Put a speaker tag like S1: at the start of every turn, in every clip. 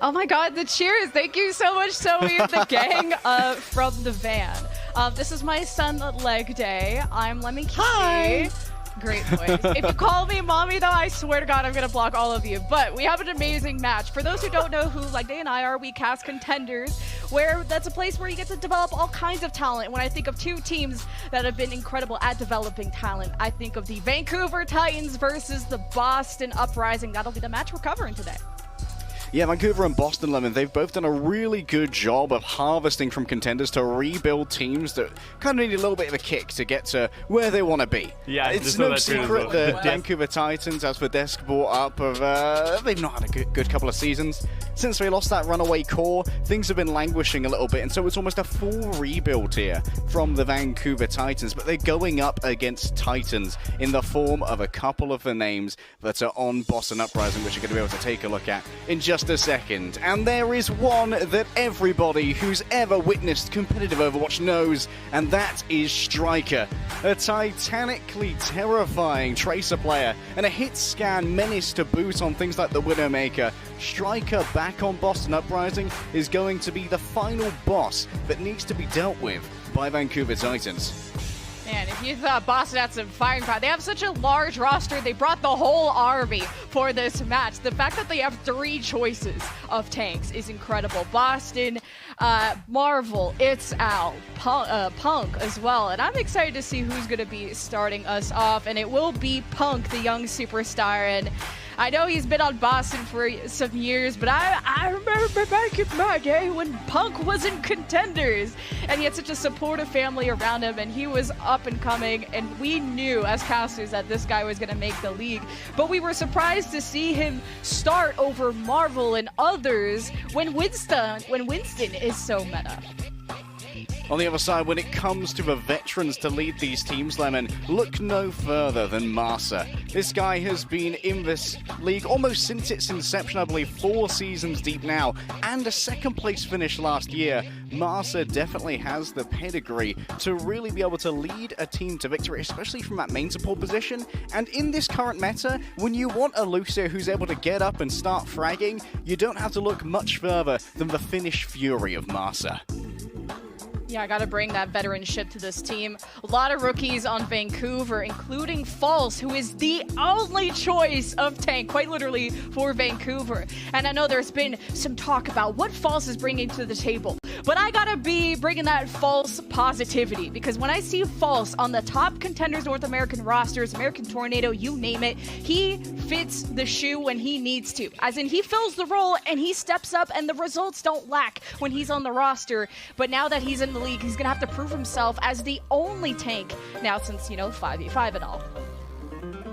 S1: Oh my god, the cheers. Thank you so much, Zoe, the gang from the van. This is my son leg day. I'm Lemon Kiki.
S2: Hi.
S1: Great voice. If you call me mommy, though, I swear to God, I'm going to block all of you. But we have an amazing match. For those who don't know who, like Day and I are, we cast Contenders, where that's a place where you get to develop all kinds of talent. When I think of two teams that have been incredible at developing talent, I think of the Vancouver Titans versus the Boston Uprising. That'll be the match we're covering today.
S3: Yeah, Vancouver and Boston Lemon, they've both done a really good job of harvesting from contenders to rebuild teams that kind of need a little bit of a kick to get to where they want to be.
S4: Yeah,
S3: it's no secret that Vancouver Titans, as Verdesk brought up, they've not had a good couple of seasons. Since they lost that runaway core, things have been languishing a little bit, and so it's almost a full rebuild here from the Vancouver Titans, but they're going up against Titans in the form of a couple of the names that are on Boston Uprising, which you're going to be able to take a look at in just a second. And there is one that everybody who's ever witnessed competitive Overwatch knows, and that is Striker, a titanically terrifying tracer player and a hit scan menace to boot on things like the Widowmaker. Striker back on Boston Uprising is going to be the final boss that needs to be dealt with by Vancouver Titans.
S1: Man, if you thought Boston had some firing power, they have such a large roster, they brought the whole army for this match. The fact that they have 3 choices of tanks is incredible. Boston, Marvel, It's Al, Punk as well. And I'm excited to see who's going to be starting us off. And it will be Punk, the young superstar. And I know he's been on Boston for some years, but I remember back in my day when Punk was in Contenders, and he had such a supportive family around him, and he was up and coming, and we knew as casters that this guy was going to make the league. But we were surprised to see him start over Marvel and others when Winston is so meta.
S3: On the other side, when it comes to the veterans to lead these teams, Lemon, look no further than Marsa. This guy has been in this league almost since its inception, I believe 4 seasons deep now, and a second place finish last year. Marsa definitely has the pedigree to really be able to lead a team to victory, especially from that main support position. And in this current meta, when you want a Lucio who's able to get up and start fragging, you don't have to look much further than the Finnish fury of Marsa.
S1: Yeah, I gotta bring that veteranship to this team. A lot of rookies on Vancouver, including False, who is the only choice of tank, quite literally, for Vancouver. And I know there's been some talk about what False is bringing to the table, but I gotta be bringing that False positivity, because when I see False on the top Contenders North American rosters, American Tornado, you name it, he fits the shoe when he needs to. As in, he fills the role and he steps up, and the results don't lack when he's on the roster. But now that he's in the league, he's gonna have to prove himself as the only tank now since, 5v5 and all.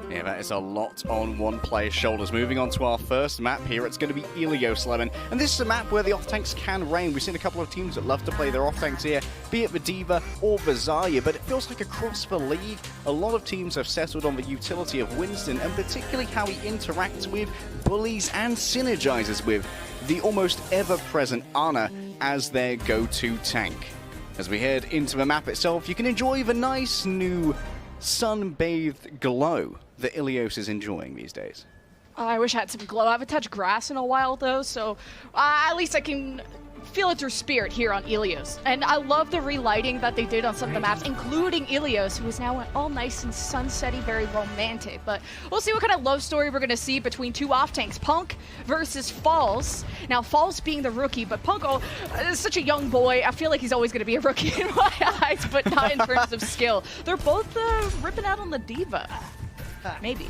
S3: Yeah, that is a lot on one player's shoulders. Moving on to our first map here, it's going to be Ilios, Lemon. And this is a map where the off-tanks can reign. We've seen a couple of teams that love to play their off-tanks here, be it the D.Va or the Zarya, but it feels like across the league, a lot of teams have settled on the utility of Winston, and particularly how he interacts with, bullies, and synergizes with the almost ever-present Ana as their go-to tank. As we head into the map itself, you can enjoy the nice new sun-bathed glow that Ilios is enjoying these days.
S1: I wish I had some glow. I haven't touched grass in a while, though, so at least I can feel it through spirit here on Ilios. And I love the relighting that they did on some of the maps, including Ilios, who is now all nice and sunsetty, very romantic. But we'll see what kind of love story we're going to see between two off-tanks, Punk versus False. Now, False being the rookie, but Punk is such a young boy. I feel like he's always going to be a rookie in my eyes, but not in terms of skill. They're both ripping out on the D.Va. Maybe.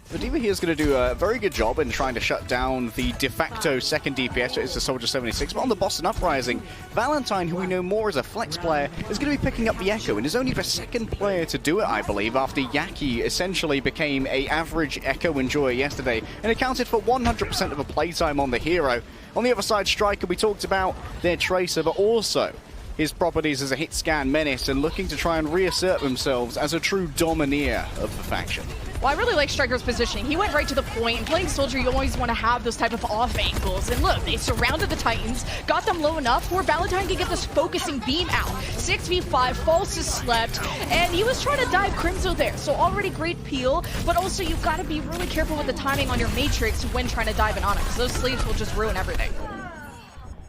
S3: The D.Va here is going to do a very good job in trying to shut down the de facto second DPS, it's the Soldier 76. But on the Boston Uprising, Valentine, who we know more as a flex player, is going to be picking up the Echo, and is only the second player to do it, I believe, after Yaki essentially became an average Echo enjoyer yesterday and accounted for 100% of the playtime on the hero. On the other side, Striker, we talked about their Tracer, but also his properties as a hit scan menace and looking to try and reassert themselves as a true domineer of the faction.
S1: Well, I really like Striker's positioning. He went right to the point. And playing Soldier, you always want to have those type of off angles. And look, they surrounded the Titans, got them low enough where Valentine can get this focusing beam out. 6v5, False is slept, and he was trying to dive Crimzo there. So already great peel, but also you've got to be really careful with the timing on your Matrix when trying to dive in on it, because those sleeves will just ruin everything.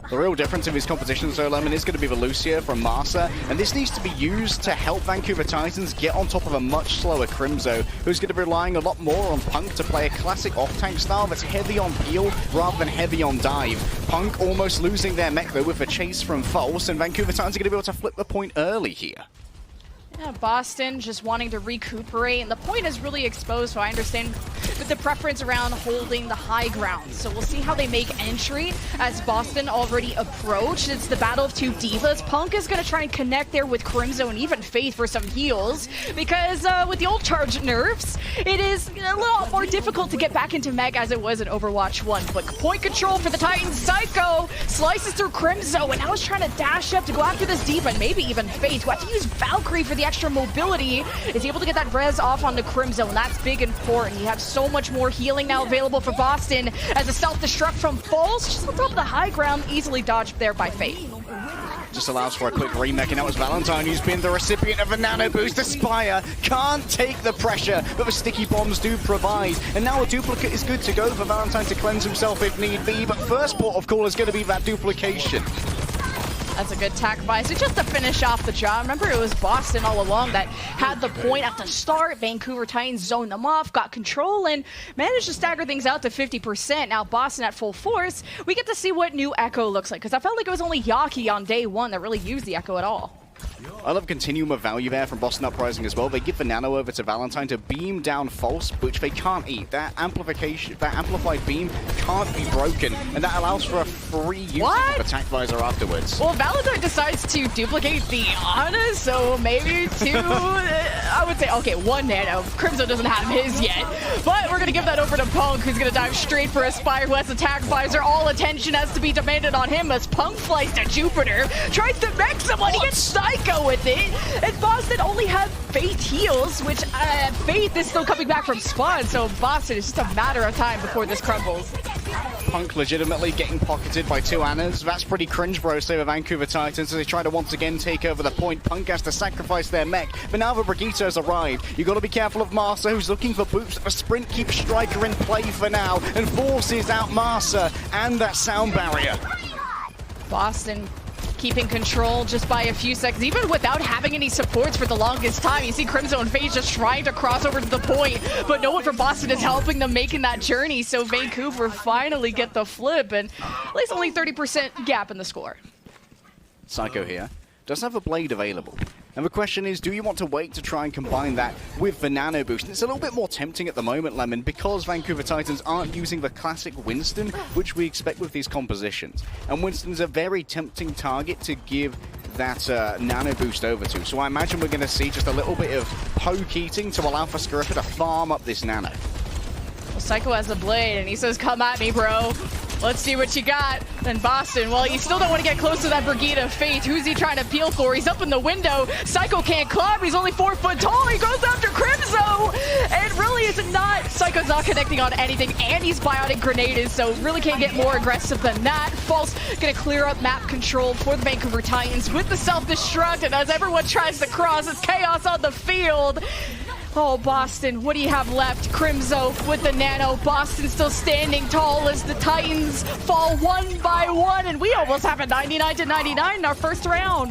S3: The real difference in his composition, so Lemon, is going to be the Lucia from Marsa, and this needs to be used to help Vancouver Titans get on top of a much slower Crimzo, who's going to be relying a lot more on Punk to play a classic off-tank style that's heavy on peel rather than heavy on dive. Punk almost losing their mech though with a chase from False, and Vancouver Titans are going to be able to flip the point early here.
S1: Yeah, Boston just wanting to recuperate, and the point is really exposed, so I understand with the preference around holding the high ground. So we'll see how they make entry as Boston already approach. It's the battle of two divas. Punk is going to try and connect there with Crimzo and even Faith for some heals, because with the old charge nerfs, it is a little more difficult to get back into Meg as it was in Overwatch 1. But point control for the Titans. Psycho slices through Crimzo, and now is trying to dash up to go after this diva, and maybe even Faith, who have to use Valkyrie for the extra mobility, is able to get that res off on the Crimzo, and that's big and important. You have so much more healing now available for Boston as a self-destruct from False, just on top of the high ground, easily dodged there by Faith.
S3: Just allows for a quick remake, and that was Valentine who's been the recipient of a nano boost. The Spire can't take the pressure that the sticky bombs do provide, and now a duplicate is good to go for Valentine to cleanse himself if need be, but first port of call is going to be that duplication.
S1: That's a good tack by, so just to finish off the job. Remember, it was Boston all along that had the point at the start. Vancouver Titans zoned them off, got control, and managed to stagger things out to 50%. Now Boston at full force, we get to see what new Echo looks like, because I felt like it was only Yaki on day one that really used the Echo at all.
S3: I love continuum of value there from Boston Uprising as well. They give the nano over to Valentine to beam down False, which they can't eat. That amplification, that amplified beam can't be broken, and that allows for a free use of attack visor afterwards.
S1: Well, Valentine decides to duplicate the Ana, so maybe two, I would say, okay, one nano. Crimzo doesn't have his yet, but we're going to give that over to Punk, who's going to dive straight for a Spire, who has attack visor. All attention has to be demanded on him as Punk flies to Jupiter, tries to mech someone, he gets Psycho with it, and Boston only had Faith heals, which Faith is still coming back from spawn, so Boston is just a matter of time before this crumbles.
S3: Punk legitimately getting pocketed by two Annas. That's pretty cringe, bro, say the Vancouver Titans as they try to once again take over the point. Punk has to sacrifice their mech, but now the Brigitte has arrived. You've got to be careful of Marsa, who's looking for boots. A sprint keeps Striker in play for now, and forces out Marsa and that sound barrier.
S1: Boston keeping control just by a few seconds, even without having any supports for the longest time. You see Crimzo and FaZe just trying to cross over to the point, but no one from Boston is helping them making that journey, so Vancouver finally get the flip, and at least only 30% gap in the score.
S3: Psycho here doesn't have a blade available. And the question is, do you want to wait to try and combine that with the nano boost? And it's a little bit more tempting at the moment, Lemon, because Vancouver Titans aren't using the classic Winston, which we expect with these compositions. And Winston's a very tempting target to give that nano boost over to. So I imagine we're going to see just a little bit of poke eating to allow for Scariffa to farm up this nano.
S1: Well, Psycho has the blade, and he says, come at me, bro. Let's see what you got. Then Boston, well, you still don't want to get close to that Brigitte of Faith. Who's he trying to peel for? He's up in the window. Psycho can't climb. He's only 4 foot tall. He goes after Crimzo. And really is not. Psycho's not connecting on anything. And he's biotic grenaded, so really can't get more aggressive than that. False going to clear up map control for the Vancouver Titans with the self-destruct. And as everyone tries to cross, it's chaos on the field. Oh, Boston, what do you have left? Crimzo with the nano. Boston still standing tall as the Titans fall one by one, and we almost have a 99-99 in our first round.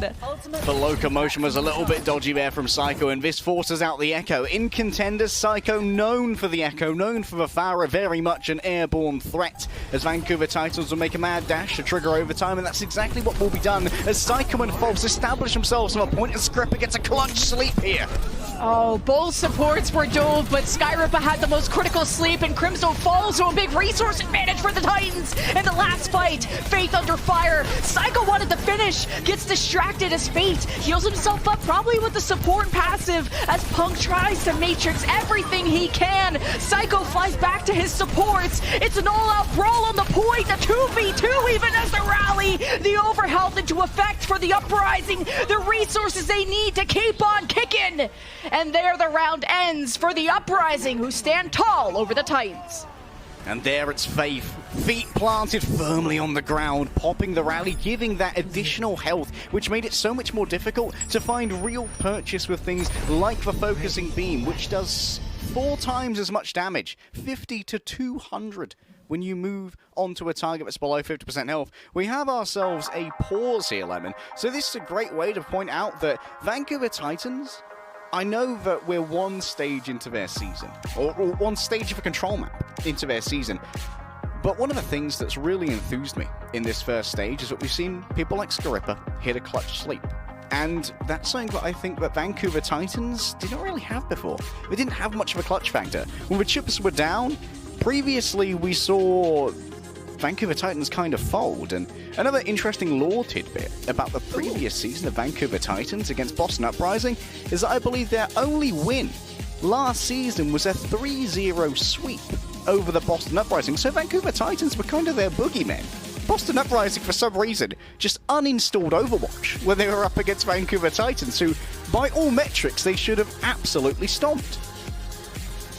S3: The locomotion was a little bit dodgy there from Psycho, and this forces out the Echo. In contenders, Psycho known for the Echo, known for the Farah, very much an airborne threat, as Vancouver Titans will make a mad dash to trigger overtime, and that's exactly what will be done as Psycho and False establish themselves on a point, and Scripper gets a clutch sleep here.
S1: Oh, both supports were dove, but Skyrippa had the most critical sleep, and Crimzo falls to a big resource advantage for the Titans. In the last fight, Faith under fire. Psycho wanted to finish, gets distracted as Faith heals himself up, probably with the support passive, as Punk tries to matrix everything he can. Psycho flies back to his supports. It's an all-out brawl on the point.
S2: fight, the 2v2 even as the rally, the overhealth into effect for the Uprising, the resources they need to keep on kicking. And there the round ends for the Uprising, who stand tall over the Titans.
S3: And there it's Faith, feet planted firmly on the ground, popping the rally, giving that additional health, which made it so much more difficult to find real purchase with things like the focusing beam, which does 4 times as much damage, 50 to 200. When you move onto a target that's below 50% health. We have ourselves a pause here, Lemon. So this is a great way to point out that Vancouver Titans, I know that we're one stage into their season, or one stage of a control map into their season, but one of the things that's really enthused me in this first stage is that we've seen people like Scarippa hit a clutch sleep. And that's something that I think that Vancouver Titans didn't really have before. They didn't have much of a clutch factor. When the chips were down, previously we saw Vancouver Titans kind of fold. And another interesting lore tidbit about the previous season of Vancouver Titans against Boston Uprising is that I believe their only win last season was a 3-0 sweep over the Boston Uprising. So Vancouver Titans were kind of their boogeymen. Boston Uprising, for some reason, just uninstalled Overwatch when they were up against Vancouver Titans, who, by all metrics, they should have absolutely stomped.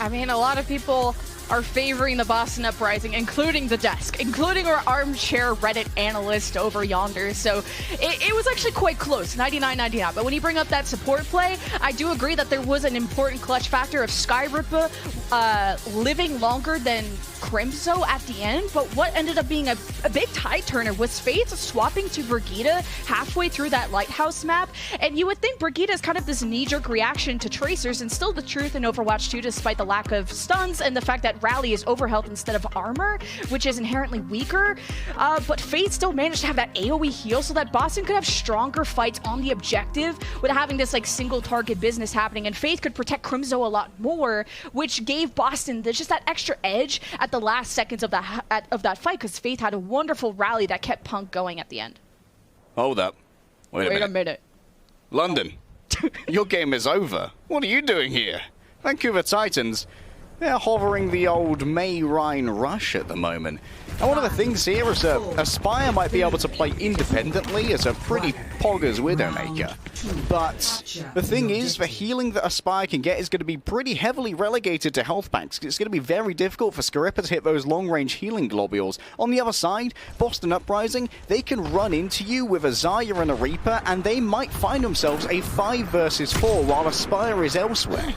S1: I mean, a lot of people are favoring the Boston Uprising, including the desk, including our armchair Reddit analyst over yonder. So it was actually quite close, 99-99. But when you bring up that support play, I do agree that there was an important clutch factor of Skyrippa living longer than Crimzo at the end. But what ended up being a big tide turner was Faith swapping to Brigitte halfway through that Lighthouse map. And you would think Brigitte is kind of this knee-jerk reaction to Tracers, and still the truth in Overwatch 2, despite the lack of stuns and the fact that Rally is overhealth instead of armor, which is inherently weaker. But Faith still managed to have that AoE heal so that Boston could have stronger fights on the objective without having this like single target business happening. And Faith could protect Crimzo a lot more, which gave Boston just that extra edge at the last seconds of that fight, because Faith had a wonderful rally that kept Punk going at the end.
S3: Hold up. Wait a minute. London, your game is over. What are you doing here? Vancouver Titans, they're hovering the old May Rhine rush at the moment. And one of the things here is that Aspire might be able to play independently as a pretty poggers Widowmaker. But the thing is, the healing that Aspire can get is going to be pretty heavily relegated to health packs. It's going to be very difficult for Scarippa to hit those long-range healing globules. On the other side, Boston Uprising, they can run into you with a Zarya and a Reaper, and they might find themselves a 5 versus 4 while Aspire is elsewhere.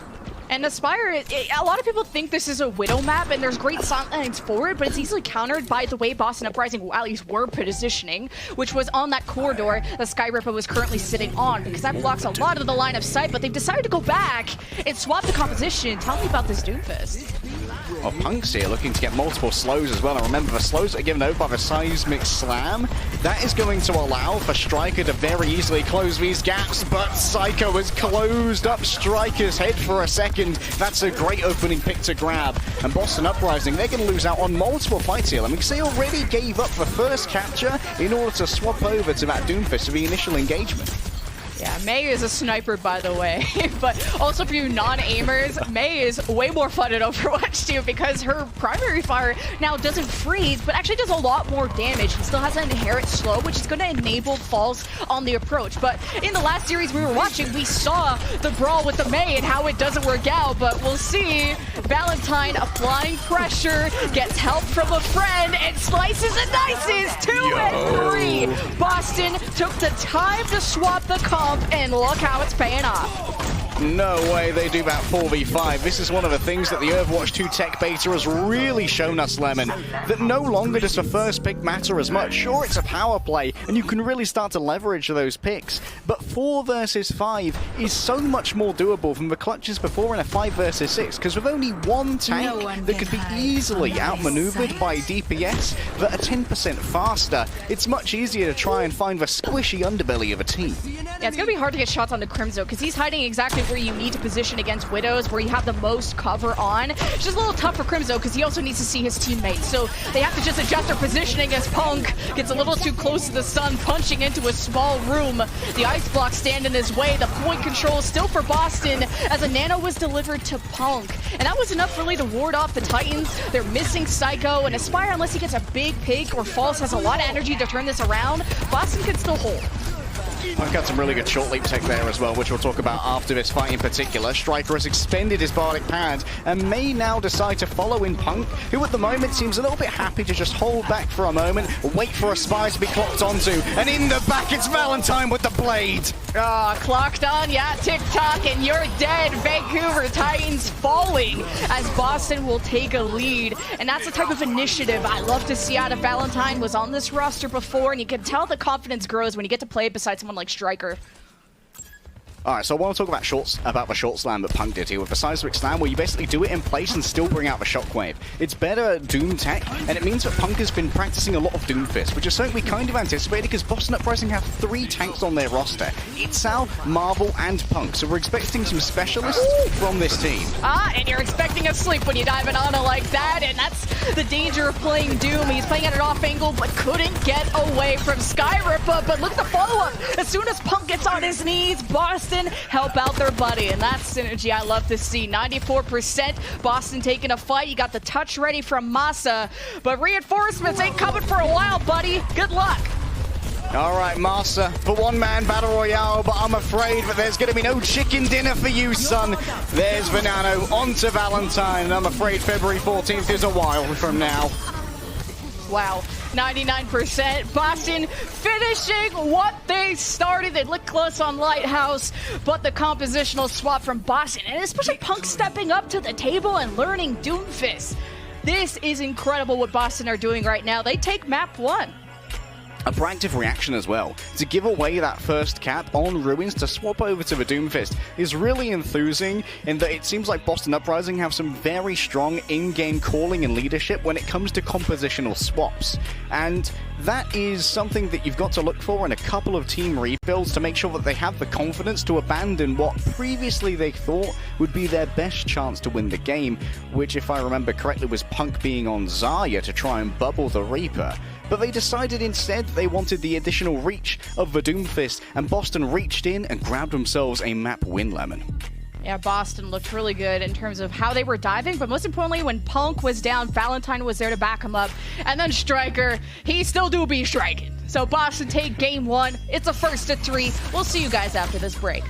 S1: And Aspire, a lot of people think this is a Widow map, and there's great sightlines for it, but it's easily countered by the way Boston Uprising rallies were positioning, which was on that corridor that Skyrippa was currently sitting on, because that blocks a lot of the line of sight, but they've decided to go back and swap the composition. Tell me about this Doomfist.
S3: Well, Punk's here looking to get multiple slows as well. And remember, the slows that are given over by the Seismic Slam, that is going to allow for Striker to very easily close these gaps, but Psycho has closed up Striker's head for a second. That's a great opening pick to grab. And Boston Uprising, they're going to lose out on multiple fights here. I mean, because they already gave up the first capture in order to swap over to that Doomfist for the initial engagement.
S1: Yeah, May is a sniper, by the way. But also for you non-aimers, May is way more fun at Overwatch 2 because her primary fire now doesn't freeze, but actually does a lot more damage. It still has an inherent slow, which is going to enable falls on the approach. But in the last series we were watching, we saw the brawl with the May and how it doesn't work out. But we'll see. Valentine applying pressure, gets help from a friend, and slices and dices 2 and 3. Boston took the time to swap the comp, and look how it's paying off.
S3: No way they do that 4v5. This is one of the things that the Overwatch 2 tech beta has really shown us, Lemon, that no longer does the first pick matter as much. Sure, it's a power play, and you can really start to leverage those picks, but 4 versus 5 is so much more doable than the clutches before in a 5 versus 6, because with only one tank that could be easily outmaneuvered by DPS that are 10% faster, it's much easier to try and find the squishy underbelly of a team.
S1: Yeah, it's going to be hard to get shots on the Crimzo, because he's hiding exactly
S2: point where you need to position against Widows, where you have the most cover on. It's just a little tough for Crimzo because he also needs to see his teammates. So they have to just adjust their positioning as Punk gets a little too close to the sun, punching into a small room. The ice block stand in his way. The point control is still for Boston as a nano was delivered to Punk. And that was enough really to ward off the Titans. They're missing Psycho, and Aspire, unless he gets a big pick or False, has a lot of energy to turn this around. Boston can still hold.
S3: Punk had some really good short leap tech there as well, which we'll talk about after this fight in particular. Striker has expended his Bardic pad and may now decide to follow in Punk, who at the moment seems a little bit happy to just hold back for a moment, wait for Aspire to be clocked onto, and in the back it's Valentine with the blade.
S2: Clocked on, yeah, tick-tock, and you're dead. Vancouver Titans falling as Boston will take a lead. And that's the type of initiative I love to see out of Valentine. Was on this roster before, and you can tell the confidence grows when you get to play beside someone like Striker.
S3: Alright, so I want to talk about the short slam that Punk did here with the seismic slam, where you basically do it in place and still bring out the shockwave. It's better Doom tech, and it means that Punk has been practicing a lot of Doomfist, which is something we kind of anticipated because Boston Uprising have 3 tanks on their roster. Itzal, Marvel, and Punk, so we're expecting some specialists from this team.
S2: And you're expecting a sleep when you dive in on it like that, and that's the danger of playing Doom. He's playing at an off angle, but couldn't get away from Skyripper, but look at the follow-up. As soon as Punk gets on his knees, Boston help out their buddy, and that's synergy I love to see. 94%, Boston taking a fight. You got the touch ready from Masa, but reinforcements ain't coming for a while, buddy. Good luck.
S3: All right, Masa, for one-man battle royale, but I'm afraid that there's going to be no chicken dinner for you, son. There's Venano onto Valentine, and I'm afraid February 14th is a while from now.
S2: Wow. 99%. Boston finishing what they started. They looked close on Lighthouse, but the compositional swap from Boston, and especially Punk stepping up to the table and learning Doomfist. This is incredible what Boston are doing right now. They take map 1.
S3: A proactive reaction as well. To give away that first cap on Ruins to swap over to the Doomfist is really enthusing in that it seems like Boston Uprising have some very strong in-game calling and leadership when it comes to compositional swaps. And that is something that you've got to look for in a couple of team rebuilds to make sure that they have the confidence to abandon what previously they thought would be their best chance to win the game, which, if I remember correctly, was Punk being on Zarya to try and bubble the Reaper. But they decided instead they wanted the additional reach of the Doomfist, and Boston reached in and grabbed themselves a map win, Lemon.
S2: Yeah, Boston looked really good in terms of how they were diving, but most importantly, when Punk was down, Valentine was there to back him up. And then Striker, he still do be striking. So Boston take game 1. It's a 1st to 3. We'll see you guys after this break.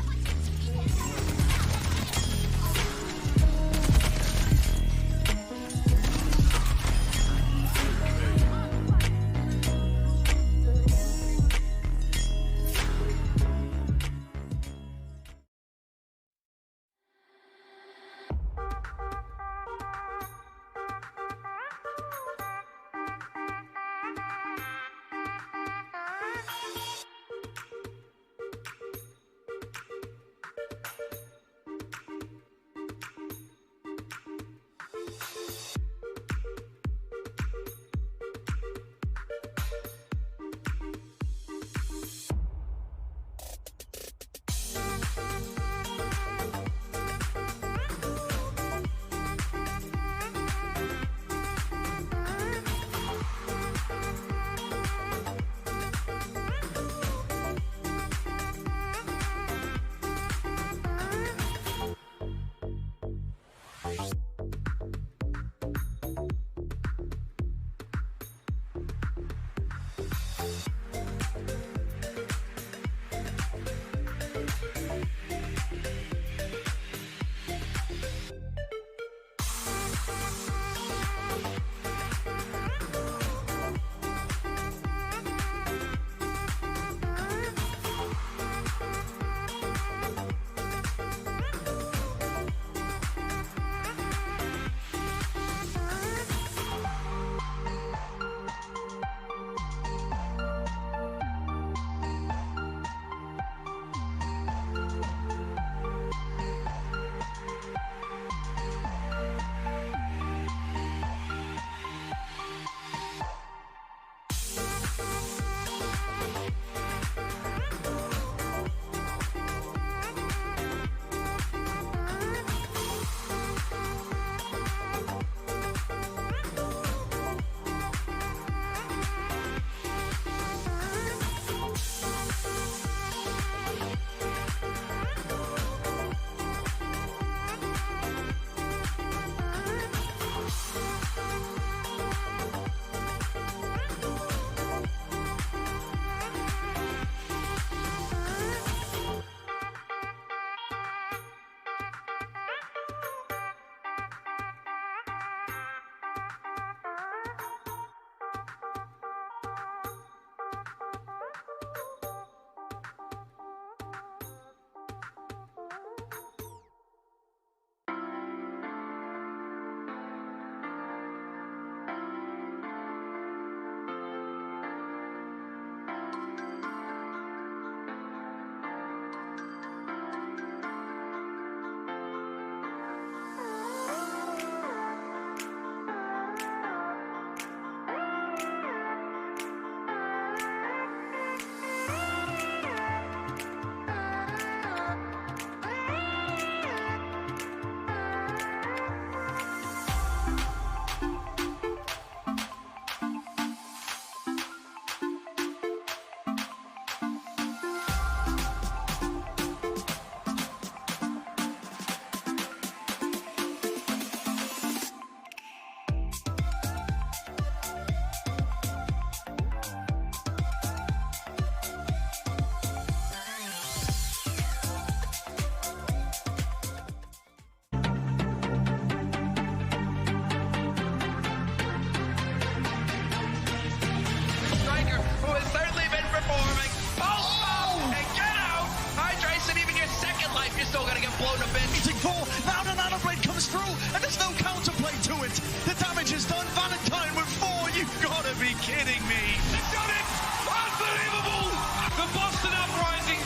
S4: still going to get blown a bit.
S5: Meeting 4, now the Nano Blade comes through, and there's no counterplay to it. The damage is done. Valentine with 4, you've got to be kidding me.
S4: They've done it! Unbelievable! The Boston Uprising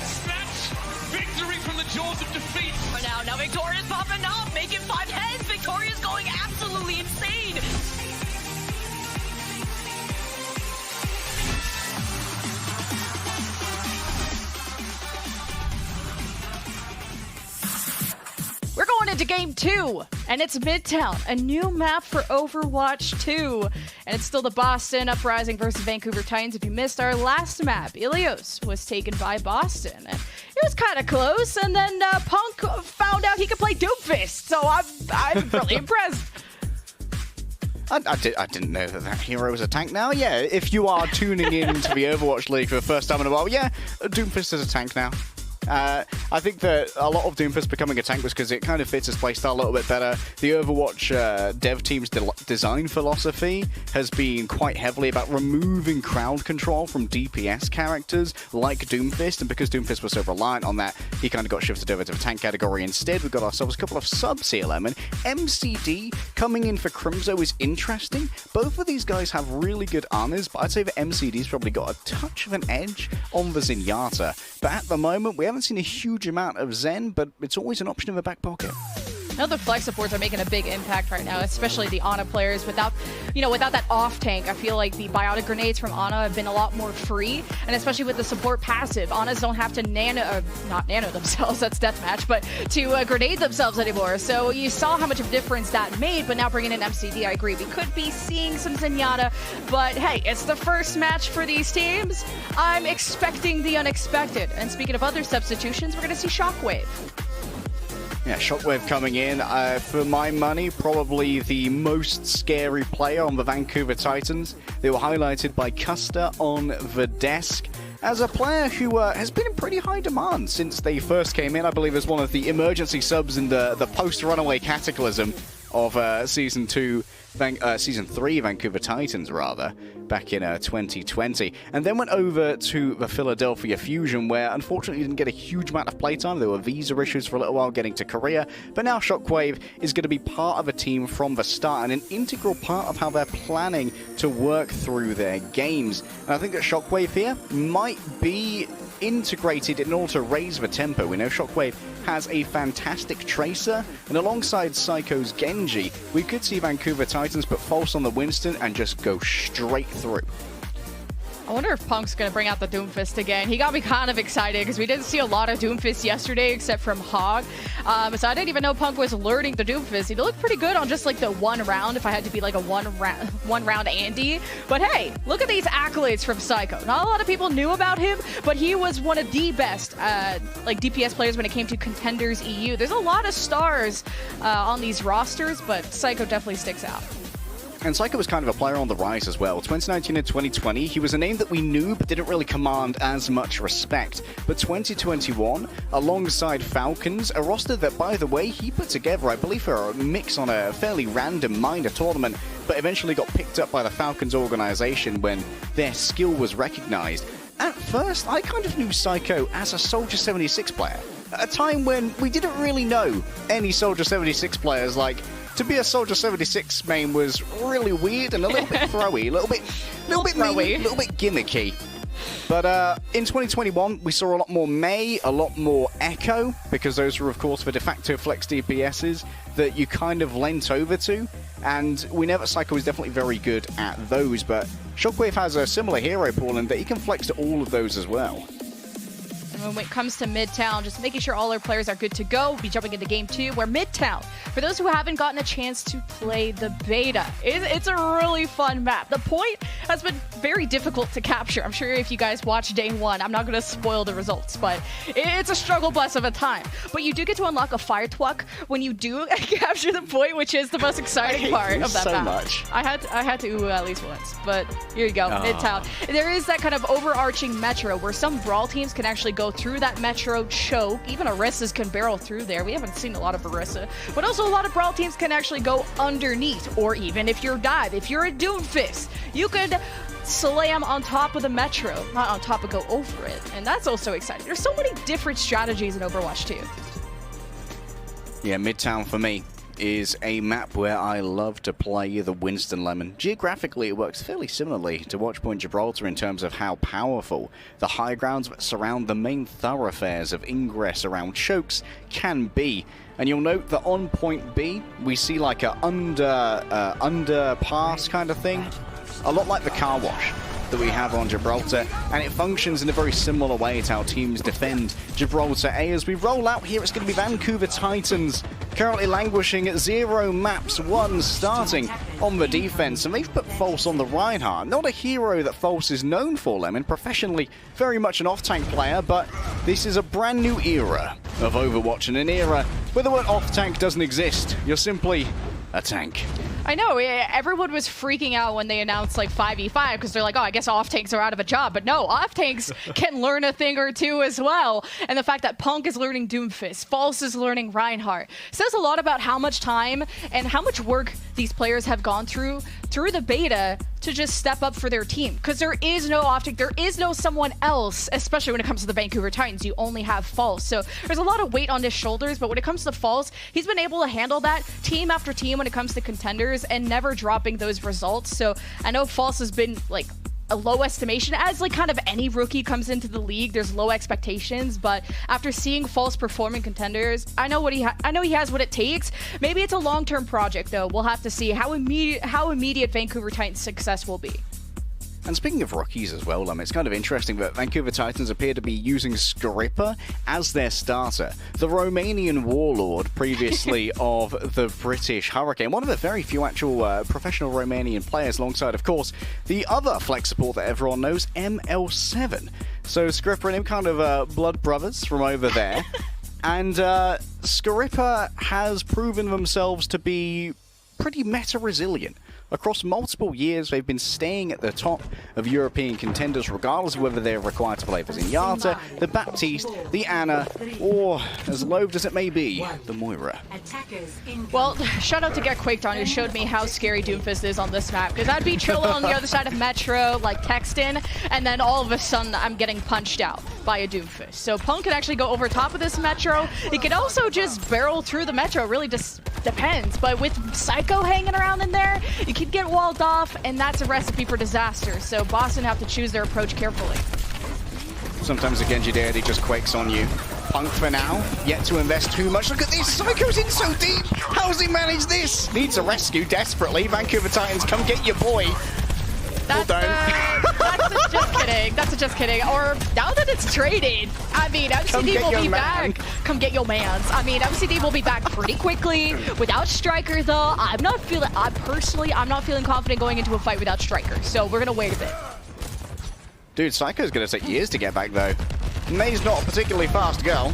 S4: snatch victory from the jaws of defeat.
S2: But now Victoria's popping up, making 5 heads. Victoria's going absolutely insane.
S1: We're going into game 2, and it's Midtown, a new map for Overwatch 2. And it's still the Boston Uprising versus Vancouver Titans. If you missed our last map, Ilios was taken by Boston. And it was kind of close, and then Punk found out he could play Doomfist, so I'm really impressed.
S3: I didn't know that hero was a tank now. Yeah, if you are tuning in to the Overwatch League for the first time in a while, yeah, Doomfist is a tank now. I think that a lot of Doomfist becoming a tank was because it kind of fits his playstyle a little bit better. The Overwatch dev team's design philosophy has been quite heavily about removing crowd control from DPS characters like Doomfist, and because Doomfist was so reliant on that, he kind of got shifted over to the tank category instead. We've got ourselves a couple of subs here, Lemon. MCD coming in for Crimzo is interesting. Both of these guys have really good armors, but I'd say that MCD's probably got a touch of an edge on the Zenyatta. But at the moment, we haven't seen a huge amount of Zen, but it's always an option in the back pocket.
S1: Now the flex supports are making a big impact right now, especially the Ana players. Without that off tank, I feel like the biotic grenades from Ana have been a lot more free, and especially with the support passive, Anas don't have to not nano themselves, that's deathmatch, but to grenade themselves anymore. So you saw how much of a difference that made, but now bringing in MCD, I agree. We could be seeing some Zenyatta, but hey, it's the first match for these teams. I'm expecting the unexpected. And speaking of other substitutions, we're going to see Shockwave.
S3: Yeah, Shockwave coming in. For my money, probably the most scary player on the Vancouver Titans. They were highlighted by Custer on the desk as a player who has been in pretty high demand since they first came in. I believe as one of the emergency subs in the post-runaway cataclysm of Season 3 Vancouver Titans, rather, back in 2020. And then went over to the Philadelphia Fusion, where unfortunately didn't get a huge amount of playtime. There were visa issues for a little while getting to Korea. But now Shockwave is going to be part of a team from the start and an integral part of how they're planning to work through their games. And I think that Shockwave here might be integrated in order to raise the tempo. We know Shockwave has a fantastic tracer, and alongside Psycho's Genji, we could see Vancouver Titans put false on the Winston and just go straight through.
S1: I wonder if Punk's going to bring out the Doomfist again. He got me kind of excited because we didn't see a lot of Doomfist yesterday except from Hog. So I didn't even know Punk was learning the Doomfist. He looked pretty good on just like the one round if I had to be like a one round Andy. But hey, look at these accolades from Psycho. Not a lot of people knew about him, but he was one of the best like DPS players when it came to Contenders EU. There's a lot of stars on these rosters, but Psycho definitely sticks out.
S3: And Psycho was kind of a player on the rise as well. 2019 and 2020, he was a name that we knew but didn't really command as much respect. But 2021, alongside Falcons, a roster that, by the way, he put together, I believe, for a mix on a fairly random minor tournament, but eventually got picked up by the Falcons organization when their skill was recognized. At first, I kind of knew Psycho as a Soldier 76 player, at a time when we didn't really know any Soldier 76 players. Like, to be a Soldier 76 main was really weird and a little bit throwy, a little bit throwy, a little bit gimmicky. But in 2021, we saw a lot more May, a lot more Echo, because those were, of course, the de facto flex DPSs that you kind of lent over to. And we know that Psycho is definitely very good at those, but Shockwave has a similar hero pool and that he can flex to all of those as well.
S1: And when it comes to Midtown, just making sure all our players are good to go. We'll be jumping into game 2, where Midtown, for those who haven't gotten a chance to play the beta, it's a really fun map. The point has been very difficult to capture. I'm sure if you guys watch day 1, I'm not going to spoil the results, but it's a struggle bus of a time. But you do get to unlock a fire twuck when you do capture the point, which is the most exciting part of that
S3: so
S1: map.
S3: Much.
S1: I had to at least once, but here you go, Midtown. There is that kind of overarching metro where some brawl teams can actually go through that metro choke. Even Orissas can barrel through there. We haven't seen a lot of Orisa, but also a lot of brawl teams can actually go underneath, or even if you're dive, if you're a Doomfist, you could slam on top of the Metro. Not on top, but go over it. And that's also exciting. There's so many different strategies in Overwatch 2.
S3: Yeah, Midtown for me is a map where I love to play the Winston Lemon. Geographically, it works fairly similarly to Watchpoint Gibraltar in terms of how powerful the high grounds that surround the main thoroughfares of ingress around chokes can be. And you'll note that on point B, we see like a underpass kind of thing, a lot like the car wash that we have on Gibraltar, and it functions in a very similar way to how teams defend Gibraltar A. As we roll out here, it's going to be Vancouver Titans, currently languishing at 0 maps, 1 starting on the defense, and they've put False on the Reinhardt. Not a hero that False is known for, Lemon, professionally very much an off-tank player, but this is a brand new era of Overwatch, and an era where the word off-tank doesn't exist. You're simply a tank.
S1: I know, everyone was freaking out when they announced like 5v5 because they're like, oh, I guess off-tanks are out of a job. But no, off-tanks can learn a thing or two as well. And the fact that Punk is learning Doomfist, False is learning Reinhardt, says a lot about how much time and how much work these players have gone through the beta to just step up for their team. Because there is no off-tank, there is no someone else, especially when it comes to the Vancouver Titans. You only have False. So there's a lot of weight on his shoulders, but when it comes to False, he's been able to handle that team after team when it comes to contenders and never dropping those results. So I know False has been like a low estimation, as like kind of any rookie comes into the league. There's low expectations, but after seeing False perform in contenders, I know he has what it takes. Maybe it's a long-term project though. We'll have to see how immediate Vancouver Titans' success will be.
S3: And speaking of rookies as well, it's kind of interesting that Vancouver Titans appear to be using Skripper as their starter. The Romanian warlord, previously of the British Hurricane. One of the very few actual professional Romanian players, alongside, of course, the other flex support that everyone knows, ML7. So Skripper and him kind of blood brothers from over there. And Skripper has proven themselves to be pretty meta-resilient. Across multiple years, they've been staying at the top of European contenders, regardless of whether they're required to play for Zenyatta, the Baptiste, the Ana, or, as loathed as it may be, the Moira.
S1: Well, shout out to Get Quaked On, who showed me how scary Doomfist is on this map, because I'd be chilling on the other side of Metro, like texting, and then all of a sudden I'm getting punched out by a Doomfist. So Punk can actually go over top of this Metro. He could also just barrel through the Metro, really just depends. But with Psycho hanging around in there, you could get walled off, and that's a recipe for disaster. So Boston have to choose their approach carefully.
S3: Sometimes the Genji deity just quakes on you. Punk for now, yet to invest too much. Look at this, Psycho's in so deep. How's he managed this? Needs a rescue desperately. Vancouver Titans, come get your boy.
S1: That's just kidding. That's just kidding. Or now that it's traded, I mean, MCD will be back. Come get your mans. I mean, MCD will be back pretty quickly. Without Striker, though, I'm not feeling confident going into a fight without Striker. So we're gonna wait a bit.
S3: Dude, Psycho's gonna take years to get back though. May's not a particularly fast girl.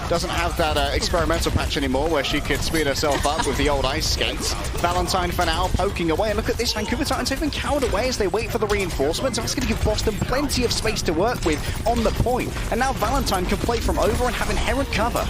S3: Doesn't have that experimental patch anymore where she could speed herself up with the old ice skates. Valentine for now poking away, and look at this, Vancouver Titans have been cowered away as they wait for the reinforcements. That's going to give Boston plenty of space to work with on the point. And now Valentine can play from over and have inherent cover.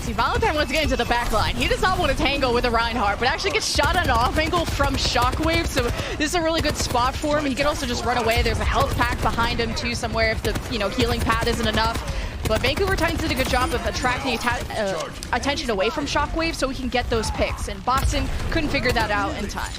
S1: See, Valentine wants to get into the back line. He does not want to tangle with a Reinhardt, but actually gets shot at an off angle from Shockwave, so this is a really good spot for him. He can also just run away. There's a health pack behind him too somewhere if the healing pad isn't enough. But Vancouver Titans did a good job of attracting attention away from Shockwave so he can get those picks, and Boston couldn't figure that out in time.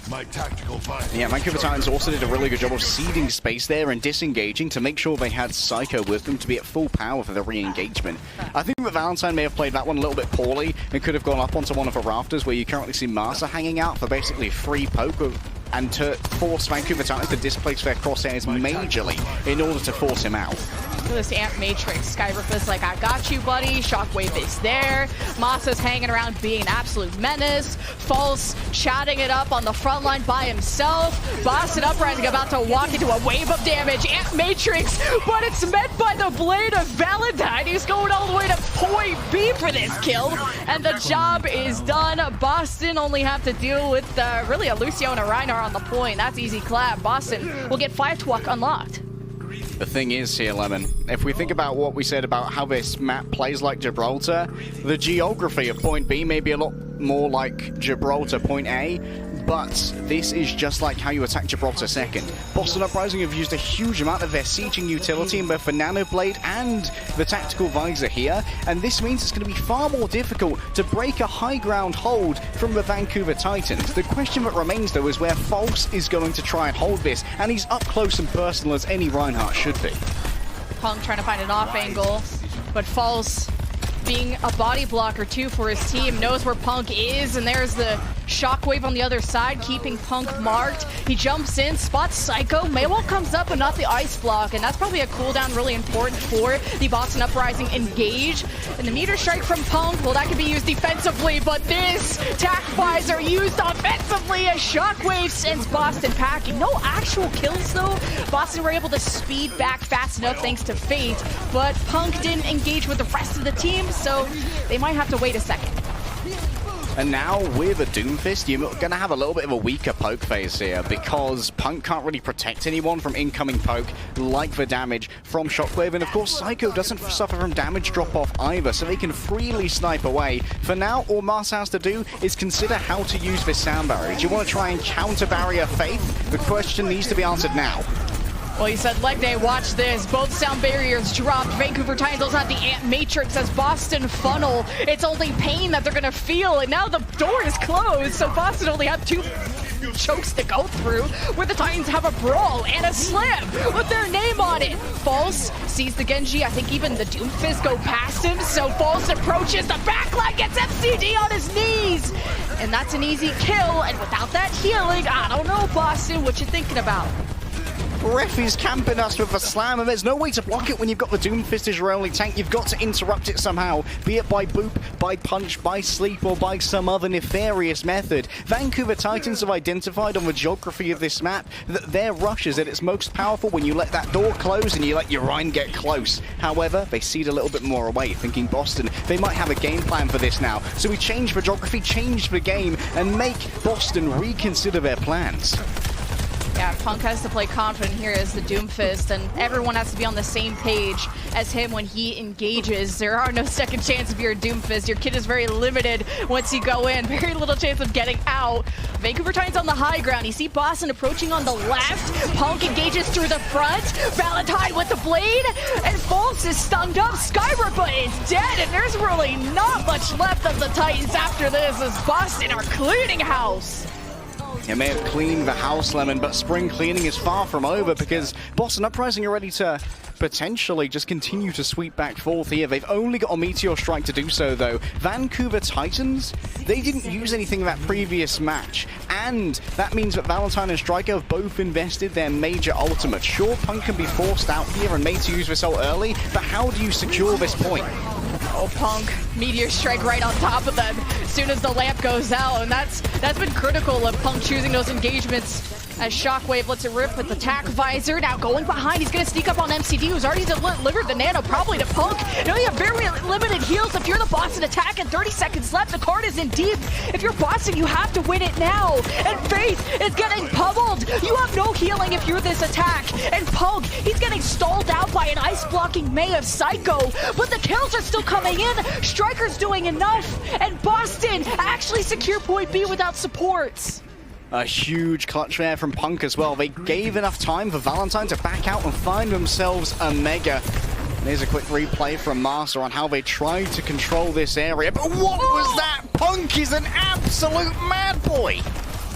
S3: Yeah, Vancouver Titans also did a really good job of ceding space there and disengaging to make sure they had Psycho with them to be at full power for the re-engagement. I think that Valentine may have played that one a little bit poorly and could have gone up onto one of the rafters where you currently see Masa hanging out for basically free poke and to force Vancouver Titans to displace their crosshairs majorly in order to force him out.
S1: Look at this Amp Matrix. Skyriffa's like, I got you, buddy. Shockwave is there. Masa's hanging around being an absolute menace. False chatting it up on the front line by himself. Boston Uprising about to walk into a wave of damage. Amp Matrix, but it's met by the blade of Valentine. He's going all the way to point B for this kill. And the job is done. Boston only have to deal with really a Lucio and a Reinhardt on the point. That's easy clap. Boston will get 5-Twuck unlocked.
S3: The thing is here, Lemon, if we think about what we said about how this map plays like Gibraltar, the geography of point B may be a lot more like Gibraltar point A, but this is just like how you attack Gibraltar second. Boston Uprising have used a huge amount of their sieging utility in both the Nano Blade and the Tactical Visor here, and this means it's going to be far more difficult to break a high ground hold from the Vancouver Titans. The question that remains, though, is where False is going to try and hold this, and he's up close and personal as any Reinhardt should be.
S1: Punk trying to find an off angle, but False, being a body blocker too for his team, knows where Punk is, and there's the shockwave on the other side, keeping Punk marked. He jumps in, spots Psycho. Maywall comes up, but not the ice block, and that's probably a cooldown really important for the Boston Uprising engage. And the meter strike from Punk, well, that can be used defensively, but this tac visor used offensively as shockwave sends Boston packing. No actual kills though. Boston were able to speed back fast enough thanks to Fate, but Punk didn't engage with the rest of the team, so they might have to wait a second.
S3: And now with a Doomfist, you're going to have a little bit of a weaker poke phase here because Punk can't really protect anyone from incoming poke like the damage from Shockwave. And of course, Psycho doesn't suffer from damage drop-off either, so they can freely snipe away. For now, all Mars has to do is consider how to use this sound barrier. Do you want to try and counter barrier Faith? The question needs to be answered now.
S1: Well, he said, leg day, watch this. Both sound barriers dropped. Vancouver Titans had the Ant Matrix as Boston funnel. It's only pain that they're going to feel, and now the door is closed, so Boston only have 2 chokes to go through, where the Titans have a brawl and a slam with their name on it. False sees the Genji. I think even the Doomfist go past him, so False approaches the backline, gets FCD on his knees, and that's an easy kill. And without that healing, I don't know, Boston, what you thinking about?
S3: Ref is camping us with a slam, and there's no way to block it when you've got the Doomfist as your only tank. You've got to interrupt it somehow, be it by boop, by punch, by sleep, or by some other nefarious method. Vancouver Titans have identified on the geography of this map that their rush is at its most powerful when you let that door close and you let your Rhine get close. However, they cede a little bit more away, thinking Boston, they might have a game plan for this now. So we change the geography, change the game, and make Boston reconsider their plans.
S1: Yeah, Punk has to play confident here as the Doomfist, and everyone has to be on the same page as him when he engages. There are no second chance if you're a Doomfist. Your kit is very limited once you go in. Very little chance of getting out. Vancouver Titans on the high ground. You see Boston approaching on the left. Punk engages through the front. Valentine with the blade, and False is stunned up. Skyripper is dead, and there's really not much left of the Titans after this as Boston are cleaning house.
S3: It may have cleaned the house, Lemon, but spring cleaning is far from over because Boston Uprising are ready to potentially just continue to sweep back fourth here. They've only got a Meteor Strike to do so, though. Vancouver Titans, they didn't use anything in that previous match, and that means that Valentine and Striker have both invested their major ultimate. Sure, Punk can be forced out here and made to use this ult early, but how do you secure this point?
S1: Oh, Punk, Meteor Strike right on top of them as soon as the lamp goes out, and that's been critical of Punk choosing those engagements as Shockwave lets it rip with the tac visor. Now going behind, he's going to sneak up on MCD, who's already delivered the nano, probably to Punk. Now you have very limited heals if you're the Boston attack, and 30 seconds left. The card is in deep. If you're Boston, you have to win it now. And Faith is getting pummeled. You have no healing if you're this attack. And Punk, he's getting stalled out by an ice-blocking May of Psycho, but the kills are still coming in. Striker's doing enough, and Boston actually secure point B without supports.
S3: A huge clutch there from Punk as well. They gave enough time for Valentine to back out and find themselves a Mega. There's a quick replay from Master on how they tried to control this area. But what was that? Punk is an absolute mad boy.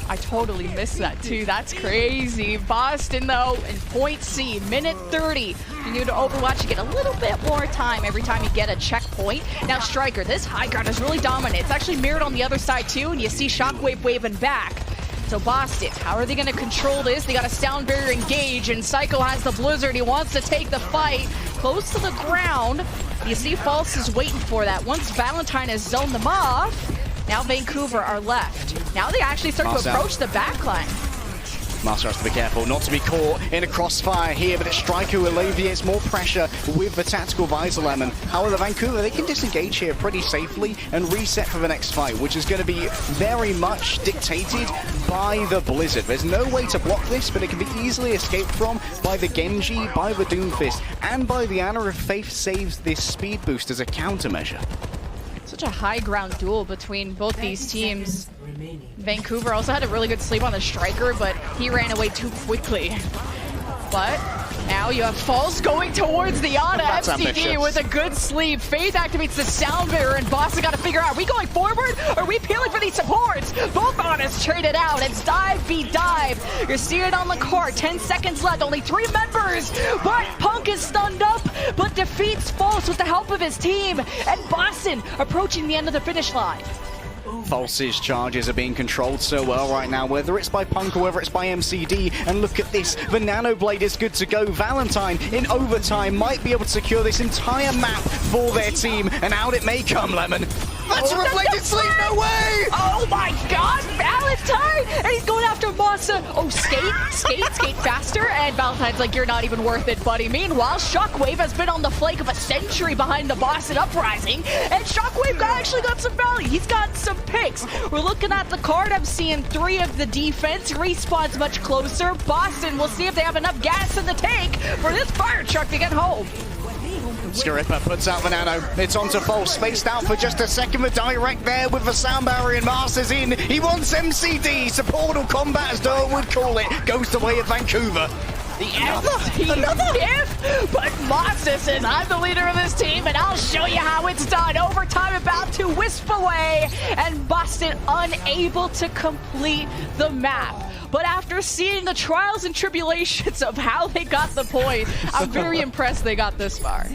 S1: I totally missed that too. That's crazy. Boston, though, in point C, minute 30. You're new to Overwatch, you get a little bit more time every time you get a checkpoint. Now, Striker, this high ground is really dominant. It's actually mirrored on the other side too, and you see Shockwave waving back. So Boston, how are they going to control this? They got a sound barrier engage, and Psycho has the Blizzard. He wants to take the fight close to the ground. You see False is waiting for that. Once Valentine has zoned them off, now Vancouver are left. Now they actually start to approach the backline.
S3: Master has to be careful not to be caught in a crossfire here, but it's Striker who alleviates more pressure with the tactical visor lemon. However, Vancouver, they can disengage here pretty safely and reset for the next fight, which is going to be very much dictated by the Blizzard. There's no way to block this, but it can be easily escaped from by the Genji, by the Doomfist, and by the Ana if Faith saves this speed boost as a countermeasure.
S1: Such a high ground duel between both these teams. Vancouver also had a really good sleep on the striker, but he ran away too quickly. But now you have False going towards the Ana.
S3: That's
S1: FCD
S3: ambitious.
S1: with a good sleep. Faith activates the sound barrier, and Boston got to figure out, are we going forward? Or are we peeling for these supports? Both Anas traded out. It's dive, beat dive. You're seeing it on the card. 10 seconds left, only 3 members. But Punk is stunned up, but defeats False with the help of his team. And Boston approaching the end of the finish line.
S3: False's charges are being controlled so well right now, whether it's by Punk or whether it's by MCD. And look at this, the Nano Blade is good to go. Valentine in overtime might be able to secure this entire map for their team, and out it may come, Lemon. That's a reflected sleep, no way!
S2: Oh my god, Valentine! And he's going after Masa. Oh, skate faster.
S1: And Valentine's like, you're not even worth it, buddy. Meanwhile, Shockwave has been on the flank of a century behind the Boston Uprising, and Shockwave actually got some value. He's got some picks. We're looking at the card. I'm seeing 3 of the defense. Respawn's much closer. Boston, we'll see if they have enough gas in the tank for this fire truck to get home.
S3: Scarippa puts out the Nano. It's onto False, spaced out for just a second. The direct there with the sound barrier, and Masters in. He wants MCD. Supportal combat, as Doyle would call it, goes the way of Vancouver.
S2: Another? But Masa says, I'm the leader of this team, and I'll show you how it's done. Overtime about to wisp away, and Boston unable to complete the map. But after seeing the trials and tribulations of how they got the point, I'm very impressed they got this far.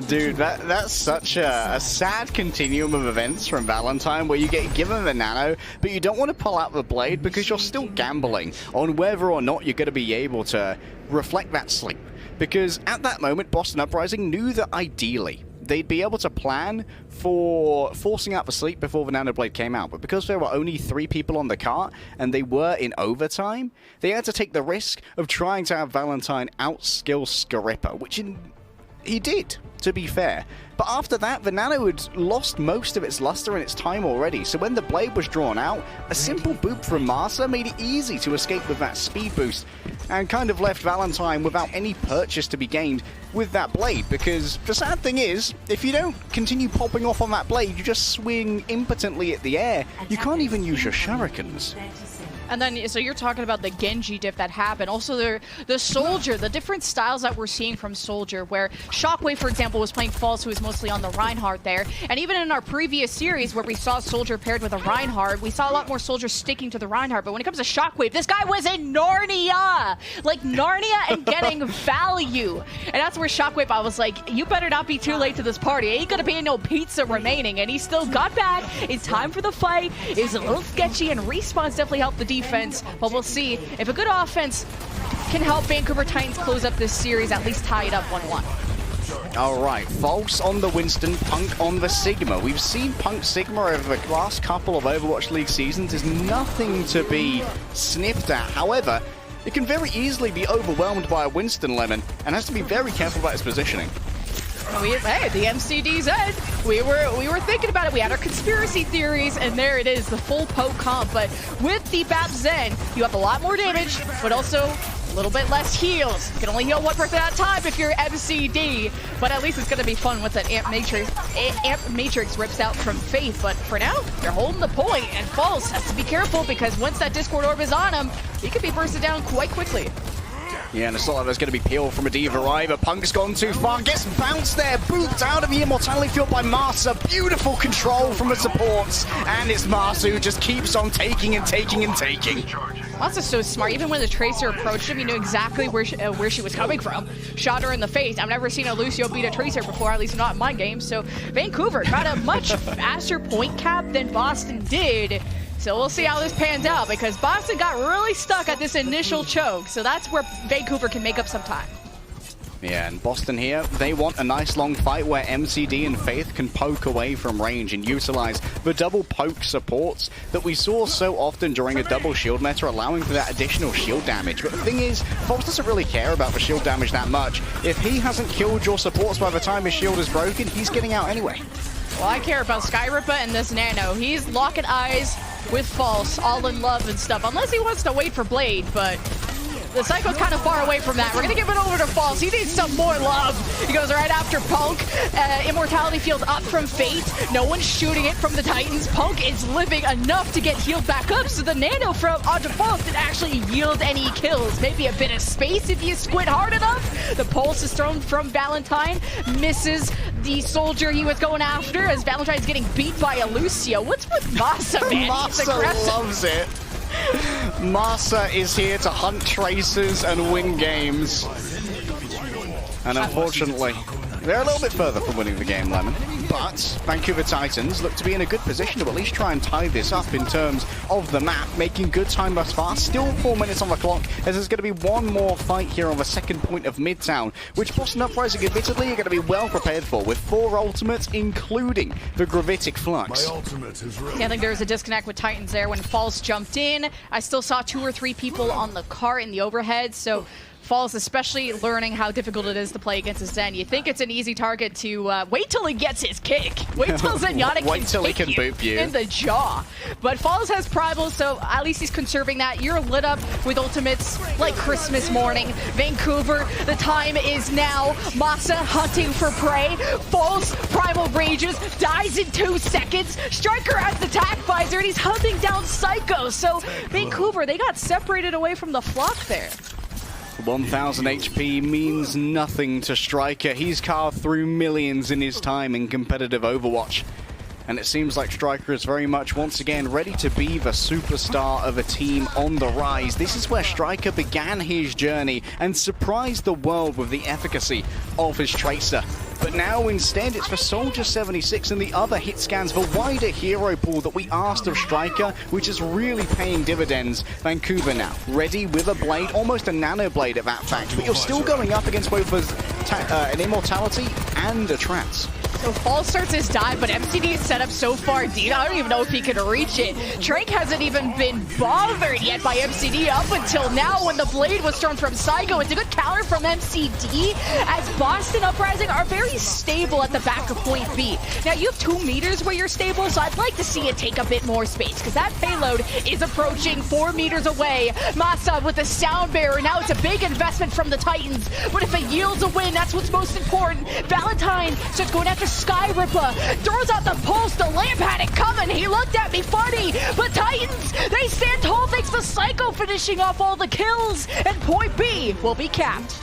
S3: Dude, that's such a sad continuum of events from Valentine, where you get given the Nano, but you don't want to pull out the Blade because you're still gambling on whether or not you're going to be able to reflect that sleep. Because at that moment, Boston Uprising knew that ideally they'd be able to plan for forcing out the sleep before the Nano Blade came out. But because there were only 3 people on the cart and they were in overtime, they had to take the risk of trying to have Valentine outskill Scarippa, which he did, to be fair. But after that, the Nano had lost most of its luster and its time already, so when the Blade was drawn out, a simple boop from Masa made it easy to escape with that speed boost, and kind of left Valentine without any purchase to be gained with that Blade, because the sad thing is, if you don't continue popping off on that Blade, you just swing impotently at the air. You can't even use your shurikens.
S1: And then, so you're talking about the Genji diff that happened. Also, the Soldier, the different styles that we're seeing from Soldier, where Shockwave, for example, was playing False, who was mostly on the Reinhardt there. And even in our previous series, where we saw Soldier paired with a Reinhardt, we saw a lot more Soldiers sticking to the Reinhardt. But when it comes to Shockwave, this guy was in Narnia! Like, Narnia and getting value. And that's where Shockwave, I was like, you better not be too late to this party. Ain't gonna be no pizza remaining. And he still got back. It's time for the fight. It's a little sketchy, and Respawn's definitely helped the defense, but we'll see if a good offense can help Vancouver Titans close up this series, at least tie it up 1-1.
S3: All right, False on the Winston, Punk on the Sigma. We've seen Punk Sigma over the last couple of Overwatch League seasons. Is nothing to be sniffed at. However, it can very easily be overwhelmed by a Winston Lemon and has to be very careful about its positioning.
S1: Hey, the MCD's end. We were thinking about it. We had our conspiracy theories, and there it is, the full poke comp. But with the BAP Zen, you have a lot more damage, but also a little bit less heals. You can only heal 1 person at a time if you're MCD, but at least it's going to be fun with that Amp Matrix. Amp Matrix rips out from Faith, but for now, they're holding the point, and False has to be careful because once that Discord Orb is on him, he could be bursted down quite quickly.
S3: Yeah, and it's not like there's going to be peel from a Diva either. Punk's gone too far, gets bounced there, booted out of the Immortality Field by Masa. Beautiful control from the supports, and it's Masa who just keeps on taking and taking and taking.
S1: Masa's so smart. Even when the Tracer approached him, he knew exactly where she was coming from. Shot her in the face. I've never seen a Lucio beat a Tracer before, at least not in my game. So Vancouver got a much faster point cap than Boston did. So we'll see how this pans out, because Boston got really stuck at this initial choke. So that's where Vancouver can make up some time.
S3: Yeah, and Boston here, they want a nice long fight where MCD and Faith can poke away from range and utilize the double poke supports that we saw so often during a double shield meta, allowing for that additional shield damage. But the thing is, False doesn't really care about the shield damage that much. If he hasn't killed your supports by the time his shield is broken, he's getting out anyway.
S1: Well, I care about Skyrippa and this Nano. He's locking eyes with False, all in love and stuff. Unless he wants to wait for Blade, but The Psycho's kind of far away from that. We're going to give it over to False. He needs some more love. He goes right after Punk. Immortality Field up from Fate. No one's shooting it from the Titans. Punk is living enough to get healed back up, so the Nano from on default didn't actually yield any kills. Maybe a bit of space if you squint hard enough. The Pulse is thrown from Valentine. Misses the soldier he was going after as Valentine's getting beat by Ilios. What's with Masa, man?
S3: Masa loves it. Masa is here to hunt traces and win games. And unfortunately, they're a little bit further from winning the game, Lemon. But Vancouver Titans look to be in a good position to at least try and tie this up in terms of the map, making good time thus far. Still 4 minutes on the clock, as there's going to be one more fight here on the second point of Midtown, which Boston Uprising admittedly are going to be well prepared for, with 4 ultimates, including the Gravitic Flux.
S1: Yeah, I think there was a disconnect with Titans there when Falls jumped in. I still saw 2 or 3 people on the cart in the overhead, so Falls especially learning how difficult it is to play against a Zen. You think it's an easy target to wait till he gets his kick. Wait till Zenyatta can boop you in the jaw. But Falls has Primal, so at least he's conserving that. You're lit up with ultimates like Christmas morning. Vancouver, the time is now. Masa hunting for prey. Falls Primal rages, dies in 2 seconds. Striker has the attack visor, and he's hunting down Psycho. So Vancouver, they got separated away from the flock there.
S3: 1000 HP means nothing to Striker. He's carved through millions in his time in competitive Overwatch. And it seems like Striker is very much, once again, ready to be the superstar of a team on the rise. This is where Striker began his journey and surprised the world with the efficacy of his Tracer. But now instead it's for Soldier 76 and the other hit scans, the wider hero pool that we asked of Striker, which is really paying dividends. Vancouver now ready with a blade, almost a nano blade at that fact, but you're still going up against both an Immortality and a Trance.
S1: So Fall starts his dive, but MCD is set up so far deep, I don't even know if he can reach it. Drake hasn't even been bothered yet by MCD up until now when the blade was thrown from Psycho. It's a good counter from MCD as Boston Uprising are very stable at the back of point B. Now you have 2 meters where you're stable, so I'd like to see it take a bit more space because that payload is approaching 4 meters away. Masa with the sound barrier. Now it's a big investment from the Titans, but if it yields a win, that's what's most important. Valentine starts going after Sky Ripper, throws out the pulse. The lamp had it coming. He looked at me funny, but Titans, they stand tall thanks to Psycho finishing off all the kills, and point B will be capped.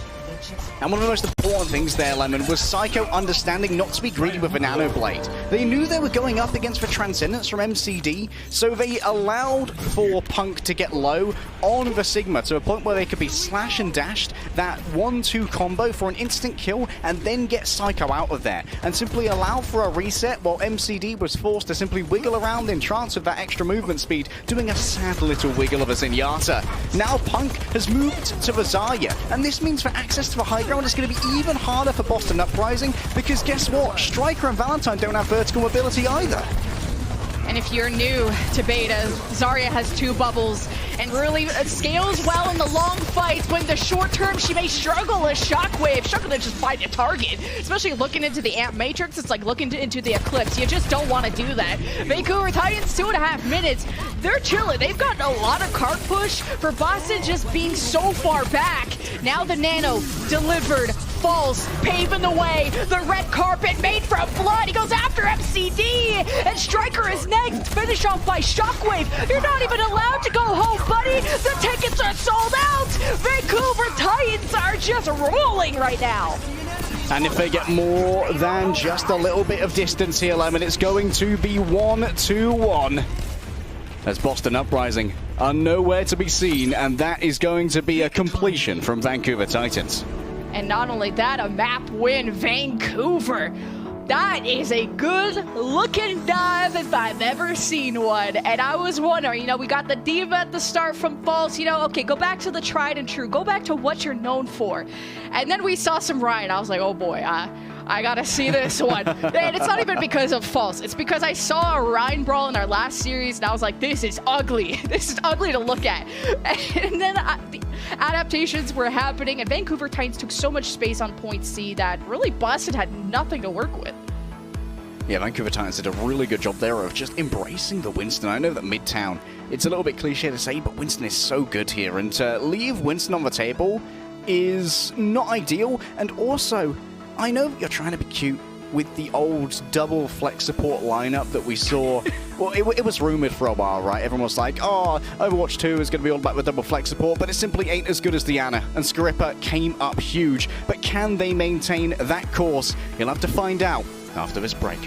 S3: And one of the most important things there, Lemon, was Psycho understanding not to be greedy with a nano blade. They knew they were going up against the Transcendence from MCD, so they allowed for Punk to get low on the Sigma to a point where they could be slash and dashed that 1-2 combo for an instant kill and then get Psycho out of there and simply allow for a reset while MCD was forced to simply wiggle around in trance with that extra movement speed, doing a sad little wiggle of a Zenyatta. Now Punk has moved to the Zarya, and this means for access to the high ground is going to be even harder for Boston Uprising because guess what? Striker and Valentine don't have vertical mobility either.
S1: And if you're new to beta, Zarya has 2 bubbles and really scales well in the long fights. When the short term, she may struggle as Shockwave. Struggle to just find a target. Especially looking into the Amp Matrix, it's like looking into the Eclipse. You just don't want to do that. Vancouver Titans, 2.5 minutes. They're chilling. They've gotten a lot of cart push for Boston just being so far back. Now the Nano delivered. Falls, paving the way. The red carpet made from blood. He goes after MCD. And Striker is next. Finish off by Shockwave. You're not even allowed to go home, buddy. The tickets are sold out. Vancouver Titans are just rolling right now.
S3: And if they get more than just a little bit of distance here, Lemon, it's going to be 1-2-1. As Boston Uprising are nowhere to be seen, and that is going to be a completion from Vancouver Titans.
S1: And not only that, a map win, Vancouver. That is a good-looking dive if I've ever seen one. And I was wondering, we got the diva at the start from False. Okay, go back to the tried and true. Go back to what you're known for. And then we saw some Ryan. I was like, oh boy, I gotta see this one. And it's not even because of False. It's because I saw a Ryan brawl in our last series, and I was like, this is ugly. This is ugly to look at. And then the adaptations were happening, and Vancouver Titans took so much space on point C that really Boston had nothing to work with.
S3: Yeah, Vancouver Titans did a really good job there of just embracing the Winston. I know that Midtown, it's a little bit cliche to say, but Winston is so good here, and to leave Winston on the table is not ideal. And also, I know that you're trying to be cute with the old double flex support lineup that we saw. Well, it was rumored for a while, right? Everyone was like, oh, Overwatch 2 is going to be all about the double flex support, but it simply ain't as good as Diana, and Scarippa came up huge. But can they maintain that course? You'll have to find out after this break.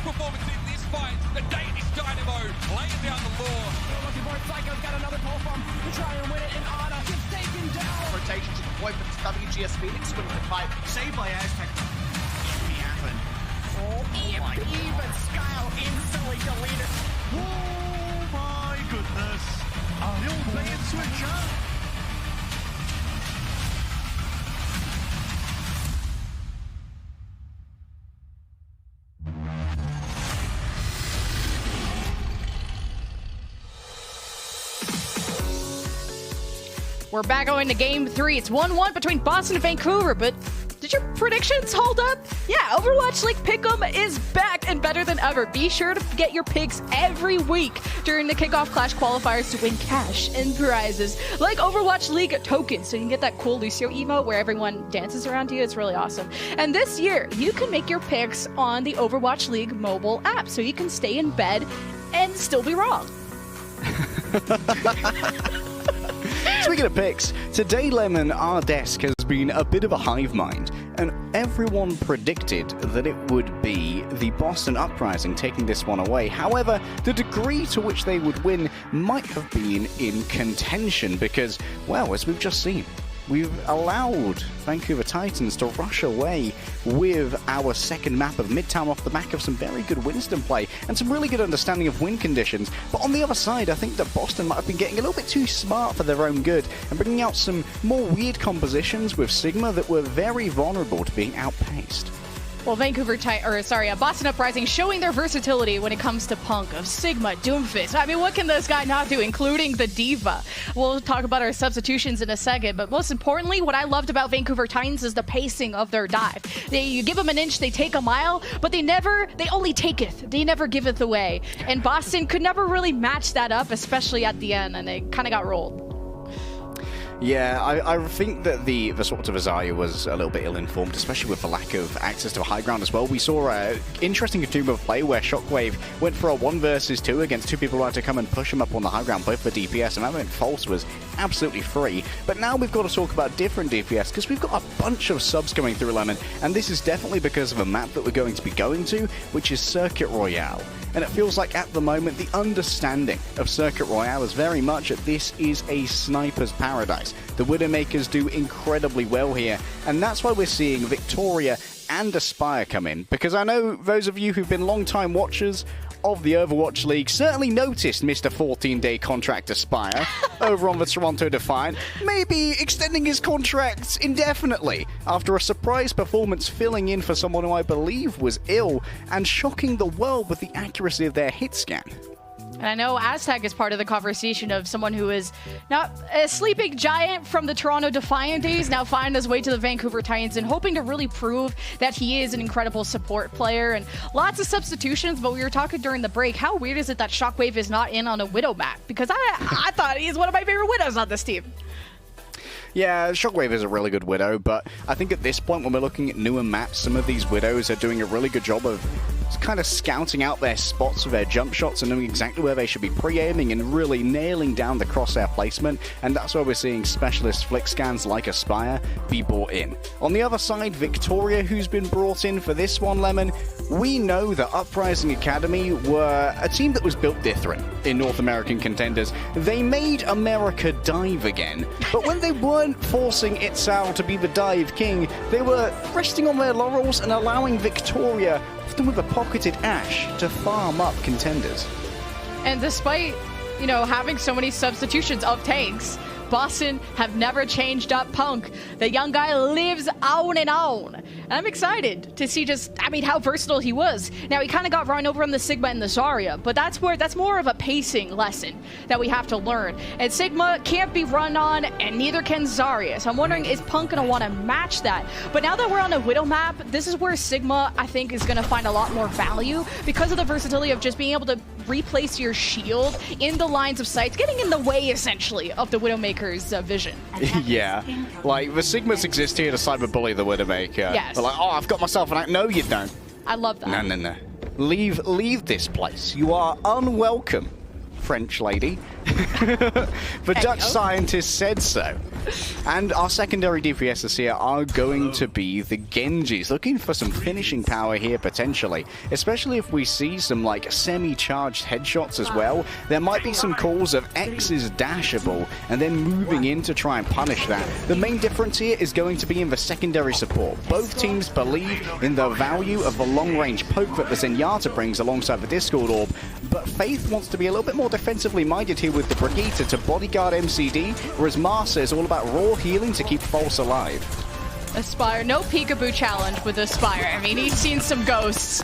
S4: performance in this fight. The Danish Dynamo laying down the law.
S6: Looking for it. Psycho's got another pull from to try and win it, and Anna gets taken down.
S7: Rotation to deploy for WGS Phoenix, winning the fight. Saved by Aztec.
S6: Oh, even Skyle instantly deleted.
S5: Oh my goodness. The old bait and switch, huh?
S1: We're back going to game 3. It's 1-1 between Boston and Vancouver, but did your predictions hold up? Yeah, Overwatch League Pick'em is back and better than ever. Be sure to get your picks every week during the kickoff Clash qualifiers to win cash and prizes like Overwatch League tokens. So you can get that cool Lucio emote where everyone dances around you. It's really awesome. And this year, you can make your picks on the Overwatch League mobile app, so you can stay in bed and still be wrong.
S3: Speaking of picks, today, Lemon, our desk has been a bit of a hive mind, and everyone predicted that it would be the Boston Uprising taking this one away. However, the degree to which they would win might have been in contention because, well, as we've just seen, we've allowed Vancouver Titans to rush away with our second map of Midtown off the back of some very good Winston play and some really good understanding of win conditions. But on the other side, I think that Boston might have been getting a little bit too smart for their own good and bringing out some more weird compositions with Sigma that were very vulnerable to being outpaced.
S1: Well, Boston Uprising showing their versatility when it comes to Punk of Sigma, Doomfist. I mean, what can this guy not do, including the Diva? We'll talk about our substitutions in a second, but most importantly, what I loved about Vancouver Titans is the pacing of their dive. You give them an inch, they take a mile, but they only taketh. They never giveth away. And Boston could never really match that up, especially at the end, and they kind of got rolled.
S3: Yeah, I think that the sort of Azaya was a little bit ill-informed, especially with the lack of access to a high ground as well. We saw an interesting continuum of play where Shockwave went for a 1 versus 2 against 2 people who had to come and push him up on the high ground, both for DPS, and that meant False was absolutely free. But now we've got to talk about different DPS, because we've got a bunch of subs coming through, Lemon, and this is definitely because of a map that we're going to be going to, which is Circuit Royale. And it feels like at the moment, the understanding of Circuit Royale is very much that this is a sniper's paradise. The Widowmakers do incredibly well here, and that's why we're seeing Victoria and Aspire come in. Because I know those of you who've been long-time watchers of the Overwatch League certainly noticed Mr. 14-day contract Aspire over on the Toronto Defiant, maybe extending his contract indefinitely after a surprise performance filling in for someone who I believe was ill and shocking the world with the accuracy of their hit scan.
S1: And I know Aztec is part of the conversation of someone who is not a sleeping giant from the Toronto Defiant days, now finding his way to the Vancouver Titans and hoping to really prove that he is an incredible support player. And lots of substitutions, but we were talking during the break, how weird is it that Shockwave is not in on a Widow map? Because I thought he's one of my favorite Widows on this team.
S3: Yeah, Shockwave is a really good Widow, but I think at this point when we're looking at newer maps, some of these Widows are doing a really good job of kind of scouting out their spots with their jump shots and knowing exactly where they should be pre-aiming and really nailing down the crosshair placement, and that's why we're seeing specialist flick scans like Aspire be brought in. On the other side, Victoria, who's been brought in for this one, Lemon, we know that Uprising Academy were a team that was built different in North American contenders. They made America dive again, but when they weren't forcing Itzal to be the dive king, they were resting on their laurels and allowing Victoria, often with a pocketed Ash, to farm up contenders.
S1: And despite, having so many substitutions of tanks, Boston have never changed up Punk. The young guy lives on and on. And I'm excited to see how versatile he was. Now, he kind of got run over on the Sigma and the Zarya, but that's more of a pacing lesson that we have to learn. And Sigma can't be run on, and neither can Zarya. So I'm wondering, is Punk going to want to match that? But now that we're on a Widow map, this is where Sigma, I think, is going to find a lot more value because of the versatility of just being able to replace your shield in the lines of sight, getting in the way, essentially, of the Widowmaker's vision.
S3: Yeah, like the Sigmas exist here to cyberbully the Widowmaker.
S1: Yes.
S3: They're like, oh, I've got myself an act. No, you don't.
S1: I love that.
S3: No. Leave this place. You are unwelcome, French lady. The Dutch scientist said so. And our secondary DPSs here are going to be the Genjis, looking for some finishing power here potentially, especially if we see some semi-charged headshots as well. There might be some calls of X is dashable and then moving in to try and punish that. The main difference here is going to be in the secondary support. Both teams believe in the value of the long-range poke that the Zenyatta brings alongside the Discord Orb, but Faith wants to be a little bit more defensively minded here with the Brigitte to bodyguard MCD, whereas Marsa is all about raw healing to keep False alive.
S1: Aspire, no peekaboo challenge with Aspire. I mean, he's seen some ghosts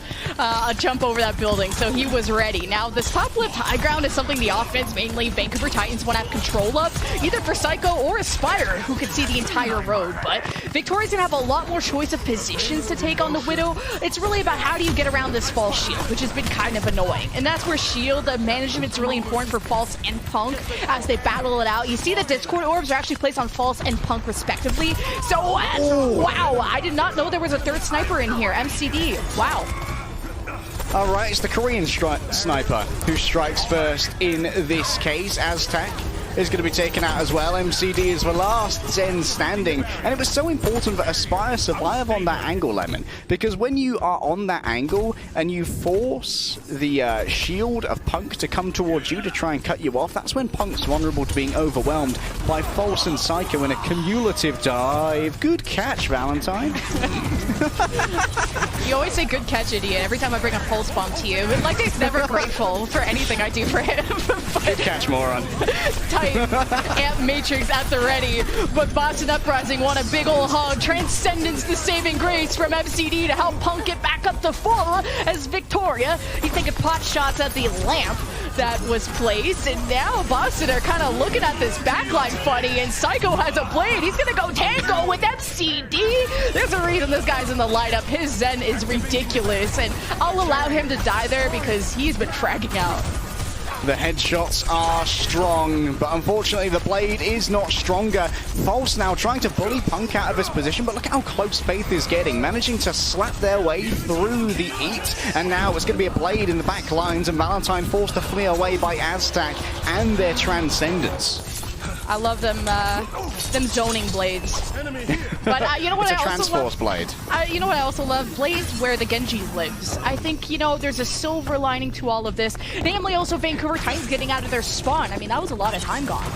S1: jump over that building, so he was ready. Now, this top left high ground is something the offense, mainly Vancouver Titans, want to have control of,
S2: either for Psycho or Aspire, who could see the entire road. But Victoria's gonna have a lot more choice of positions to take on the Widow. It's really about how do you get around this false shield, which has been kind of annoying. And that's where shield management's really important for False and Punk as they battle it out. You see the Discord orbs are actually placed on False and Punk respectively. So, wow, I did not know there was a third sniper in here. MCD, wow.
S3: All right, it's the Korean sniper who strikes first in this case. Aztec is going to be taken out as well. MCD is the last Zen standing. And it was so important that Aspire survive on that angle, Lemon, because when you are on that angle and you force the shield of Punk to come towards you to try and cut you off, that's when Punk's vulnerable to being overwhelmed by False and Psycho in a cumulative dive. Good catch, Valentine.
S1: You always say good catch, idiot, every time I bring a pulse bomb to you. Like he's never grateful for anything I do for him.
S3: Good catch, moron.
S1: Amp Matrix at the ready, but Boston Uprising want a big ol' hug. Transcendence, the saving grace from MCD to help Punk get back up to full as Victoria. He's taking pot shots at the lamp that was placed, and now Boston are kind of looking at this backline funny, and Psycho has a blade. He's gonna go tango with MCD. There's a reason this guy's in the lineup. His Zen is ridiculous, and I'll allow him to die there because he's been fragging out.
S3: The headshots are strong, but unfortunately the blade is not stronger. False now trying to bully Punk out of his position, but look at how close Faith is getting, managing to slap their way through the eat, and now it's going to be a blade in the back lines, and Valentine forced to flee away by Aztec and their Transcendence.
S1: I love them zoning blades. But you know what
S3: it's
S1: I
S3: a
S1: also
S3: Transforce blade.
S1: You know what I also love? Blades where the Genji lives. I think, you know, there's a silver lining to all of this. Namely also Vancouver Titans getting out of their spawn. I mean, that was a lot of time gone.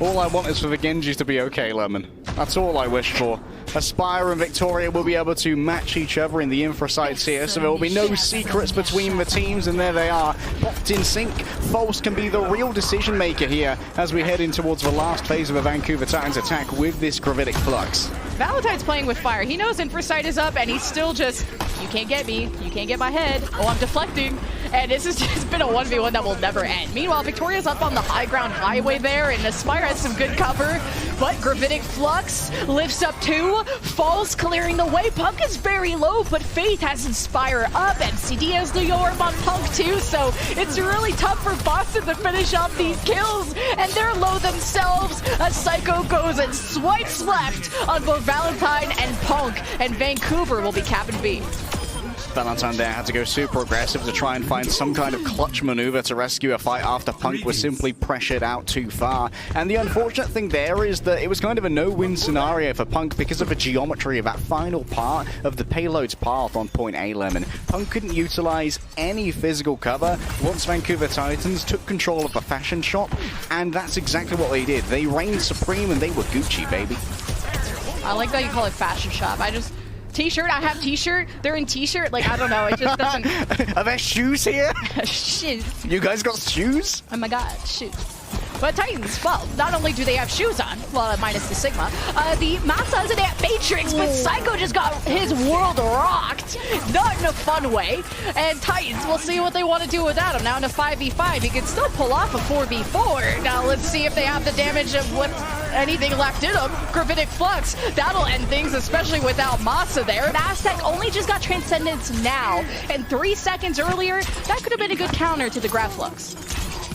S3: All I want is for the Genjis to be okay, Lemon. That's all I wish for. Aspire and Victoria will be able to match each other in the infra sites here, so there will be no secrets between the teams, and there they are, locked in sync. False can be the real decision maker here as we head in towards the last phase of the Vancouver Titans attack with this Gravitic Flux.
S1: Valentine's playing with fire. He knows infra sight is up, and he's still just, you can't get me, you can't get my head, oh, I'm deflecting. And this has just been a 1v1 that will never end. Meanwhile, Victoria's up on the high ground highway there, and Aspire has some good cover, but Gravitic Flux lifts up two. Falls clearing the way. Punk is very low, but Faith has Inspire up, MCD has the orb on Punk too, so it's really tough for Boston to finish off these kills, and they're low themselves. A Psycho goes and swipes left on both Valentine and Punk, and Vancouver will be capping B.
S3: Valentine there had to go super aggressive to try and find some kind of clutch maneuver to rescue a fight after Punk was simply pressured out too far. And the unfortunate thing there is that it was kind of a no-win scenario for Punk because of the geometry of that final part of the payload's path on point A, Lemon. Punk couldn't utilize any physical cover once Vancouver Titans took control of the fashion shop, and that's exactly what they did. They reigned supreme and they were Gucci, baby.
S1: I like that you call it fashion shop. T-shirt, I have T-shirt, they're in T-shirt, like, I don't know, it just doesn't...
S3: Are there shoes here?
S1: Shoes.
S3: You guys got shoes?
S1: Oh my god, shoes. But Titans, well, not only do they have shoes on, well, minus the Sigma, the Masa's an Amp Matrix, but Psycho just got his world rocked, not in a fun way, and Titans, we'll see what they want to do without him. Now in a 5v5, he can still pull off a 4v4. Now let's see if they have the damage of what anything left in them. Gravitic Flux, that'll end things, especially without Masa there. Aztec only just got Transcendence now, and 3 seconds earlier, that could have been a good counter to the Grav Flux.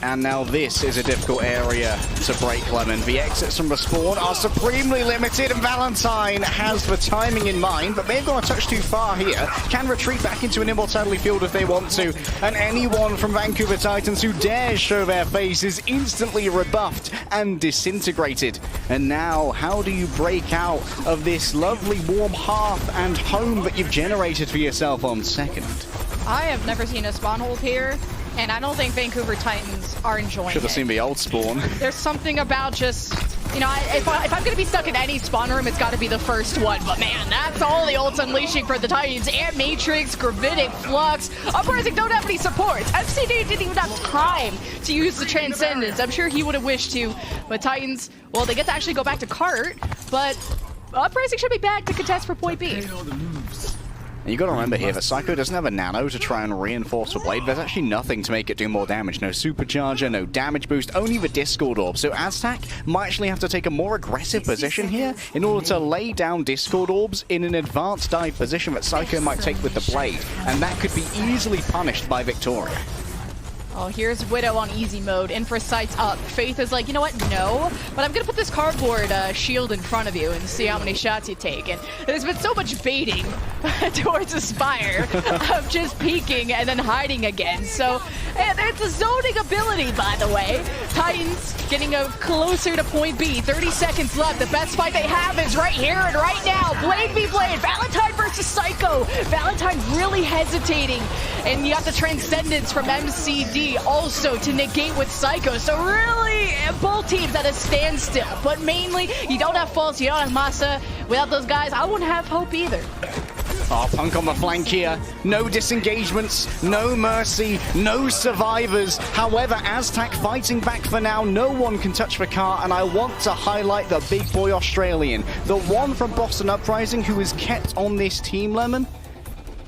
S3: And now this is a difficult area to break, Lemon. The exits from the spawn are supremely limited, and Valentine has the timing in mind, but may have gone a touch too far here. Can retreat back into an immortality field if they want to, and anyone from Vancouver Titans who dares show their face is instantly rebuffed and disintegrated. And now, how do you break out of this lovely warm hearth and home that you've generated for yourself on second?
S1: I have never seen a spawn hold here, and I don't think Vancouver Titans are enjoying it.
S3: Should have seen the old spawn.
S1: There's something about just, you know, if I'm going to be stuck in any spawn room, it's got to be the first one. But man, that's all the ults unleashing for the Titans. Amp Matrix, Gravitic Flux. Uprising don't have any supports. FCD didn't even have time to use the Transcendence. I'm sure he would have wished to. But Titans, well, they get to actually go back to cart. But Uprising should be back to contest for point B.
S3: And you got to remember here that Psycho doesn't have a nano to try and reinforce the blade. There's actually nothing to make it do more damage. No supercharger, no damage boost, only the Discord Orb. So Aztec might actually have to take a more aggressive position here in order to lay down Discord Orbs in an advanced dive position that Psycho might take with the blade. And that could be easily punished by Victoria.
S1: Oh, here's Widow on easy mode. In for sights up. Faith is like, you know what? No. But I'm going to put this cardboard shield in front of you and see how many shots you take. And there's been so much baiting towards Aspire of just peeking and then hiding again. So it's a zoning ability, by the way. Titans getting closer to point B. 30 seconds left. The best fight they have is right here and right now. Blade v Blade. Valentine versus Psycho. Valentine really hesitating. And you got the Transcendence from MCD also to negate with Psycho. So really, both teams at a standstill. But mainly, you don't have False, you don't have Masa. Without those guys, I wouldn't have hope either.
S3: Oh, Punk on the flank here. No disengagements, no mercy, no survivors. However, Aztec fighting back for now. No one can touch the car, and I want to highlight the big boy Australian. The one from Boston Uprising who is kept on this team, Lemon.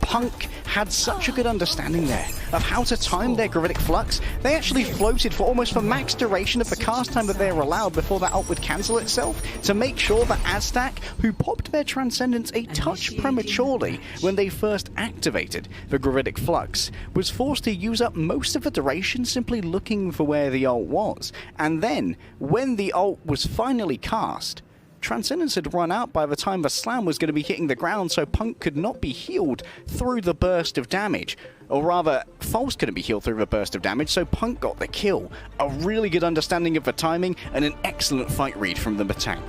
S3: Punk had such a good understanding there of how to time their gravitic flux. They actually floated for almost the max duration of the cast time that they were allowed before that ult would cancel itself to make sure that Aztec, who popped their Transcendence a touch prematurely when they first activated the gravitic flux, was forced to use up most of the duration simply looking for where the ult was. And then, when the ult was finally cast, Transcendence had run out by the time the slam was going to be hitting the ground, so Punk could not be healed through the burst of damage. Or rather, False couldn't be healed through the burst of damage, so Punk got the kill. A really good understanding of the timing and an excellent fight read from the tank.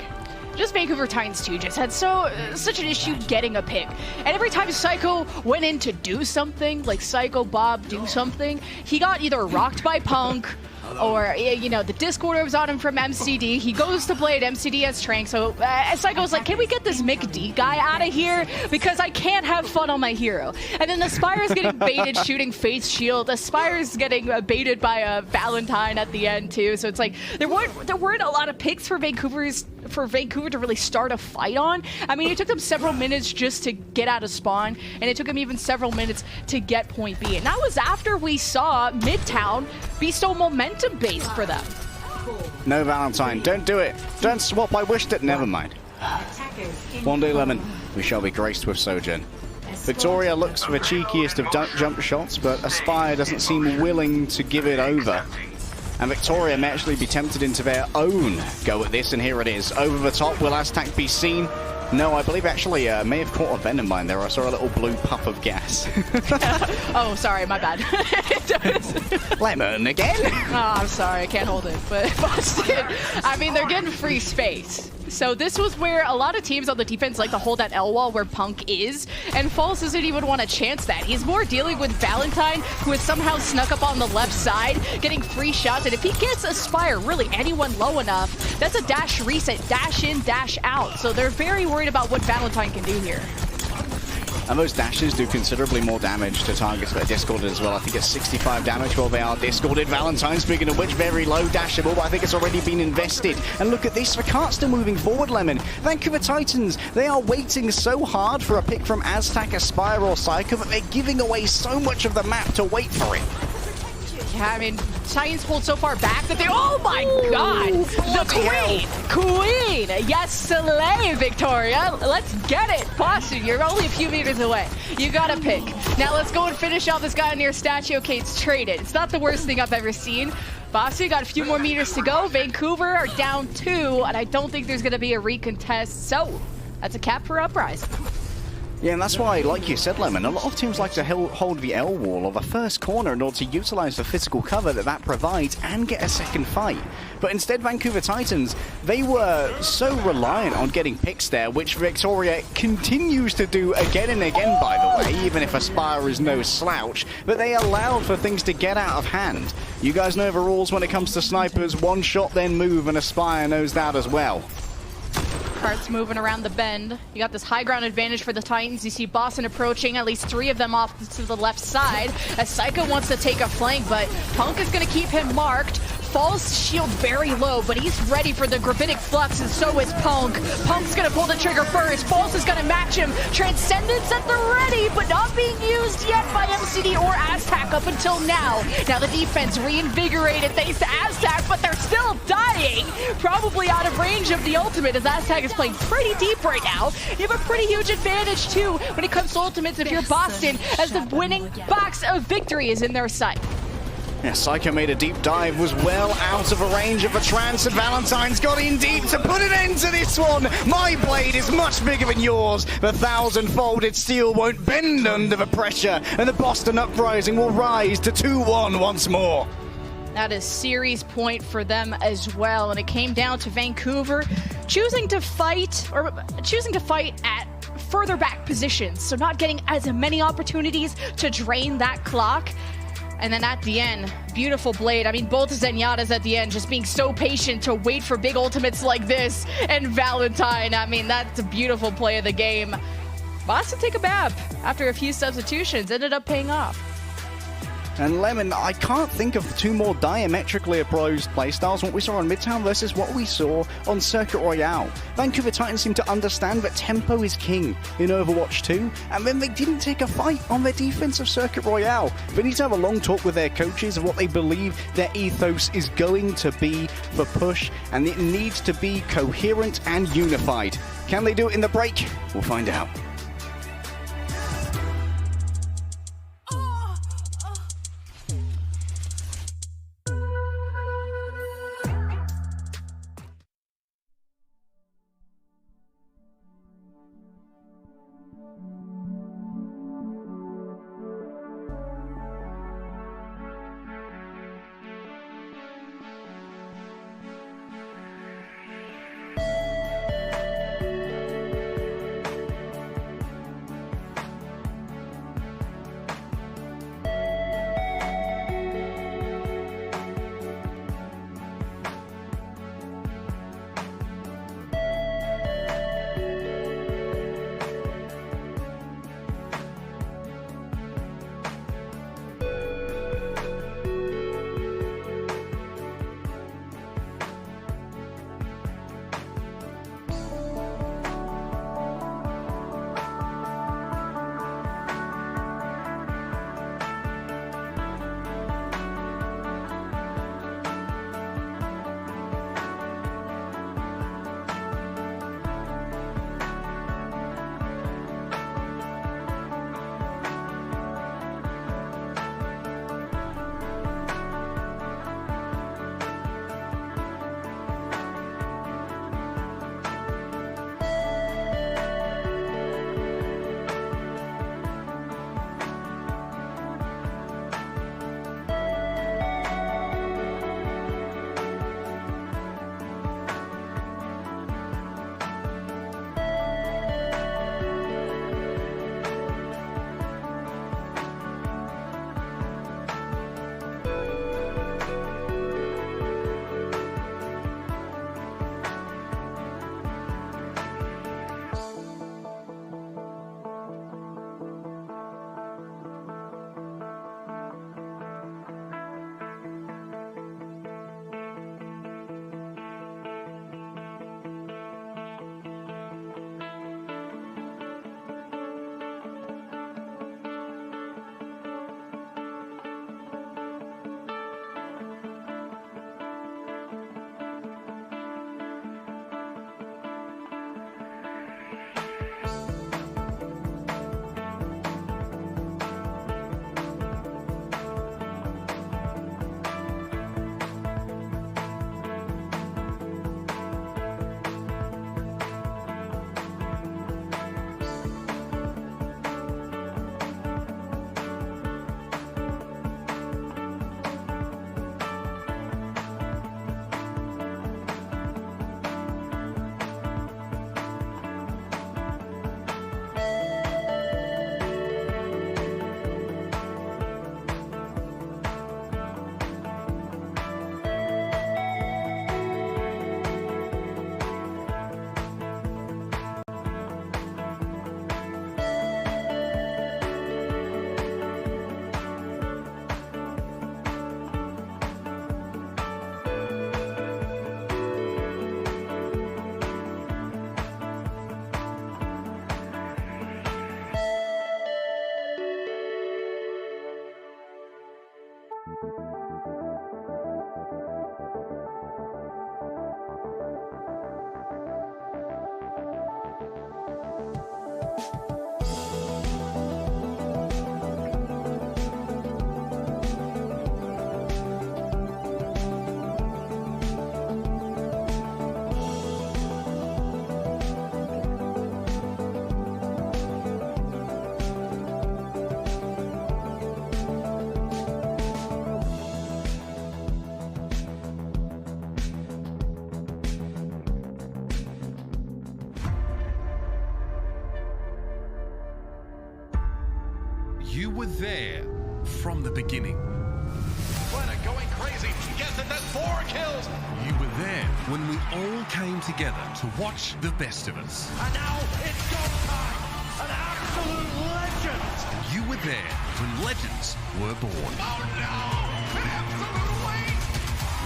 S1: Just Vancouver Titans too just had such an issue getting a pick. And every time Psycho went in to do something, like Psycho Bob do something, he got either rocked by Punk, or, you know, the Discord was on him from MCD. He goes to Blade, MCD has Trank. So Psycho's like, can we get this McD guy out of here? Because I can't have fun on my hero. And then Aspire's getting baited shooting Faith's shield. Aspire's getting baited by a Valentine at the end too. So it's like, there weren't a lot of picks for Vancouver to really start a fight on. I mean, it took them several minutes just to get out of spawn, and it took them even several minutes to get point B. And that was after we saw Midtown be so momentum-based for them.
S3: No, Valentine, don't do it. Don't swap, I wished it. Never mind. One day, Lemon, we shall be graced with Sojourn. Victoria looks for the cheekiest of jump shots, but Aspire doesn't seem willing to give it over. And Victoria may actually be tempted into their own go at this, and here it is. Over the top, will Aztec be seen? No, I believe actually may have caught a Venom mine there. I saw a little blue puff of gas.
S1: Oh, sorry, my bad.
S3: Lemon again?
S1: Oh, I'm sorry, I can't hold it. But Boston, I mean, they're getting free space. So this was where a lot of teams on the defense like to hold that L wall where Punk is, and False doesn't even want to chance that. He's more dealing with Valentine, who has somehow snuck up on the left side, getting free shots, and if he gets Aspire, really anyone low enough, that's a dash reset, dash in, dash out. So they're very worried about what Valentine can do here.
S3: And those dashes do considerably more damage to targets that are discorded as well. I think it's 65 damage while they are discorded. Valentine, speaking of which, very low dashable, but I think it's already been invested. And look at this, the cart's still moving forward, Lemon. Vancouver Titans, they are waiting so hard for a pick from Aztec, Aspire, or Psycho that they're giving away so much of the map to wait for it.
S1: Yeah, I mean, Titans pulled so far back that they... Oh my god! The Queen! Queen! Yes, Slay, Victoria! Let's get it! Boston, you're only a few meters away. You gotta pick. Now let's go and finish off this guy near statue. Okay, it's traded. It's not the worst thing I've ever seen. Boston got a few more meters to go. Vancouver are down 2, and I don't think there's gonna be a recontest. So, that's a cap for Uprising.
S3: Yeah, and that's why, like you said, Lemon, a lot of teams like to hold the L wall or the first corner in order to utilize the physical cover that provides and get a second fight. But instead, Vancouver Titans, they were so reliant on getting picks there, which Victoria continues to do again and again, by the way, even if Aspire is no slouch, but they allowed for things to get out of hand. You guys know the rules when it comes to snipers, one shot then move, and Aspire knows that as well.
S1: Carts moving around the bend. You got this high ground advantage for the Titans. You see Boston approaching, at least 3 of them off to the left side, as Psycho wants to take a flank, but Punk is going to keep him marked.
S2: Falls shield very low, but he's ready for the Gravitic Flux, and so is Punk. Punk's gonna pull the trigger first. Falls is gonna match him. Transcendence at the ready, but not being used yet by MCD or Aztec up until now. Now the defense reinvigorated thanks to Aztec, but they're still dying. Probably out of range of the ultimate, as Aztec is playing pretty deep right now. You have a pretty huge advantage too when it comes to ultimates if you're Boston, as the winning box of victory is in their sight.
S3: Yeah, Psycho made a deep dive, was well out of a range of a trance, and Valentine's got in deep to put an end to this one. My blade is much bigger than yours. The 1,000-folded steel won't bend under the pressure, and the Boston Uprising will rise to 2-1 once more.
S2: That is series point for them as well, and it came down to Vancouver choosing to fight at further back positions, so not getting as many opportunities to drain that clock. And then at the end, beautiful blade. I mean, both Zenyatta's at the end just being so patient to wait for big ultimates like this. And Valentine, I mean, that's a beautiful play of the game. Boston take a bab after a few substitutions, ended up paying off.
S3: And Lemon, I can't think of two more diametrically opposed playstyles, what we saw on Midtown versus what we saw on Circuit Royale. Vancouver Titans seem to understand that tempo is king in Overwatch 2, and then they didn't take a fight on their defense of Circuit Royale. They need to have a long talk with their coaches of what they believe their ethos is going to be for push, and it needs to be coherent and unified. Can they do it in the break? We'll find out.
S8: You were there from the beginning.
S5: Planet going crazy. Gets it, that's 4 kills.
S8: You were there when we all came together to watch the best of us.
S5: And now it's go time. An absolute legend.
S8: You were there when legends were born.
S5: Oh no! An absolute waste.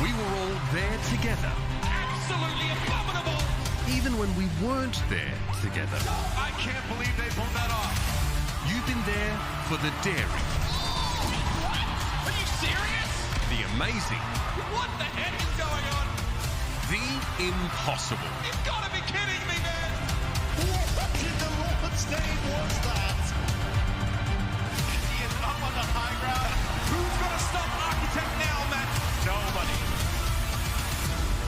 S8: We were all there together,
S4: Absolutely abominable.
S8: even when we weren't there together.
S5: I can't believe they pulled that off.
S8: You've been there for the daring,
S4: Are you serious?
S8: the amazing,
S4: What the heck is going on?
S8: the impossible.
S4: You've got to be kidding me, man.
S5: What in the Lord's name was that? He is up on the high ground.
S4: Who's going to stop Architect now, man?
S5: Nobody.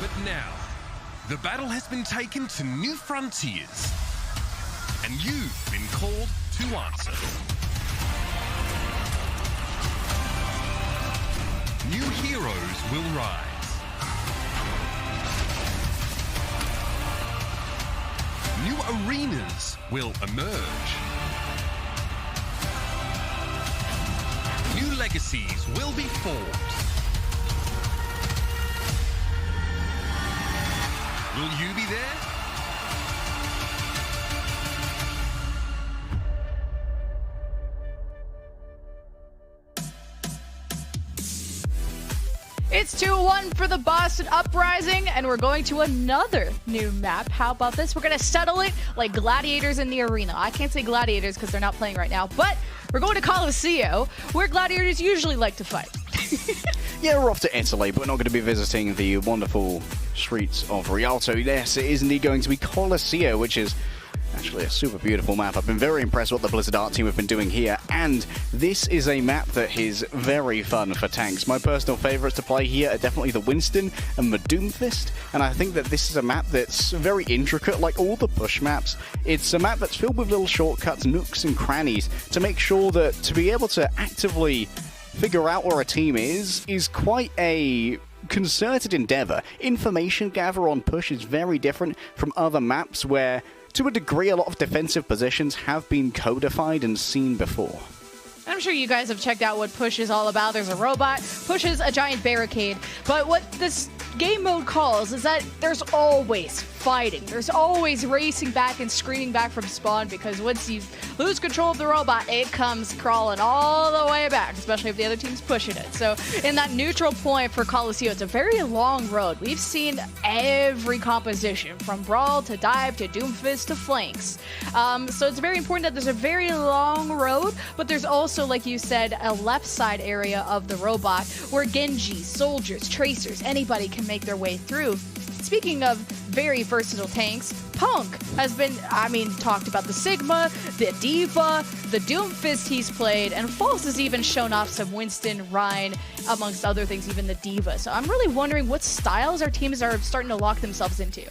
S8: But now, the battle has been taken to new frontiers, and you've been called to answer. New heroes will rise. New arenas will emerge. New legacies will be formed. Will you be there?
S1: It's 2-1 for the Boston Uprising, and we're going to another new map. How about this? We're going to settle it like Gladiators in the arena. I can't say Gladiators because they're not playing right now, but we're going to Colosseo, where Gladiators usually like to fight.
S3: Yeah, we're off to Italy, but we're not going to be visiting the wonderful streets of Rialto. Yes, it is indeed going to be Colosseo, which is actually a super beautiful map. I've been very impressed with what the Blizzard Art team have been doing here, and this is a map that is very fun for tanks. My personal favourites to play here are definitely the Winston and the Doomfist, and I think that this is a map that's very intricate, like all the push maps. It's a map that's filled with little shortcuts, nooks and crannies to make sure that to be able to actively figure out where a team is quite a concerted endeavour. Information gather on push is very different from other maps where, to a degree, a lot of defensive positions have been codified and seen before.
S1: I'm sure you guys have checked out what push is all about. There's a robot, push is a giant barricade, but what this game mode calls is that there's always fighting. There's always racing back and screaming back from spawn, because once you lose control of the robot, it comes crawling all the way back, especially if the other team's pushing it. So in that neutral point for Colosseo, it's a very long road. We've seen every composition, from Brawl to Dive to Doomfist to Flanks. So it's very important that there's a very long road, but there's also, like you said, a left side area of the robot where Genji, soldiers, tracers, anybody can make their way through. Speaking of very versatile tanks, Punk has been, talked about the Sigma, the Diva, the Doomfist he's played, and False has even shown off some Winston, Rhine, amongst other things, even the Diva. So I'm really wondering what styles our teams are starting to lock themselves into.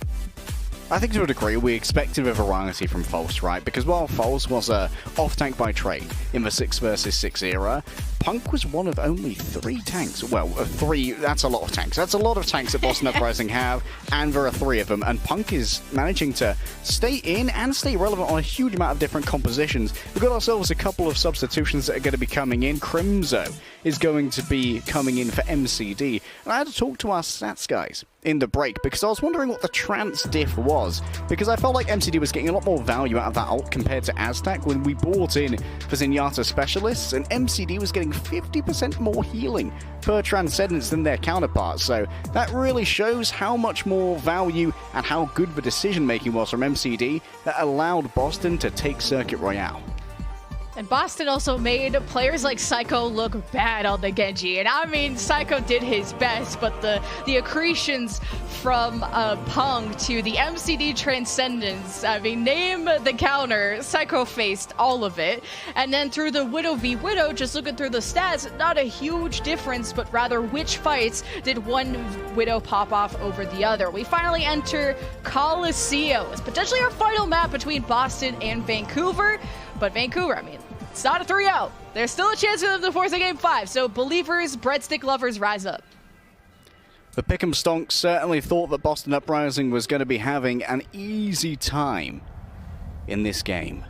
S3: I think to a degree we expected a variety from False, right? Because while False was a off-tank by trade in the 6 versus 6 era, Punk was one of only 3 tanks. Well, 3, that's a lot of tanks. That's a lot of tanks that Boston Uprising have, and there are 3 of them. And Punk is managing to stay in and stay relevant on a huge amount of different compositions. We've got ourselves a couple of substitutions that are going to be coming in. Crimzo is going to be coming in for MCD. And I had to talk to our stats guys in the break, because I was wondering what the trans diff was, because I felt like MCD was getting a lot more value out of that ult compared to Aztec when we bought in for Zenyatta specialists, and MCD was getting 50% more healing per Transcendence than their counterparts. So that really shows how much more value and how good the decision making was from MCD that allowed Boston to take Circuit Royale.
S1: And Boston also made players like Psycho look bad on the Genji. And I mean, Psycho did his best, but the accretions from Pung to the MCD Transcendence, name the counter, Psycho faced all of it. And then through the Widow v Widow, just looking through the stats, not a huge difference, but rather which fights did one Widow pop off over the other. We finally enter Colosseo. It's potentially our final map between Boston and Vancouver. But Vancouver, it's not a 3-0. There's still a chance for them to force a game 5. So believers, breadstick lovers, rise up.
S3: The Pick'em Stonks certainly thought that Boston Uprising was going to be having an easy time in this game.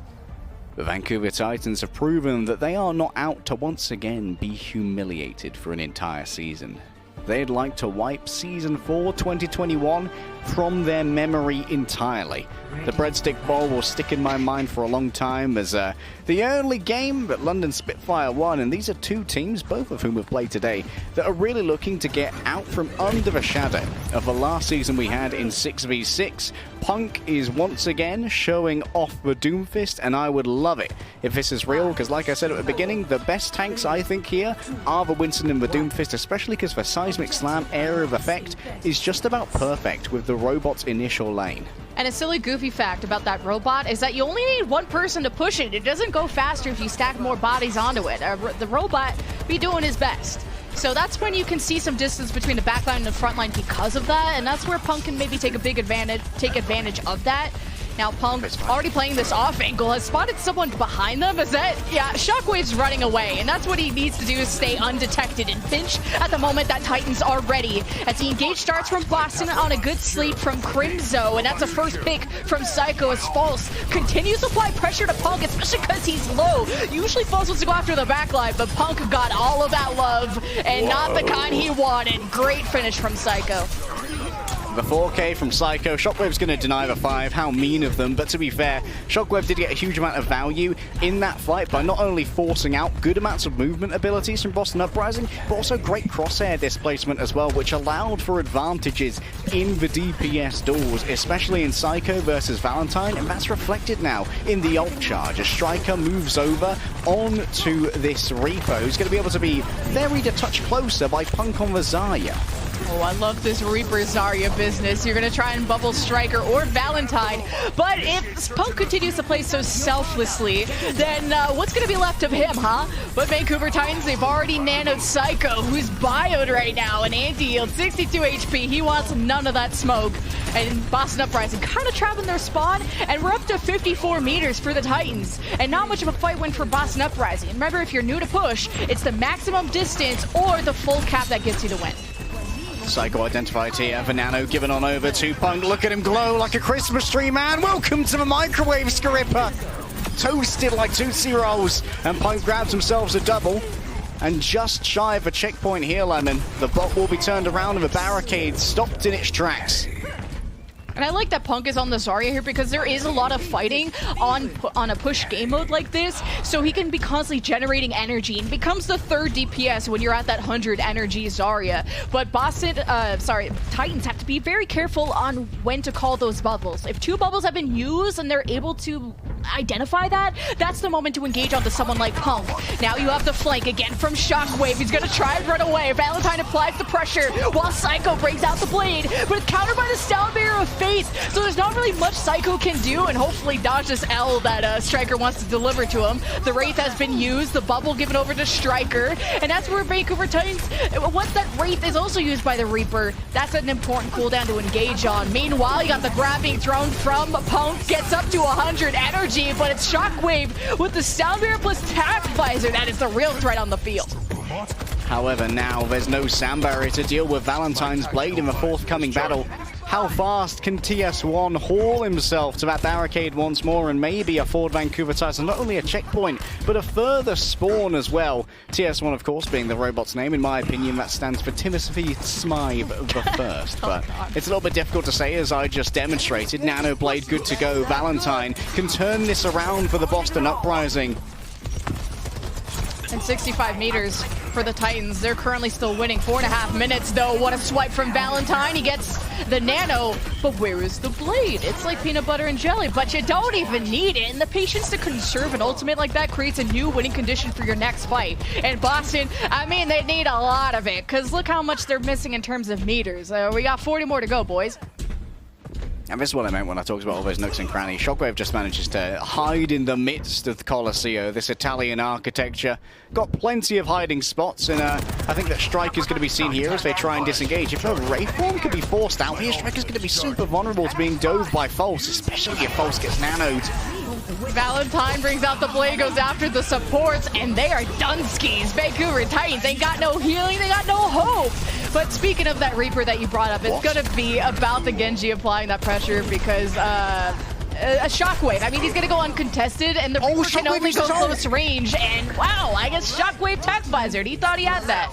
S3: The Vancouver Titans have proven that they are not out to once again be humiliated for an entire season. They'd like to wipe Season 4 2021 from their memory entirely. The Breadstick Bowl will stick in my mind for a long time as the only game that London Spitfire won, and these are two teams, both of whom have played today, that are really looking to get out from under the shadow of the last season we had in 6v6. Punk is once again showing off the Doomfist, and I would love it if this is real, because like I said at the beginning, the best tanks I think here are the Winston and the Doomfist, especially because the Seismic Slam area of effect is just about perfect with the robot's initial lane.
S1: And a silly goofy fact about that robot is that you only need one person to push it. It doesn't go faster if you stack more bodies onto it. The robot be doing his best. So that's when you can see some distance between the backline and the front line because of that, and that's where Punk can maybe take advantage of that. Now Punk, already playing this off angle, has spotted someone behind them. Is that, yeah, Shockwave's running away, and that's what he needs to do, is stay undetected and pinch at the moment that Titans are ready. As the engage starts from Boston on a good sleep from Crimzo, and that's a first pick from Psycho as False continues to apply pressure to Punk, especially because he's low. Usually False wants to go after the backline, but Punk got all of that love, and not the kind he wanted. Great finish from Psycho.
S3: The 4K from Psycho. Shockwave's going to deny the 5. How mean of them. But to be fair, Shockwave did get a huge amount of value in that fight by not only forcing out good amounts of movement abilities from Boston Uprising, but also great crosshair displacement as well, which allowed for advantages in the DPS duels, especially in Psycho versus Valentine, and that's reflected now in the ult charge. A Striker moves over onto this Reaper, who's going to be able to be buried a touch closer by Punk on the Zarya.
S1: Oh, I love this Reaper Zarya business. You're going to try and bubble Striker or Valentine, but if Punk continues to play so selflessly, then what's going to be left of him, huh? But Vancouver Titans, they've already nanoed Psycho, who's bioed right now, an anti-yield, 62 HP. He wants none of that smoke. And Boston Uprising kind of trapping their spawn, and we're up to 54 meters for the Titans. And not much of a fight win for Boston Uprising. And remember, if you're new to push, it's the maximum distance or the full cap that gets you the win.
S3: Psycho identified here. Vanano given on over to Punk. Look at him glow like a Christmas tree, man. Welcome to the microwave, Scarippa. Toasted like Tootsie Rolls. And Punk grabs himself a double. And just shy of a checkpoint here, Lemon. The bot will be turned around and the barricade stopped in its tracks.
S1: And I like that Punk is on the Zarya here because there is a lot of fighting on a push game mode like this, so he can be constantly generating energy and becomes the third DPS when you're at that 100 energy Zarya. But Titans have to be very careful on when to call those bubbles. If 2 bubbles have been used and they're able to identify that, that's the moment to engage onto someone like Punk. Now you have the flank again from Shockwave. He's going to try and run away. Valentine applies the pressure while Psycho brings out the blade, but it's countered by the Sound Barrier of Face, so there's not really much Psycho can do, and hopefully dodge this L that Striker wants to deliver to him. The Wraith has been used, the bubble given over to Striker, and that's where Vancouver Titans, once that Wraith is also used by the Reaper, that's an important cooldown to engage on. Meanwhile, you got the grab being thrown from Punk, gets up to 100 energy, but it's Shockwave with the Sound Barrier plus Task Visor. That is the real threat on the field.
S3: However, now there's no Sound Barrier to deal with Valentine's Blade in the forthcoming battle. How fast can TS1 haul himself to that barricade once more and maybe afford Vancouver Titans not only a checkpoint, but a further spawn as well? TS1, of course, being the robot's name. In my opinion, that stands for Timothy Smythe the First. But it's a little bit difficult to say, as I just demonstrated. Nano Blade good to go. Valentine can turn this around for the Boston Uprising.
S1: And 65 meters for the Titans. They're currently still winning. 4.5 minutes, though. What a swipe from Valentine. He gets the nano, but where is the blade? It's like peanut butter and jelly, but you don't even need it. And the patience to conserve an ultimate like that creates a new winning condition for your next fight. And Boston, I mean, they need a lot of it, because look how much they're missing in terms of meters. We got 40 more to go, boys.
S3: And this is what I meant when I talked about all those nooks and crannies. Shockwave just manages to hide in the midst of the Colosseo, this Italian architecture. Got plenty of hiding spots, and I think that Striker's going to be seen here as they try and disengage. If no Wraithform can be forced out here, Striker's going to be super vulnerable to being dove by False, especially if False gets nanoed.
S1: Valentine brings out the blade, goes after the supports, and they are Dunskies. Vancouver Titans, they got no healing, they got no hope. But speaking of that Reaper that you brought up, it's going to be about the Genji applying that pressure, because a Shockwave. I mean, he's going to go uncontested, and the Reaper can only go close range. And wow, I guess Shockwave Tech Visor. He thought he had that.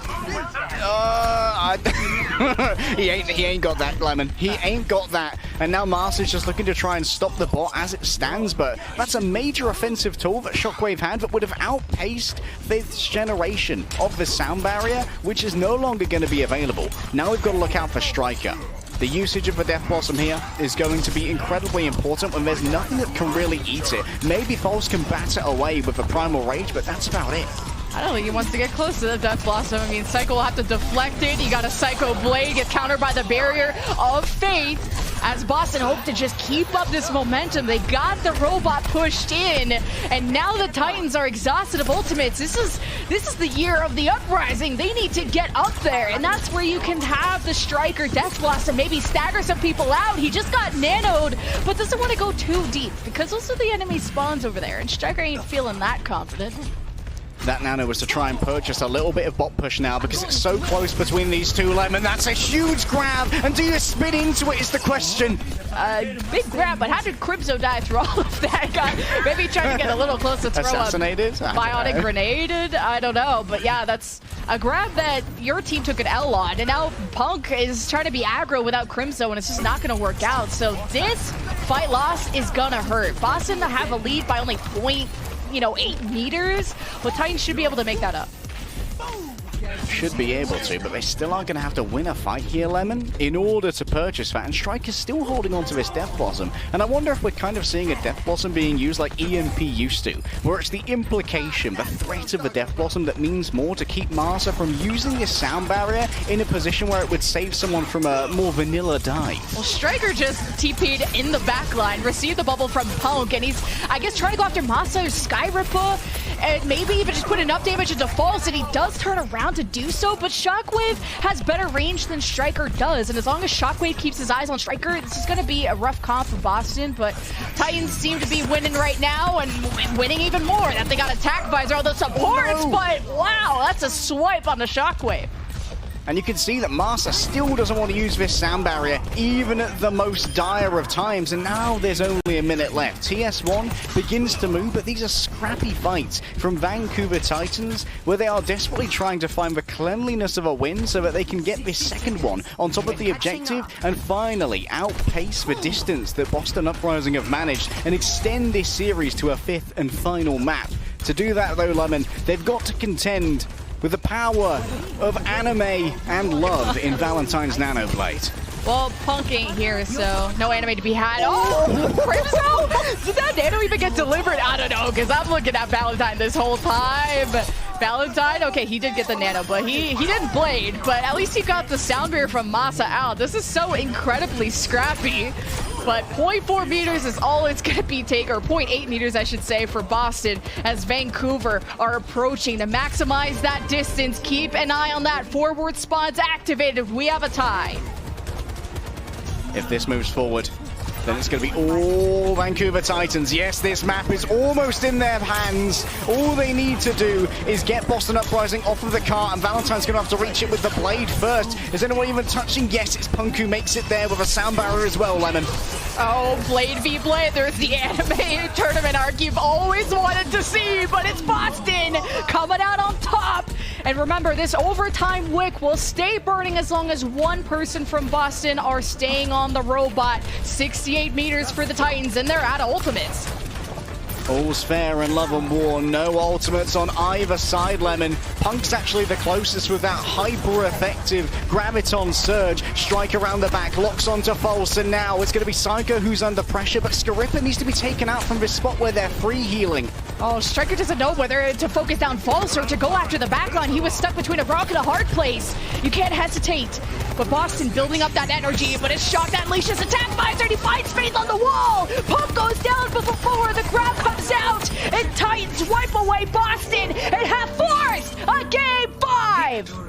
S3: He ain't got that, Lemon. He ain't got that. And now Mars is just looking to try and stop the bot as it stands, but that's a major offensive tool that Shockwave had that would have outpaced 5th generation of the sound barrier, which is no longer going to be available. Now we've got to look out for Striker. The usage of the Death Blossom here is going to be incredibly important when there's nothing that can really eat it. Maybe False can bat it away with a Primal Rage, but that's about it.
S1: I don't think he wants to get close to the Death Blossom. I mean, Psycho will have to deflect it. You got a Psycho Blade, get countered by the Barrier of Faith. As Boston hope to just keep up this momentum, they got the robot pushed in, and now the Titans are exhausted of ultimates. This is the year of the Uprising. They need to get up there, and that's where you can have the Striker Death Blossom, maybe stagger some people out. He just got nanoed, but doesn't want to go too deep because those are the enemy spawns over there, and Striker ain't feeling that confident.
S3: That nano was to try and purchase a little bit of bot push now because it's so close between these two, Lemon. That's a huge grab, and do you spin into it is the question.
S1: Big grab, but how did Crypto die through all of that? Maybe trying to get a little close to throw
S3: Assassinated?
S1: a bionic grenaded? I don't know, but yeah, that's a grab that your team took an L on, and now Punk is trying to be aggro without Crimso, and it's just not going to work out. So this fight loss is going to hurt. Boston to have a lead by only 8 meters, but Titans should be able to make that up.
S3: Should be able to, but they still are going to have to win a fight here, Lemon, in order to purchase that. And Striker's still holding on to this Death Blossom. And I wonder if we're kind of seeing a Death Blossom being used like EMP used to, where it's the implication, the threat of the Death Blossom that means more to keep Marsa from using this sound barrier in a position where it would save someone from a more vanilla dive.
S1: Well, Striker just TP'd in the backline, received the bubble from Punk, and he's, I guess, trying to go after Masa's Sky Ripper, and maybe even just put enough damage into False, and he does turn around to do so, but Shockwave has better range than Striker does, and as long as Shockwave keeps his eyes on Striker, this is going to be a rough comp for Boston, but Titans seem to be winning right now, and winning even more. That they got attack visor, all the supports, but wow, that's a swipe on the Shockwave.
S3: And you can see that Marsa still doesn't want to use this sound barrier, even at the most dire of times. And now there's only a minute left. TS1 begins to move, but these are scrappy fights from Vancouver Titans, where they are desperately trying to find the cleanliness of a win so that they can get this second one on top of the objective and finally outpace the distance that Boston Uprising have managed and extend this series to a 5th and final map. To do that, though, Lemon, they've got to contend with the power of anime and love in Valentine's Nanoblade.
S1: Well, Punk ain't here, so no anime to be had. Oh, Crimso? Did that nano even get delivered? I don't know, because I'm looking at Valentine this whole time. Valentine, okay, he did get the nano, but he didn't blade, but at least he got the sound barrier from Masa out. This is so incredibly scrappy. But 0.4 meters is all it's going to be take, or 0.8 meters, I should say, for Boston as Vancouver are approaching to maximize that distance. Keep an eye on that. Forward spawns activated. We have a tie.
S3: If this moves forward, then it's going to be all Vancouver Titans. Yes, this map is almost in their hands. All they need to do is get Boston Uprising off of the cart, and Valentine's going to have to reach it with the blade first. Is anyone even touching? Yes, it's Punk who makes it there with a sound barrier as well, Lemon.
S1: Oh, Blade v Blade. There's the anime tournament arc you've always wanted to see, but it's Boston coming out on top. And remember, this overtime wick will stay burning as long as one person from Boston are staying on the robot. 68 meters for the Titans, and they're out of ultimates.
S3: All's fair in love and war. No ultimates on either side, Lemon. Punk's actually the closest with that hyper-effective Graviton Surge. Strike around the back, locks onto False, and now it's going to be Psycho who's under pressure, but Scarippa needs to be taken out from this spot where they're free healing.
S1: Oh, Striker doesn't know whether to focus down False or to go after the backline. He was stuck between a rock and a hard place. You can't hesitate. But Boston building up that energy, but it's Shock that unleashes attack visor, and he finds Faith on the wall. Pump goes down, but before the grab comes out, and Titans wipe away Boston and have forced a Game 5.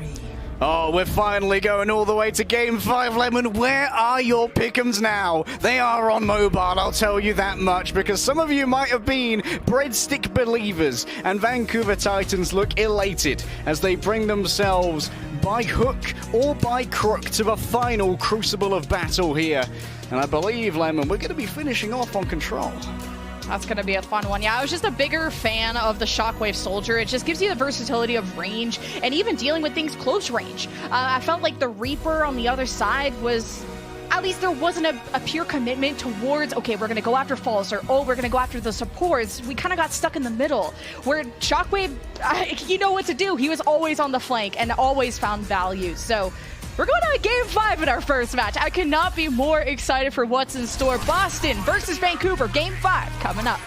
S3: Oh, we're finally going all the way to Game 5, Lemon. Where are your pick'ems now? They are on mobile, I'll tell you that much, because some of you might have been breadstick believers, and Vancouver Titans look elated as they bring themselves by hook or by crook to the final crucible of battle here. And I believe, Lemon, we're going to be finishing off on Control.
S1: That's going to be a fun one. Yeah, I was just a bigger fan of the Shockwave Soldier. It just gives you the versatility of range and even dealing with things close range. I felt like the Reaper on the other side was... At least there wasn't a pure commitment towards, okay, we're going to go after Falls, or, oh, we're going to go after the supports. We kind of got stuck in the middle, where Shockwave, you know what to do. He was always on the flank and always found value. So we're going to Game 5 in our first match. I could not be more excited for what's in store. Boston versus Vancouver, Game 5 coming up.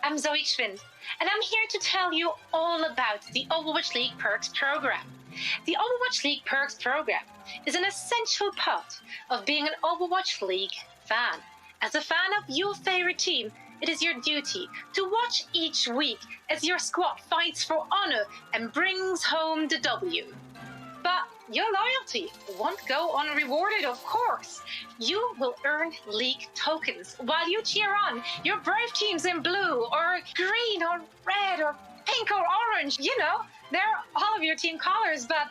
S9: I'm Zoe Schwind, and I'm here to tell you all about the Overwatch League Perks program. The Overwatch League Perks program is an essential part of being an Overwatch League fan. As a fan of your favorite team, it is your duty to watch each week as your squad fights for honor and brings home the W. But your loyalty won't go unrewarded, of course. You will earn League tokens while you cheer on your brave teams in blue or green or red or pink or orange. You know, they're all of your team colors, but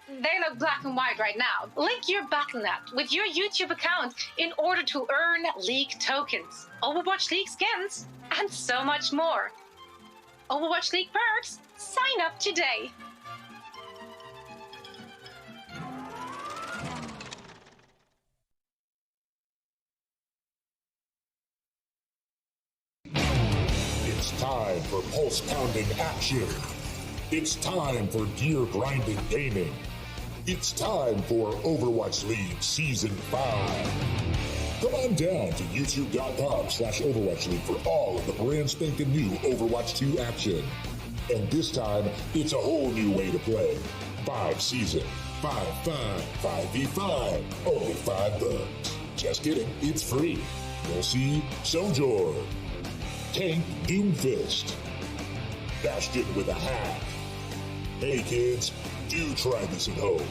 S9: they look black and white right now. Link your Battle.net with your YouTube account in order to earn League tokens, Overwatch League skins, and so much more. Overwatch League perks, sign up today.
S10: It's time for pulse-pounding action. It's time for gear-grinding gaming. It's time for Overwatch League Season 5. Come on down to youtube.com/Overwatch League for all of the brand spanking new Overwatch 2 action. And this time, it's a whole new way to play. 5 season, 5v5, only $5. Just kidding, it's free. You'll see Sojourn, Tank Doomfist, Bastion with a hack. Hey kids, do try this at home.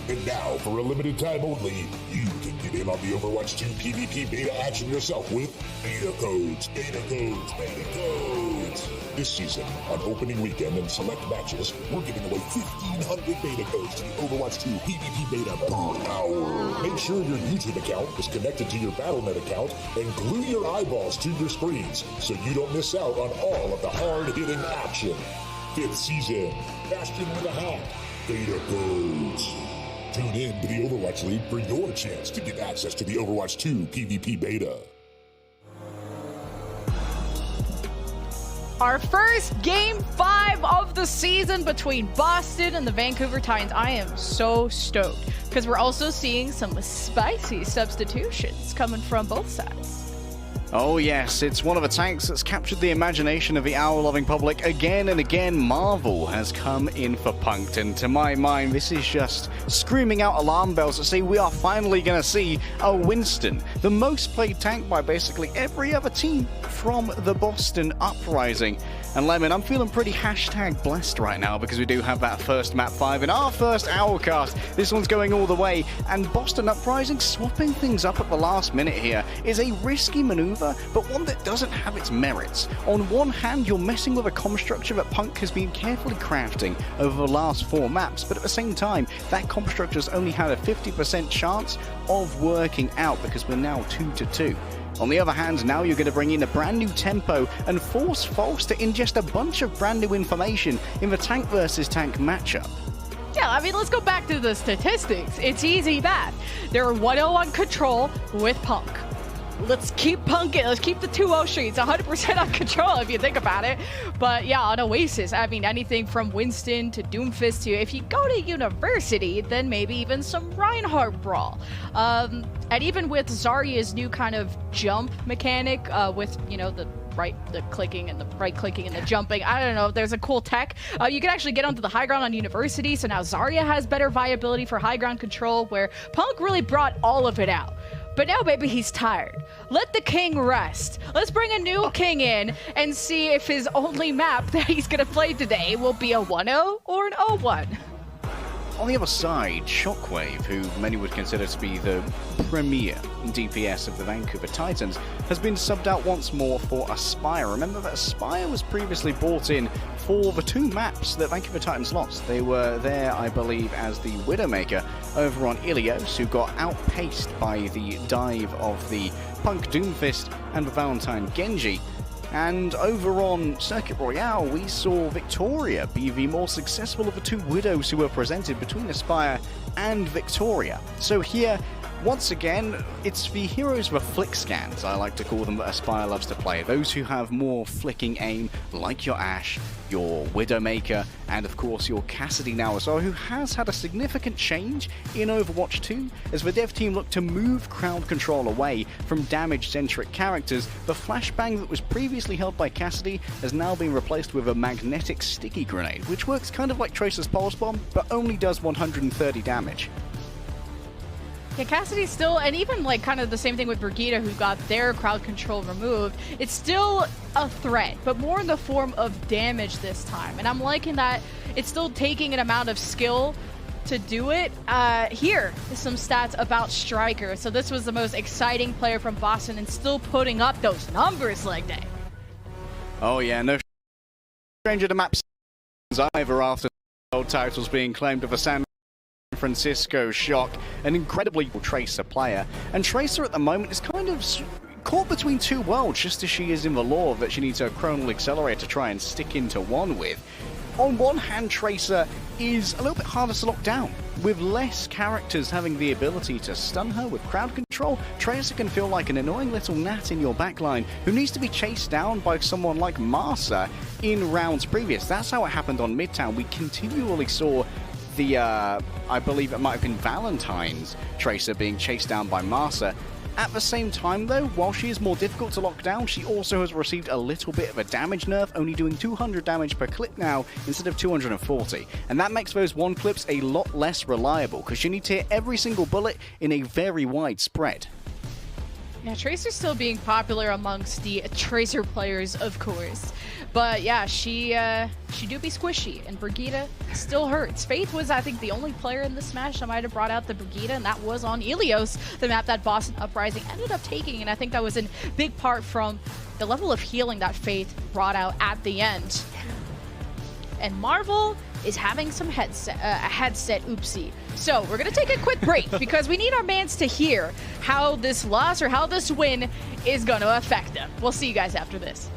S10: And now, for a limited time only, you can get in on the Overwatch 2 PvP beta action yourself with beta codes, beta codes, beta codes. This season, on opening weekend and select matches, we're giving away 1,500 beta codes to the Overwatch 2 PvP beta per hour. Make sure your YouTube account is connected to your Battle.net account and glue your eyeballs to your screens so you don't miss out on all of the hard-hitting action. 5th season, Bastion with a hack, beta codes. Tune in to the Overwatch League for your chance to get access to the Overwatch 2 PvP beta.
S1: Our first Game 5 of the season between Boston and the Vancouver Titans. I am so stoked because we're also seeing some spicy substitutions coming from both sides.
S3: Oh yes, it's one of the tanks that's captured the imagination of the owl-loving public again and again. Marvel has come in for Punked, and to my mind, this is just screaming out alarm bells to say we are finally going to see a Winston, the most played tank by basically every other team from the Boston Uprising. And Lemon, I'm feeling pretty #blessed right now because we do have that first map 5 in our first Owlcast. This one's going all the way, and Boston Uprising swapping things up at the last minute here is a risky maneuver, but one that doesn't have its merits. On one hand, you're messing with a comm structure that Punk has been carefully crafting over the last 4 maps, but at the same time, that comm structure's only had a 50% chance of working out because we're now 2-2. On the other hand, now you're going to bring in a brand new tempo and force False to ingest a bunch of brand new information in the tank versus tank matchup.
S1: Yeah, I mean, let's go back to the statistics. It's easy math. They're 1-0 on control with Punk. Let's keep punking. Let's keep the 2-0 streaks 100% on control if you think about it. But yeah, on Oasis, I mean, anything from Winston to Doomfist to if you go to University, then maybe even some Reinhardt Brawl. And even with Zarya's new kind of jump mechanic with, you know, the clicking and the right clicking and the jumping. I don't know. There's a cool tech. You can actually get onto the high ground on University. So now Zarya has better viability for high ground control, where Punk really brought all of it out. But now, baby, he's tired. Let the king rest. Let's bring a new king in and see if his only map that he's going to play today will be a 1-0 or an 0-1.
S3: On the other side, Shockwave, who many would consider to be the premier DPS of the Vancouver Titans, has been subbed out once more for Aspire. Remember that Aspire was previously brought in for the 2 maps that Vancouver Titans lost. They were there, I believe, as the Widowmaker over on Ilios, who got outpaced by the dive of the Punk Doomfist and the Valentine Genji. And over on Circuit Royale, we saw Victoria be the more successful of the 2 Widows who were presented between Aspire and Victoria. So here, once again, it's the heroes with flick scans, I like to call them, that Aspire loves to play. Those who have more flicking aim, like your Ashe, your Widowmaker, and of course your Cassidy now as well, who has had a significant change in Overwatch 2 as the dev team look to move crowd control away from damage-centric characters. The flashbang that was previously held by Cassidy has now been replaced with a magnetic sticky grenade, which works kind of like Tracer's Pulse Bomb, but only does 130 damage.
S1: Yeah, Cassidy still, and even like kind of the same thing with Brigitte, who got their crowd control removed, it's still a threat, but more in the form of damage this time. And I'm liking that it's still taking an amount of skill to do it. Here is some stats about Striker. So this was the most exciting player from Boston and still putting up those numbers, Leg Day.
S3: Oh yeah, no stranger to maps either after world titles being claimed of a San Francisco Shock, an incredibly Tracer player. And Tracer at the moment is kind of caught between two worlds, just as she is in the lore that she needs a Chronal Accelerator to try and stick into one with. On one hand, Tracer is a little bit harder to lock down. With less characters having the ability to stun her with crowd control, Tracer can feel like an annoying little gnat in your backline who needs to be chased down by someone like Marsa in rounds previous. That's how it happened on Midtown. We continually saw the, I believe it might have been Valentine's Tracer being chased down by Marsa. At the same time though, while she is more difficult to lock down, she also has received a little bit of a damage nerf, only doing 200 damage per clip now instead of 240. And that makes those one clips a lot less reliable, because you need to hit every single bullet in a very wide spread.
S1: Yeah, Tracer's still being popular amongst the Tracer players, of course. But yeah, she do be squishy, and Brigitte still hurts. Faith was, I think, the only player in this match that might have brought out the Brigitte, and that was on Ilios, the map that Boston Uprising ended up taking, and I think that was in big part from the level of healing that Faith brought out at the end. And Marvel is having some headset oopsie. So we're gonna take a quick break because we need our mans to hear how this loss or how this win is gonna affect them. We'll see you guys after this.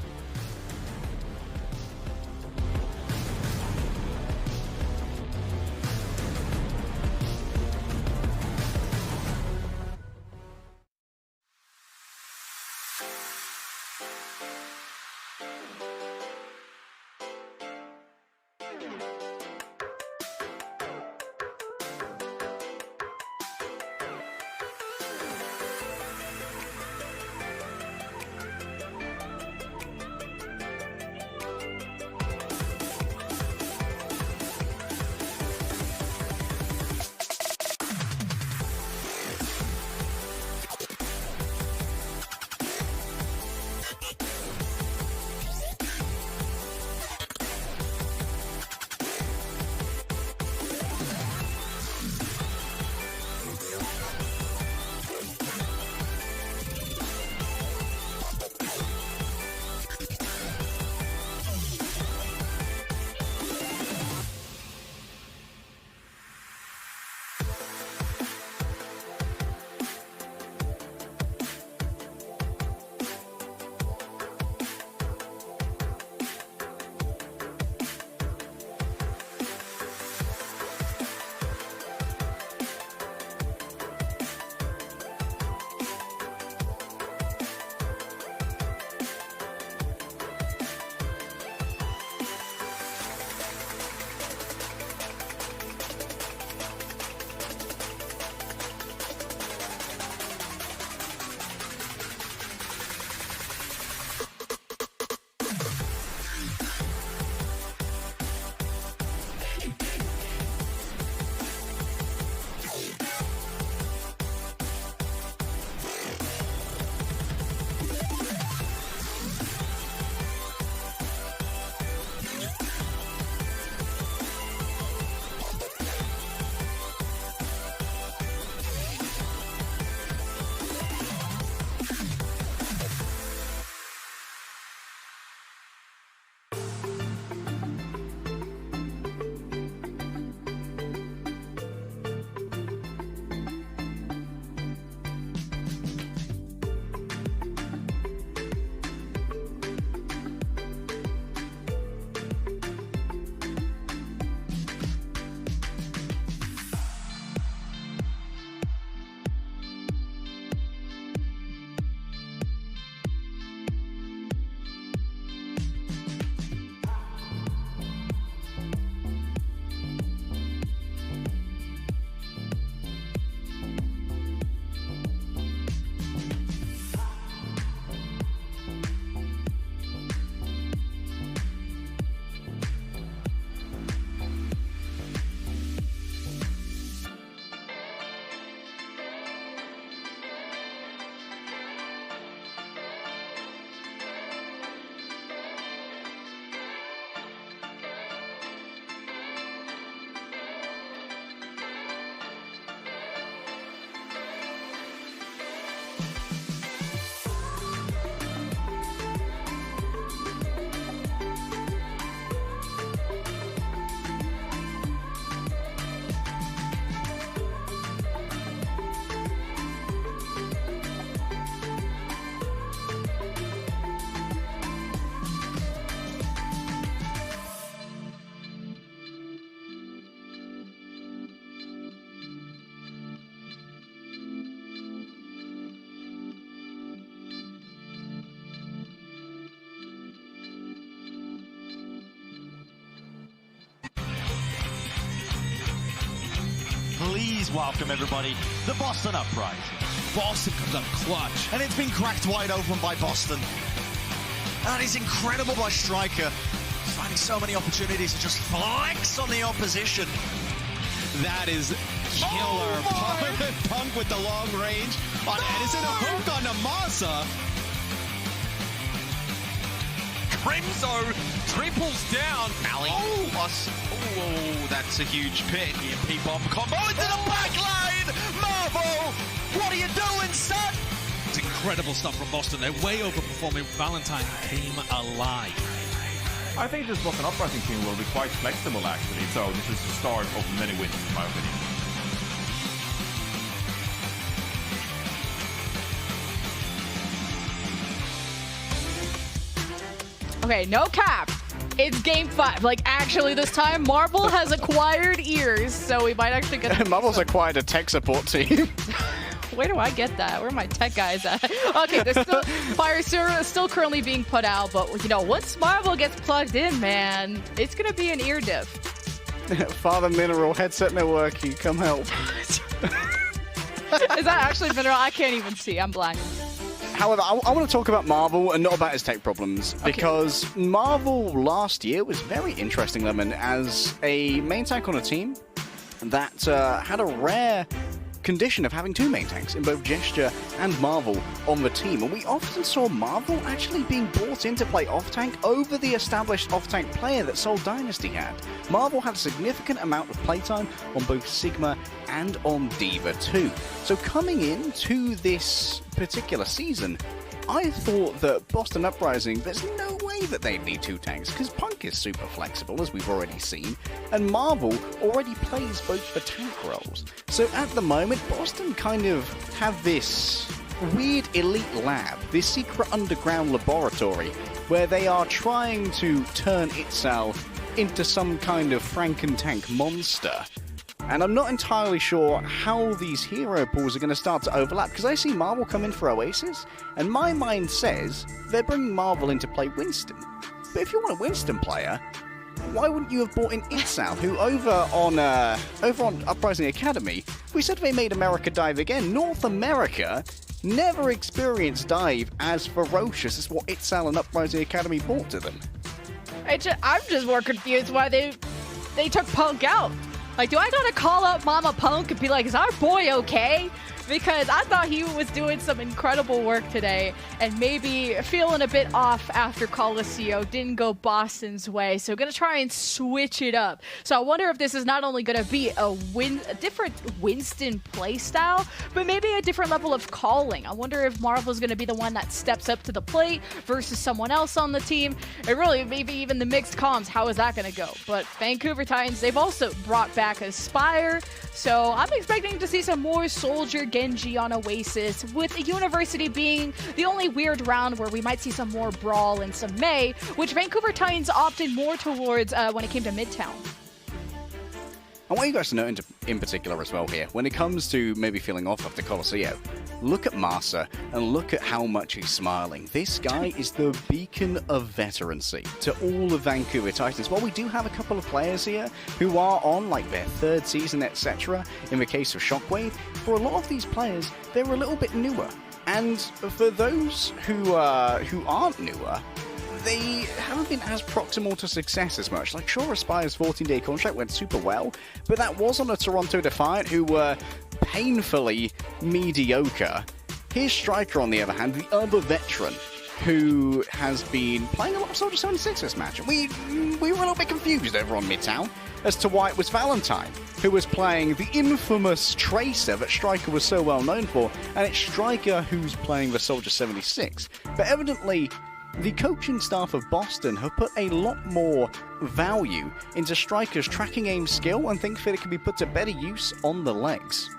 S5: Please welcome, everybody, the Boston Uprising.
S4: Boston comes up clutch.
S5: And it's been cracked wide open by Boston. That is incredible by Striker. Finding so many opportunities to just flex on the opposition.
S4: That is killer. Punk with the long range on Edison. A hook on Namasa. Crimzo triples down. Mally. Oh, that's a huge pit. EMP bomb combo into the back line. Marvel, what are you doing, son? It's incredible stuff from Boston. They're way overperforming. Valentine came alive.
S11: I think this Boston Uprising team will be quite flexible, actually. So this is the start of many wins, in my opinion.
S1: Okay, no cap. It's game 5. Like, actually, this time, Marvel has acquired ears, so we might actually get...
S3: Marvel's acquired a tech support team.
S1: Where do I get that? Where are my tech guys at? Okay, there's still Fire still currently being put out, but, you know, once Marvel gets plugged in, man, it's going to be an ear diff.
S3: Father Mineral, headset not working, come help.
S1: Is that actually Mineral? I can't even see. I'm blind.
S3: However, I want to talk about Marvel and not about his tech problems, because Marvel last year was very interesting, Lemon, as a main tank on a team that had a rare condition of having 2 main tanks in both Gesture and Marvel on the team. And we often saw Marvel actually being brought in to play off-tank over the established off-tank player that Seoul Dynasty had. Marvel had a significant amount of playtime on both Sigma and on D.Va too. So coming into this particular season, I thought that Boston Uprising, there's no way that they'd need 2 tanks, because Punk is super flexible, as we've already seen, and Marvel already plays both the tank roles. So at the moment, Boston kind of have this weird elite lab, this secret underground laboratory, where they are trying to turn itself into some kind of Franken-tank monster. And I'm not entirely sure how these hero pools are going to start to overlap, because I see Marvel come in for Oasis, and my mind says they're bringing Marvel in to play Winston. But if you want a Winston player, why wouldn't you have brought in Itzal, who over on Uprising Academy, we said they made America dive again. North America never experienced dive as ferocious as what Itzal and Uprising Academy brought to them.
S1: I'm just more confused why they took Punk out. Like, do I gotta call up Mama Punk and be like, is our boy okay? Because I thought he was doing some incredible work today and maybe feeling a bit off after Colosseo didn't go Boston's way. So gonna try and switch it up. So I wonder if this is not only gonna be a different Winston playstyle, but maybe a different level of calling. I wonder if Marvel's gonna be the one that steps up to the plate versus someone else on the team. And really, maybe even the mixed comms, how is that gonna go? But Vancouver Titans, they've also brought back Aspire. So I'm expecting to see some more Soldier Genji on Oasis, with the University being the only weird round where we might see some more Brawl and some May, which Vancouver Titans opted more towards when it came to Midtown.
S3: I want you guys to know in particular as well here, when it comes to maybe feeling off after Colosseo, look at Masa and look at how much he's smiling. This guy is the beacon of veterancy to all the Vancouver Titans. While we do have a couple of players here who are on like their 3rd season, etc., in the case of Shockwave, for a lot of these players, they're a little bit newer. And for those who aren't newer, they haven't been as proximal to success as much. Like, sure, Aspire's 14-day contract went super well, but that was on a Toronto Defiant who were painfully mediocre. Here's Striker, on the other hand, the other veteran, who has been playing a lot of Soldier 76 this match. And we were a little bit confused over on Midtown as to why it was Valentine who was playing the infamous Tracer that Striker was so well known for, and it's Striker who's playing the Soldier 76. But evidently, the coaching staff of Boston have put a lot more value into Striker's tracking aim skill and think that it can be put to better use on the legs.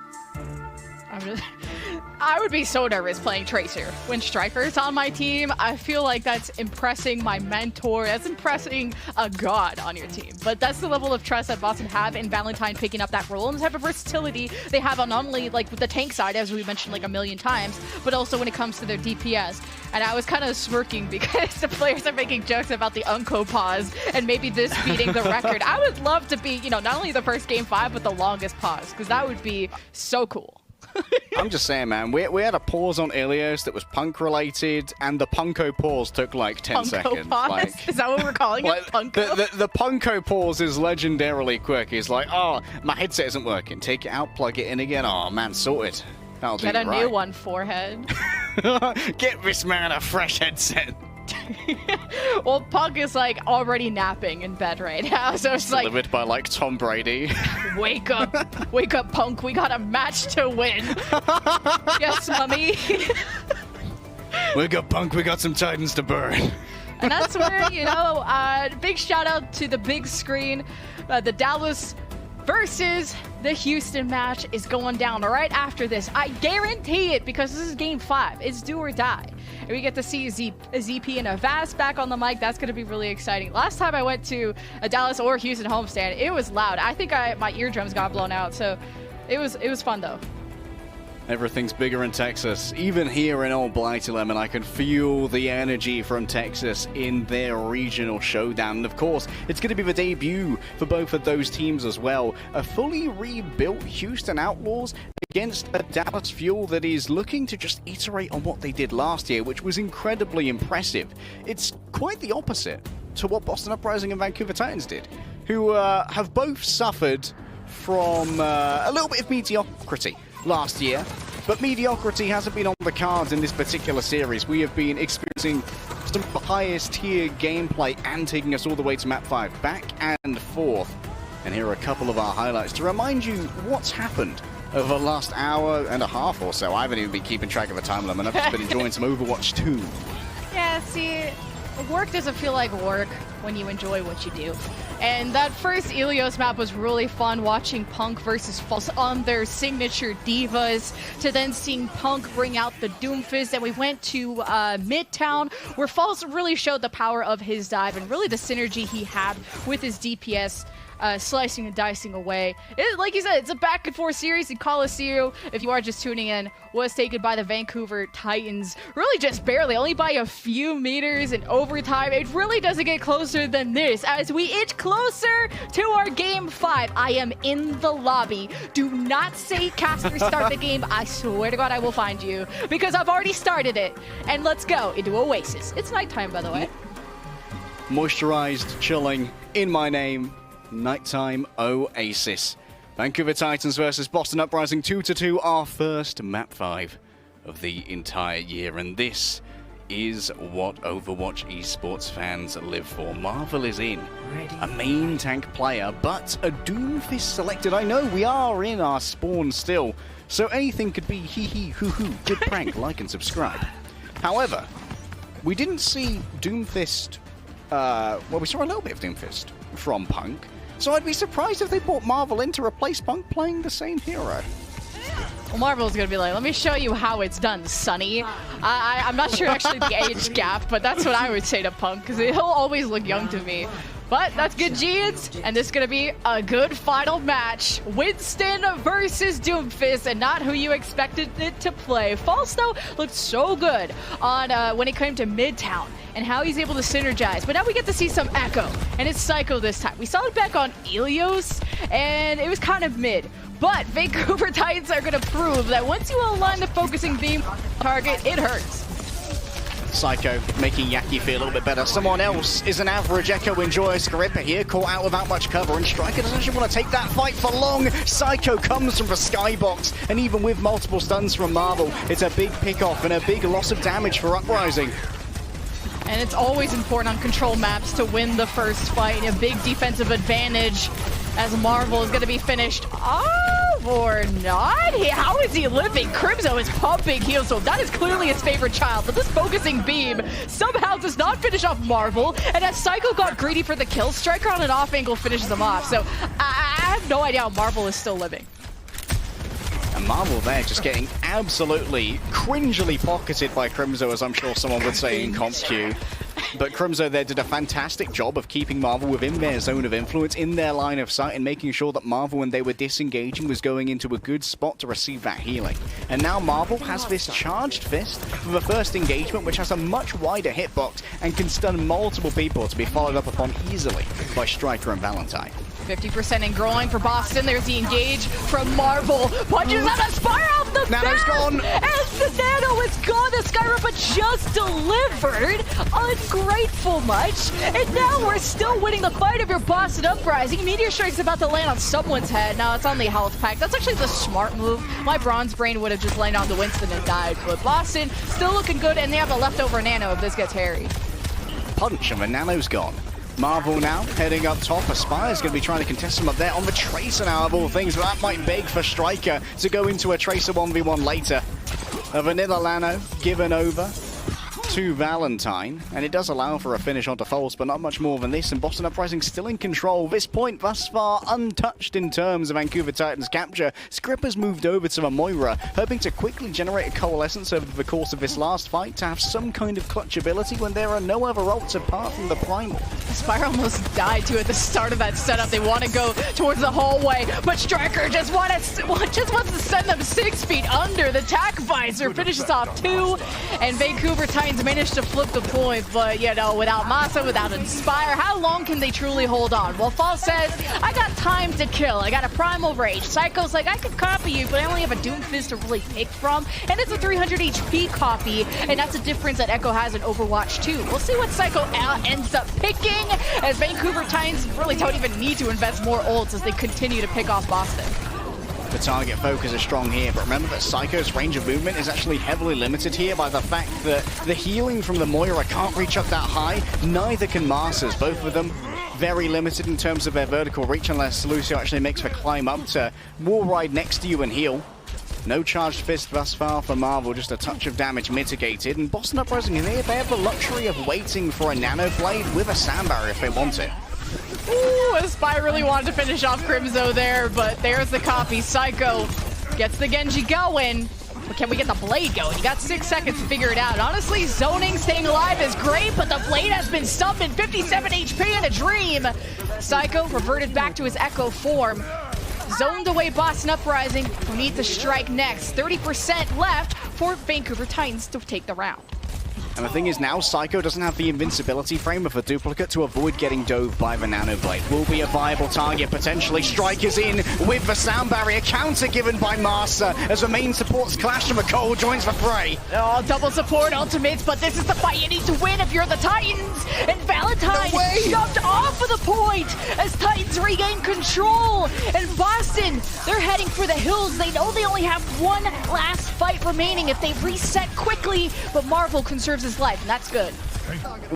S1: I would be so nervous playing Tracer when Striker's on my team. I feel like that's impressing my mentor. That's impressing a god on your team. But that's the level of trust that Boston have in Valentine picking up that role and the type of versatility they have on not only like with the tank side, as we mentioned like a million times, but also when it comes to their DPS. And I was kind of smirking because the players are making jokes about the Unco pause and maybe this beating the record. I would love to be, you know, not only the first game 5, but the longest pause, because that would be so cool.
S3: I'm just saying, man, we had a pause on Ilios that was punk related, and the Punko pause took like 10
S1: Punko
S3: seconds.
S1: Pause?
S3: Like,
S1: is that what we're calling it? Punko?
S3: The Punko pause is legendarily quick. It's like, oh, my headset isn't working. Take it out, plug it in again. Oh, man, sorted. That'll do
S1: Get a
S3: right.
S1: new one, forehead.
S3: Get this man a fresh headset.
S1: Well, Punk is like already napping in bed right now, so it's like
S3: delivered by like Tom Brady.
S1: Wake up, Punk. We got a match to win. Yes, mummy.
S3: Wake up, Punk. We got some Titans to burn.
S1: And that's where, you know, big shout out to the big screen. The Dallas versus the Houston match is going down right after this. I guarantee it, because this is game 5. It's do or die. And we get to see a ZP and a Vast back on the mic. That's going to be really exciting. Last time I went to a Dallas or Houston homestand, it was loud. I think my eardrums got blown out. So it was fun though.
S3: Everything's bigger in Texas. Even here in Old Blighty Lemon, I can feel the energy from Texas in their regional showdown. And of course, it's going to be the debut for both of those teams as well. A fully rebuilt Houston Outlaws against a Dallas Fuel that is looking to just iterate on what they did last year, which was incredibly impressive. It's quite the opposite to what Boston Uprising and Vancouver Titans did, who have both suffered from a little bit of mediocrity last year, but mediocrity hasn't been on the cards in this particular series. We have been experiencing some of the highest tier gameplay and taking us all the way to map 5, back and forth. And here are a couple of our highlights to remind you what's happened over the last hour and a half or so. I haven't even been keeping track of the time limit. I've just been enjoying some Overwatch 2.
S1: Yeah, see, work doesn't feel like work when you enjoy what you do. And that first Ilios map was really fun, watching Punk versus False on their signature divas, to then seeing Punk bring out the Doomfist. And we went to Midtown, where False really showed the power of his dive and really the synergy he had with his DPS. Slicing and dicing away. Like you said, it's a back and forth series. In Colosseo, if you are just tuning in, was taken by the Vancouver Titans. Really just barely, only by a few meters in overtime. It really doesn't get closer than this. As we inch closer to our game 5, I am in the lobby. Do not say caster start the game. I swear to God I will find you, because I've already started it. And let's go into Oasis. It's nighttime, by the way.
S3: Moisturized, chilling, in my name. Nighttime Oasis. Vancouver Titans versus Boston Uprising 2-2, our first map 5 of the entire year. And this is what Overwatch Esports fans live for. Marvel is in, a main tank player, but a Doomfist selected. I know we are in our spawn still, so anything could be hee hoo hoo. Good prank, like and subscribe. However, we didn't see Doomfist, well, we saw a little bit of Doomfist from Punk. So I'd be surprised if they brought Marvel in to replace Punk playing the same hero.
S1: Well, Marvel's gonna be like, let me show you how it's done, sonny. I'm not sure actually the age gap, but that's what I would say to Punk, because he'll always look young to me. But that's good genes, and this is gonna be a good final match. Winston versus Doomfist, and not who you expected it to play. False, though, looked so good on when it came to Midtown and how he's able to synergize. But now we get to see some Echo, and it's Psycho this time. We saw it back on Ilios, and it was kind of mid. But Vancouver Titans are going to prove that once you align the focusing beam target, it hurts.
S3: Psycho making Yaki feel a little bit better. Someone else is an average Echo Enjoyer. Scarippa here, caught out without much cover, and Striker doesn't actually want to take that fight for long. Psycho comes from the skybox, and even with multiple stuns from Marvel, it's a big pick-off and a big loss of damage for Uprising.
S1: And it's always important on control maps to win the first fight. A big defensive advantage as Marvel is going to be finished off or not. How is he living? Crimzo is pumping heals, so that is clearly his favorite child. But this focusing beam somehow does not finish off Marvel. And as Psycho got greedy for the kill, Striker on an off angle finishes him off. So I have no idea how Marvel is still living.
S3: And Marvel there just getting absolutely cringily pocketed by Crimzo, as I'm sure someone would say in comp queue. But Crimzo there did a fantastic job of keeping Marvel within their zone of influence, in their line of sight, and making sure that Marvel, when they were disengaging, was going into a good spot to receive that healing. And now Marvel has this charged fist for the first engagement, which has a much wider hitbox and can stun multiple people, to be followed up upon easily by Striker and Valentine.
S2: 50% in growing for Boston. There's the engage from Marvel. Punches out a Spire off the
S3: Nano's gone.
S2: And the Nano is gone. The Skyrim just delivered. Ungrateful much. And now we're still winning the fight of your Boston Uprising. Meteor Strike's about to land on someone's head. Now it's on the health pack. That's actually the smart move. My Bronze Brain would have just landed on the Winston and died. But Boston still looking good, and they have a leftover Nano if this gets hairy.
S3: Punch, and the Nano's gone. Marvel now heading up top. Aspire's going to be trying to contest him up there on the Tracer now, of all things, but that might beg for Striker to go into a Tracer 1v1 later. A Vanilla Lano given over to Valentine, and it does allow for a finish onto False, but not much more than this, and Boston Uprising still in control. This point thus far untouched in terms of Vancouver Titans capture. Skripper's moved over to the Moira, hoping to quickly generate a coalescence over the course of this last fight to have some kind of clutch ability when there are no other ults apart from the Primal.
S2: Spire almost died too at the start of that setup. They want to go towards the hallway, but Striker just wants to send them 6 feet under. The tack visor finishes off 2, and Vancouver Titans managed to flip the point, but you know, without Masa, without Inspire, how long can they truly hold on? Well, Fall says, I got time to kill. I got a Primal Rage. Psycho's like, I could copy you, but I only have a Doomfist to really pick from, and it's a 300 HP copy, and that's a difference that Echo has in Overwatch 2. We'll see what Psycho ends up picking, as Vancouver Titans really don't even need to invest more ults as they continue to pick off Boston.
S3: The target focus is strong here, but remember that Psycho's range of movement is actually heavily limited here by the fact that the healing from the Moira can't reach up that high. Neither can Masters. Both of them very limited in terms of their vertical reach, unless Lucio actually makes the climb up to wall ride next to you and heal. No charged fist thus far for Marvel, just a touch of damage mitigated, and Boston Uprising in here, they have the luxury of waiting for a Nano Blade with a Sand Barrier if they want it.
S2: Ooh, Aspire really wanted to finish off Crimzo there, but there's the copy. Psycho gets the Genji going. But can we get the Blade going? You got 6 seconds to figure it out. Honestly, zoning, staying alive is great, but the Blade has been summoned. 57 HP in a dream. Psycho reverted back to his Echo form. Zoned away Boston Uprising, who need to strike next. 30% left for Vancouver Titans to take the round.
S3: And the thing is, now Psycho doesn't have the invincibility frame of a duplicate to avoid getting dove by the Nano Blade. Will be a viable target, potentially. Striker's in with the Sound Barrier. Counter given by Master as the main supports clash and McCall joins the fray.
S2: Oh, double support ultimates, but this is the fight you need to win if you're the Titans. And Valentine shoved off of the point as Titans regain control. And Boston, they're heading for the hills. They know they only have one last fight remaining if they reset quickly, but Marvel conserves his life, and that's good.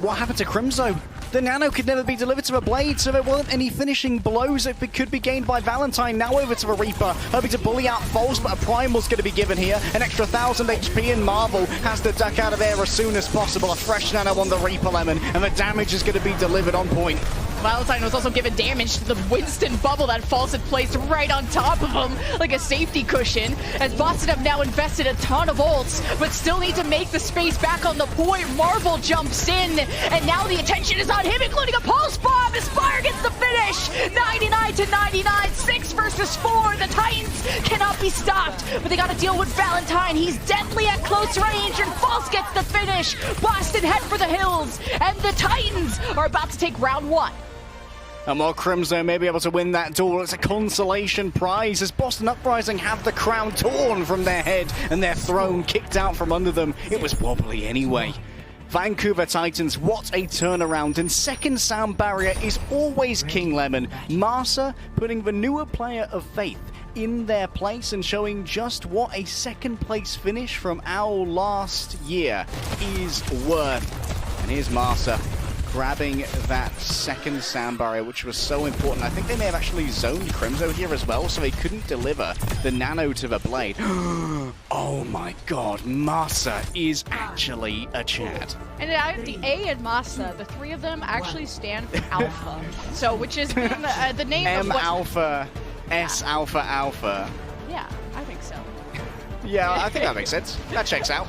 S3: What happened to Crimzo? The Nano could never be delivered to the Blade, so there weren't any finishing blows that could be gained by Valentine. Now over to the Reaper, hoping to bully out False, but a Primal's going to be given here. An extra 1,000 HP, and Marvel has to duck out of there as soon as possible. A fresh Nano on the Reaper Lemon, and the damage is going to be delivered on point.
S2: Valentine was also given damage to the Winston bubble that False had placed right on top of him, like a safety cushion, as Boston have now invested a ton of ults, but still need to make the space back on the point. Marvel jumps in, and now the attention is on him, including a Pulse Bomb. Aspire gets the finish, 99 to 99, 6 versus 4. The Titans cannot be stopped, but they got to deal with Valentine. He's deadly at close range, and False gets the finish. Boston head for the hills, and the Titans are about to take round 1.
S3: And while Crimzo may be able to win that duel, it's a consolation prize as Boston Uprising have the crown torn from their head and their throne kicked out from under them. It was wobbly anyway. Vancouver Titans, what a turnaround, and second Sound Barrier is always King Lemon. Marsa putting the newer player of Faith in their place and showing just what a second place finish from our last year is worth. And here's Marsa grabbing that second Sound Barrier, which was so important. I think they may have actually zoned Crimzo here as well, so they couldn't deliver the Nano to the Blade. Oh my god, Masa is actually a Chad.
S1: And the A and Masa, the three of them actually stand for Alpha. So, which is the name of what...
S3: M Alpha, S Alpha Alpha.
S1: Yeah, I think so.
S3: Yeah, I think that makes sense. That checks out.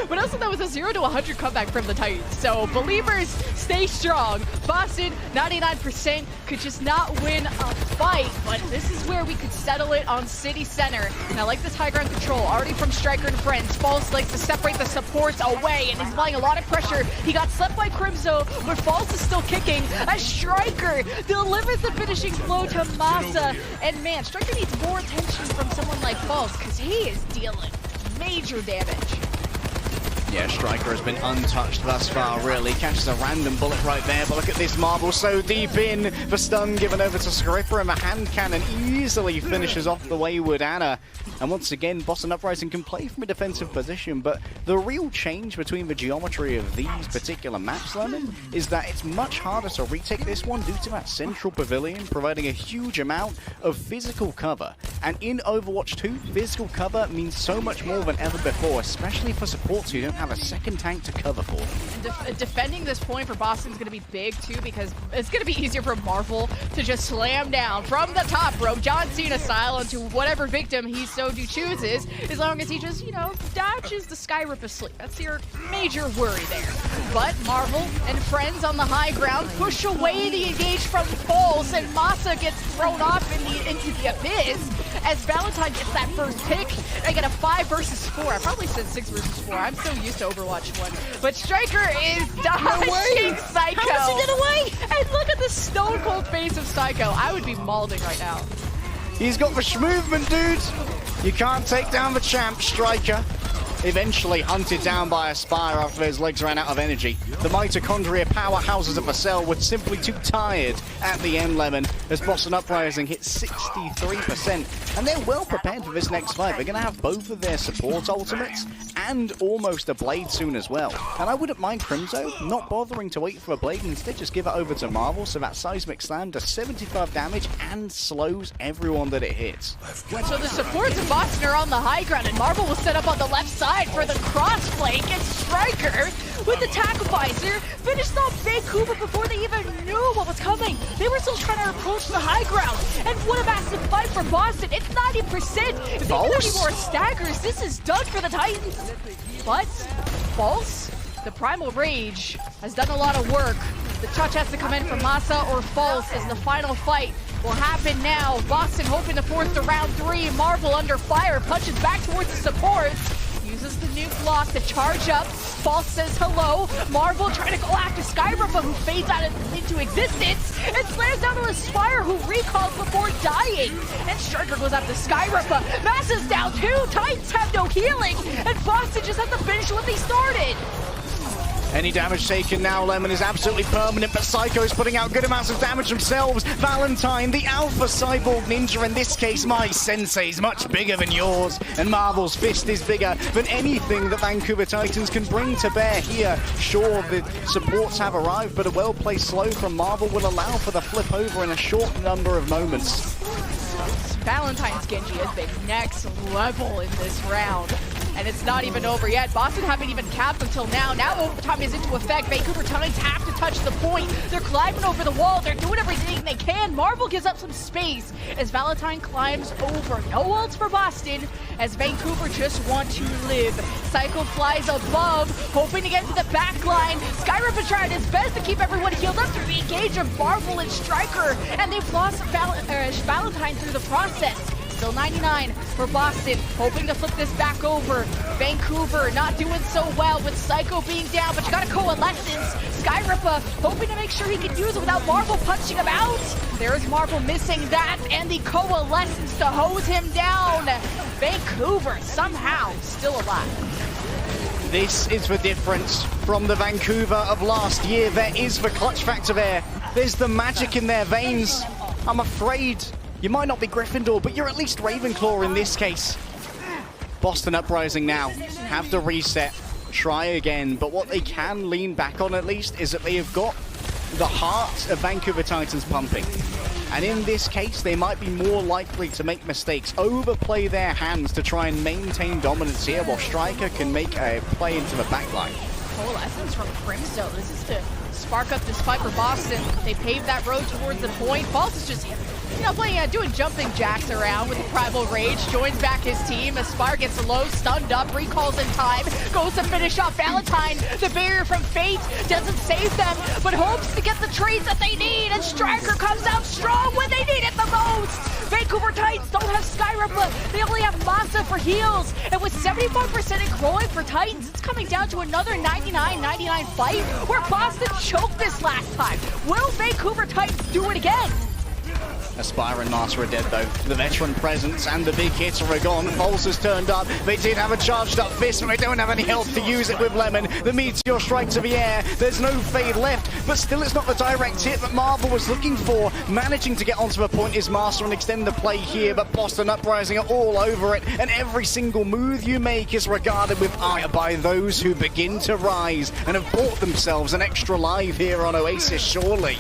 S1: But also that was a 0 to 100 comeback from the Titans. So believers, stay strong. Boston, 99%, could just not win a fight. But this is where we could settle it on City Center. And I like this high ground control already from Striker and friends. False likes to separate the supports away and he's applying a lot of pressure. He got slept by Crimzo, but False is still kicking. A Striker delivers the finishing blow to Masa. And man, Striker needs more attention from someone like False because he is dealing major damage.
S3: Yeah, Striker has been untouched thus far, really. Catches a random bullet right there, but look at this Marvel so deep in. The stun given over to Scripper, and the hand cannon easily finishes off the wayward Anna. And once again, Boston Uprising can play from a defensive position, but the real change between the geometry of these particular maps, Lemon, is that it's much harder to retake this one due to that central pavilion providing a huge amount of physical cover. And in Overwatch 2, physical cover means so much more than ever before, especially for supports who don't have a second tank to cover for.
S1: Defending this point for Boston is going to be big too, because it's going to be easier for Marvel to just slam down from the top rope, John Cena style, onto whatever victim he so chooses, as long as he just, you know, dodges the Skyrip asleep. That's your major worry there. But Marvel and friends on the high ground push away the engage from Pulse, and Masa gets thrown off into the abyss as Valentine gets that first pick. I get a 5 versus 4. I probably said 6 versus 4. I'm so used to Overwatch 1. But Striker is dodging Psycho.
S2: How does he get away?
S1: And look at the stone cold face of Psycho. I would be mauling right now.
S3: He's got the movement, dude. You can't take down the champ, Striker. Eventually hunted down by Aspire after his legs ran out of energy. The mitochondria powerhouses of the cell were simply too tired at the end, Lemon, as Boston Uprising hit 63%. And they're well prepared for this next fight. They're going to have both of their support ultimates and almost a blade soon as well. And I wouldn't mind Crimzo not bothering to wait for a blade and instead just give it over to Marvel, so that seismic slam does 75 damage and slows everyone that it hits.
S1: So the supports of Boston are on the high ground, and Marvel will set up on the left side for the cross flank, and Striker with the tackle visor finished off Vancouver before they even knew what was coming. They were still trying to approach the high ground, and what a massive fight for Boston. It's 90%. If they get any more staggers, this is done for the Titans. But False, the Primal Rage, has done a lot of work. The touch has to come in from Masa or False as the final fight will happen now. Boston hoping to force to round 3. Marvel under fire, punches back towards the supports. Uses the new block to charge up. False says hello. Marvel trying to go after Skyripper, who fades out into existence and slams down to Aspire, who recalls before dying. And Striker goes after Skyripper. Massa's down too. Titans have no healing, and Boston just has to finish what they started.
S3: Any damage taken now, Lemon, is absolutely permanent, but Psycho is putting out good amounts of damage themselves. Valentine, the alpha cyborg ninja in this case, my sensei is much bigger than yours, and Marvel's fist is bigger than anything that Vancouver Titans can bring to bear here. Sure, the supports have arrived, but a well-placed slow from Marvel will allow for the flip over in a short number of moments.
S1: Valentine's Genji has been next level in this round. And it's not even over yet. Boston haven't even capped until now. Now overtime is into effect. Vancouver Titans have to touch the point. They're climbing over the wall. They're doing everything they can. Marvel gives up some space as Valentine climbs over. No ults for Boston as Vancouver just want to live. Psycho flies above, hoping to get to the back line. Skyrip is trying his best to keep everyone healed up through the engage of Marvel and Striker. And they've lost Valentine through the process. Still 99 for Boston, hoping to flip this back over. Vancouver not doing so well with Psycho being down, but you got a Coalescence. Skyripper hoping to make sure he can use it without Marvel punching him out. There's Marvel missing that, and the Coalescence to hose him down. Vancouver somehow still alive.
S3: This is the difference from the Vancouver of last year. There is the clutch factor there. There's the magic in their veins. I'm afraid you might not be Gryffindor, but you're at least Ravenclaw in this case. Boston Uprising now have to reset, try again, but what they can lean back on at least is that they have got the heart of Vancouver Titans pumping. And in this case, they might be more likely to make mistakes, overplay their hands to try and maintain dominance here, while Striker can make a play into the backline.
S1: Coalescence from Crimzo. This is to spark up this fight for Boston. They paved that road towards the point. False is just, playing, doing jumping jacks around with the Primal Rage. Joins back his team as Spar gets low, stunned up, recalls in time, goes to finish off Valentine. The barrier from Fate doesn't save them, but hopes to get the trades that they need, and Striker comes out strong when they need it the most. Vancouver Titans don't have Skyripla, they only have Masa for heals, and with 74% in growing for Titans, it's coming down to another 99-99 fight where Boston choked this last time. Will Vancouver Titans do it again?
S3: Aspire and Master are dead though. The veteran presence and the big hits are gone. False has turned up. They did have a charged up fist, but they don't have any health to use it with Lemon. The Meteor strike to the air. There's no fade left, but still it's not the direct hit that Marvel was looking for. Managing to get onto the point is Master and extend the play here, but Boston Uprising are all over it, and every single move you make is regarded with ire by those who begin to rise and have bought themselves an extra life here on Oasis, surely.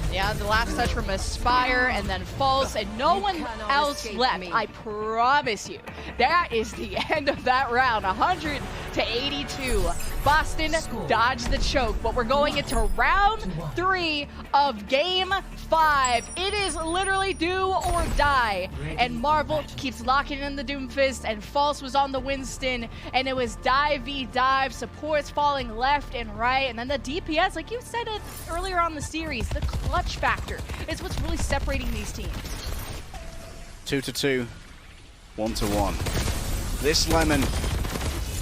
S1: Yeah, the last touch from Aspire and then False, and no one else left. I promise you, that is the end of that round. 100-82. Boston dodged the choke, but we're going into round 3 of Game 5. It is literally do or die, and Marvel keeps locking in the Doomfist, and False was on the Winston, and it was dive v dive, supports falling left and right, and then the DPS, like you said it earlier on the series, the clutch factor is what's really separating these teams.
S3: 2-2, 1-1. This Lemon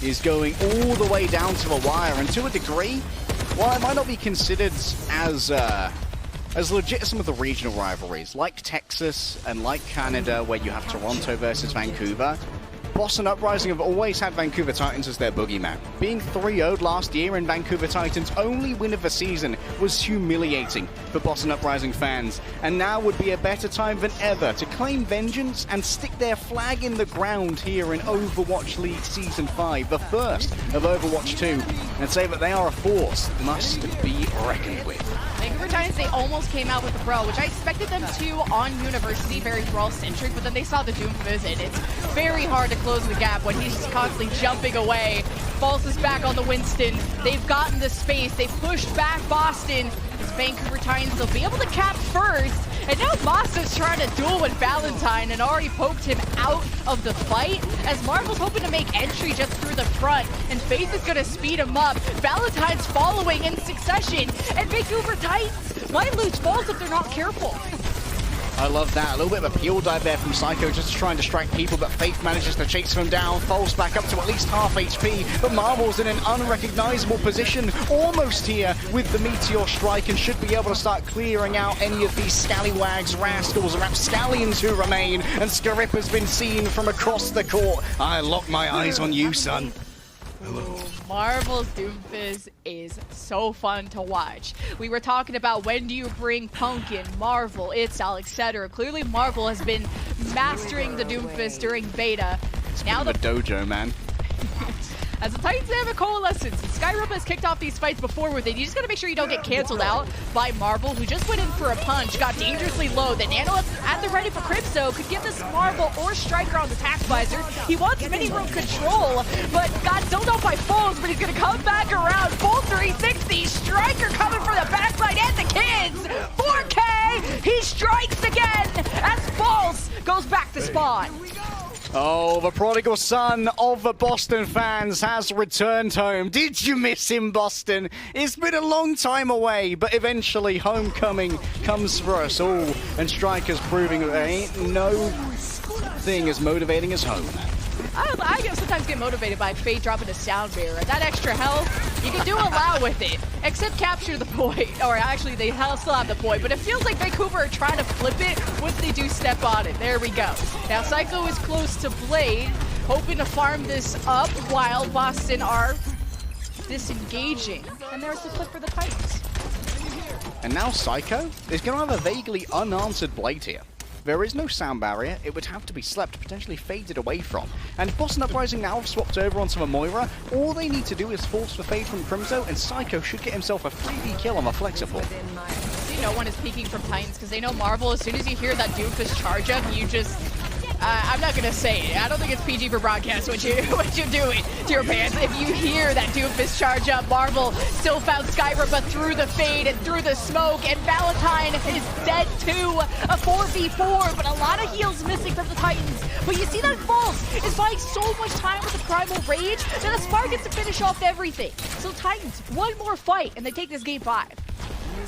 S3: is going all the way down to the wire, and to a degree, while it might not be considered as legit as some of the regional rivalries, like Texas and like Canada, where you have Toronto versus Vancouver, Boston Uprising have always had Vancouver Titans as their boogeyman. Being 3-0'd last year in Vancouver Titans' only win of the season was humiliating for Boston Uprising fans, and now would be a better time than ever to claim vengeance and stick their flag in the ground here in Overwatch League Season 5, the first of Overwatch 2, and say that they are a force that must be reckoned with.
S1: Vancouver Titans, they almost came out with the Brawl, which I expected them to on University, very Brawl-centric, but then they saw the Doomfist, and it's very hard to close the gap when he's just constantly jumping away. False is back on the Winston. They've gotten the space. They pushed back Boston. It's Vancouver Titans. They'll be able to cap first. And now Boston's trying to duel with Valentine and already poked him out of the fight as Marvel's hoping to make entry just through the front, and Faith is going to speed him up. Valentine's following in succession, and Vancouver Titans might lose False if they're not careful.
S3: I love that. A little bit of a peel dive there from Psycho just to try and distract people, but Faith manages to chase him down. Falls back up to at least half HP, but Marvel's in an unrecognizable position almost here with the Meteor Strike and should be able to start clearing out any of these scallywags, rascals, or rapscallions who remain, and Scarip has been seen from across the court. I lock my eyes on you, son.
S1: Marvel's Doomfist is so fun to watch. We were talking about when do you bring Pumpkin, Marvel, Itzal, etc. Clearly Marvel has been mastering the Doomfist during beta.
S3: Now the dojo, man.
S1: As the Titans have a coalescence, Skyrim has kicked off these fights before with it. You just gotta make sure you don't get canceled out by Marvel, who just went in for a punch, got dangerously low. The Nano at the ready for Crypto could give this Marvel or Striker on the tax visor. He wants mini room control, but got zoned out by Falls, but he's gonna come back around. Full 360, Striker coming for the backside and the kids. 4K, he strikes again as Falls goes back to spawn.
S3: Oh, the prodigal son of the Boston fans has returned home. Did you miss him, Boston? It's been a long time away, but eventually homecoming comes for us all. And Striker's proving that there ain't no thing as motivating as home.
S1: I sometimes get motivated by Fate dropping a sound barrier. That extra health, you can do a lot with it, except capture the point. Or actually, they still have the point, but it feels like Vancouver are trying to flip it once they do step on it. There we go. Now, Psycho is close to Blade, hoping to farm this up while Boston are disengaging. And there's the flip for the Titans.
S3: And now Psycho is going to have a vaguely unanswered Blade here. There is no sound barrier, it would have to be slept, potentially faded away from. And Boston Uprising now have swapped over onto the Moira. All they need to do is force the fade from Crimzo, and Psycho should get himself a 3v kill on the Flexible.
S1: No one is peeking from Titans because they know Marvel, as soon as you hear that Doomfist charge up, you just... I'm not gonna say it. I don't think it's PG for broadcast what you're doing to your fans. If you hear that Doomfist charge up, Marvel still found Skyripper through the fade and through the smoke, and Valentine is dead too. A 4v4, but a lot of heals missing from the Titans. But you see that False is buying so much time with the Primal Rage that a Spark gets to finish off everything. So Titans, one more fight, and they take this game 5.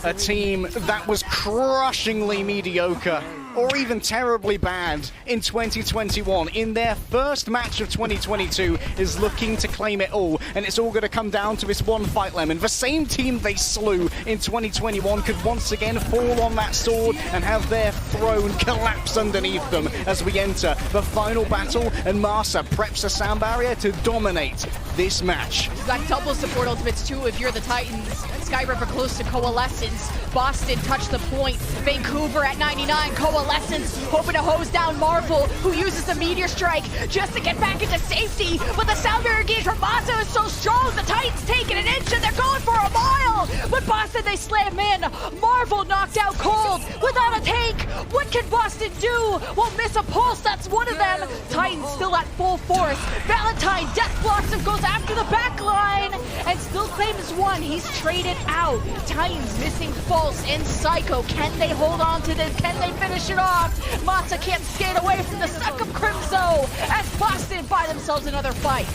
S3: A team that was crushingly mediocre or even terribly bad in 2021 in their first match of 2022 is looking to claim it all, and it's all going to come down to this one fight, Lemon. The same team they slew in 2021 could once again fall on that sword and have their throne collapse underneath them as we enter the final battle, and Marsa preps a sound barrier to dominate this match.
S1: You've got double support ultimates too if you're the Titans. Skyripper close to Coalescence. Boston touched the point. Vancouver at 99. Coalescence hoping to hose down Marvel, who uses the Meteor Strike just to get back into safety. But the sound barrier gauge from Boston is so strong, the Titans taking an inch and they're going for a mile. But Boston, they slam in. Marvel knocked out cold without a tank. What can Boston do? Well, miss a pulse, that's one of them. Titans still at full force. Valentine, Death Blossom goes after the back line and still claims one. He's traded out. Titans missing False and Psycho. Can they hold on to this? Can they finish it off? Mata can't skate away from the suck of Crimzo as Boston buy themselves another fight.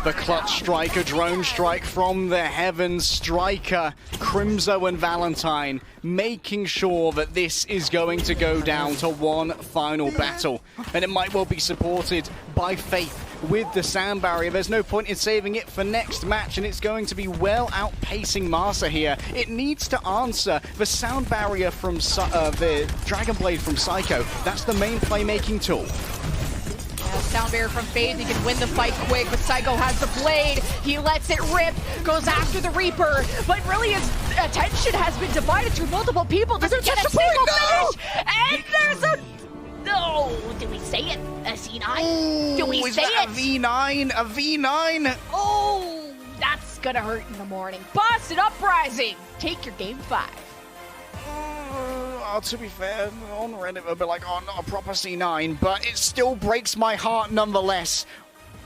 S3: The clutch strike, a drone strike from the heavens. Striker, Crimzo and Valentine making sure that this is going to go down to one final battle. And it might well be supported by Faith with the sound barrier. There's no point in saving it for next match, and it's going to be well outpacing Marsa here. It needs to answer the sound barrier from the Dragon Blade from Psycho. That's the main playmaking tool.
S1: Sound barrier from FaZe, he can win the fight quick, but Psycho has the blade, he lets it rip, goes after the Reaper, but really his attention has been divided through multiple people, doesn't get a single finish, and there's a... No, do we say it? A C9? Do we say it?
S3: A V9? A V9?
S1: Oh, that's gonna hurt in the morning. Boston Uprising, take your game 5.
S3: To be fair, on Reddit they'll be like, oh, not a proper C9, but it still breaks my heart nonetheless.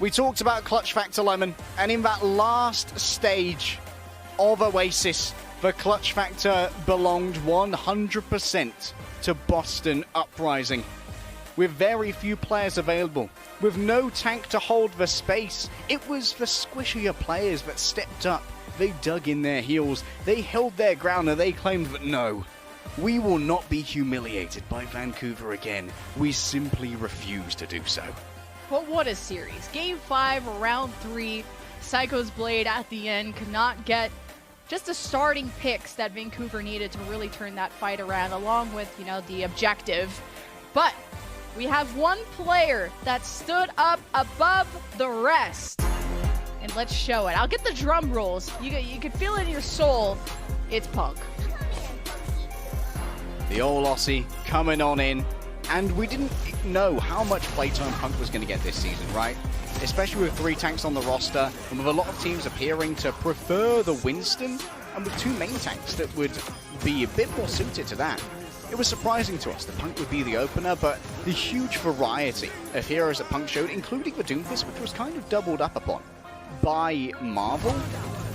S3: We talked about clutch factor, Lemon, and in that last stage of Oasis, the clutch factor belonged 100% to Boston Uprising. With very few players available, with no tank to hold the space, it was the squishier players that stepped up. They dug in their heels, they held their ground, and they claimed that no, we will not be humiliated by Vancouver again. We simply refuse to do so.
S1: But what a series. Game 5, round 3. Psycho's Blade at the end could not get just the starting picks that Vancouver needed to really turn that fight around, along with, you know, the objective. But we have one player that stood up above the rest. And let's show it. I'll get the drum rolls. You can feel it in your soul. It's Punk.
S3: The old Aussie coming on in, and we didn't know how much playtime Punk was going to get this season, right? Especially with 3 tanks on the roster, and with a lot of teams appearing to prefer the Winston, and with 2 main tanks that would be a bit more suited to that. It was surprising to us that Punk would be the opener, but the huge variety of heroes that Punk showed, including the Doomfist, which was kind of doubled up upon by Marvel,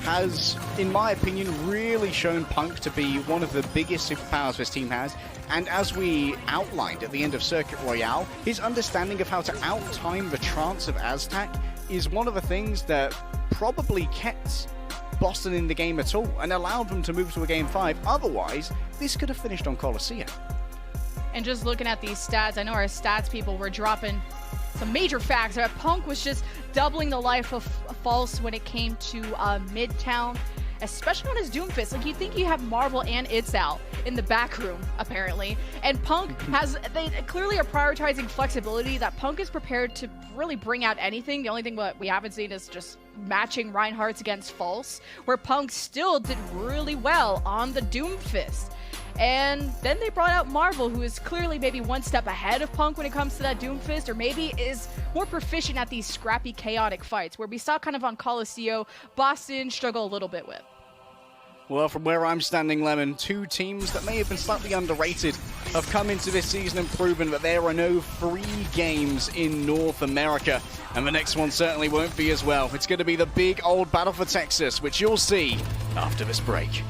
S3: has, in my opinion, really shown Punk to be one of the biggest superpowers this team has. And as we outlined at the end of Circuit Royale, his understanding of how to out-time the trance of Aztec is one of the things that probably kept Boston in the game at all and allowed them to move to a game 5. Otherwise, this could have finished on Colosseo.
S1: And just looking at these stats, I know our stats people were dropping some major facts. Punk was just doubling the life of False when it came to Midtown, especially on his Doomfist. Like, you think you have Marvel and Itzal in the back room, apparently. And Punk they clearly are prioritizing flexibility, that Punk is prepared to really bring out anything. The only thing what we haven't seen is just matching Reinhardt's against False, where Punk still did really well on the Doomfist. And then they brought out Marvel, who is clearly maybe one step ahead of Punk when it comes to that Doomfist, or maybe is more proficient at these scrappy, chaotic fights, where we saw kind of on Colosseo, Boston struggle a little bit with.
S3: Well, from where I'm standing, Lemon, two teams that may have been slightly underrated have come into this season and proven that there are no free games in North America. And the next one certainly won't be as well. It's going to be the big old battle for Texas, which you'll see after this break.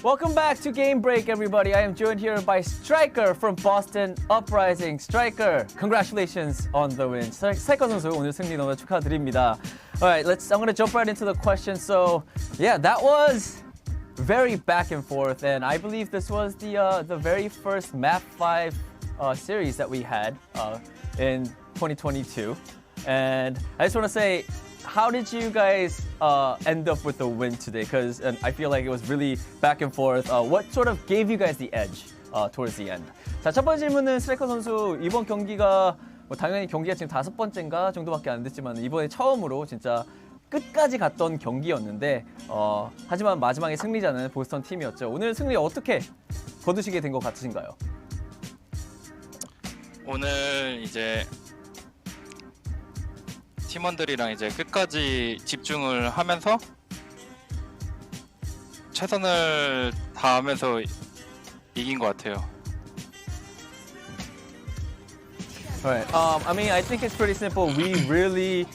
S12: Welcome back to Game Break, everybody. I am joined here by Striker from Boston Uprising. Striker, congratulations on the win. 스트라이커 선수 오늘 승리 너무 축하드립니다. All right, I'm going to jump right into the question. So, yeah, that was very back and forth, and I believe this was the very first Map 5 series that we had in 2022. And I just want to say, how did you guys end up with the win today? Because I feel like it was really back and forth. What sort of gave you guys the edge towards the end? 자, 첫 번째 질문은 스트라이커 선수 이번 경기가 뭐 당연히 경기가 지금 5번째인가 정도밖에 안 됐지만 이번에 처음으로 진짜 끝까지 갔던 경기였는데 하지만 마지막에 승리자는 보스턴 팀이었죠. 오늘 승리 어떻게 거두시게 된 것 같으신가요?
S13: 오늘 이제 팀원들이랑 이제 끝까지 집중을 하면서 최선을 다하면서 이긴 것 같아요.
S12: Alright. I mean, I think it's pretty simple. We really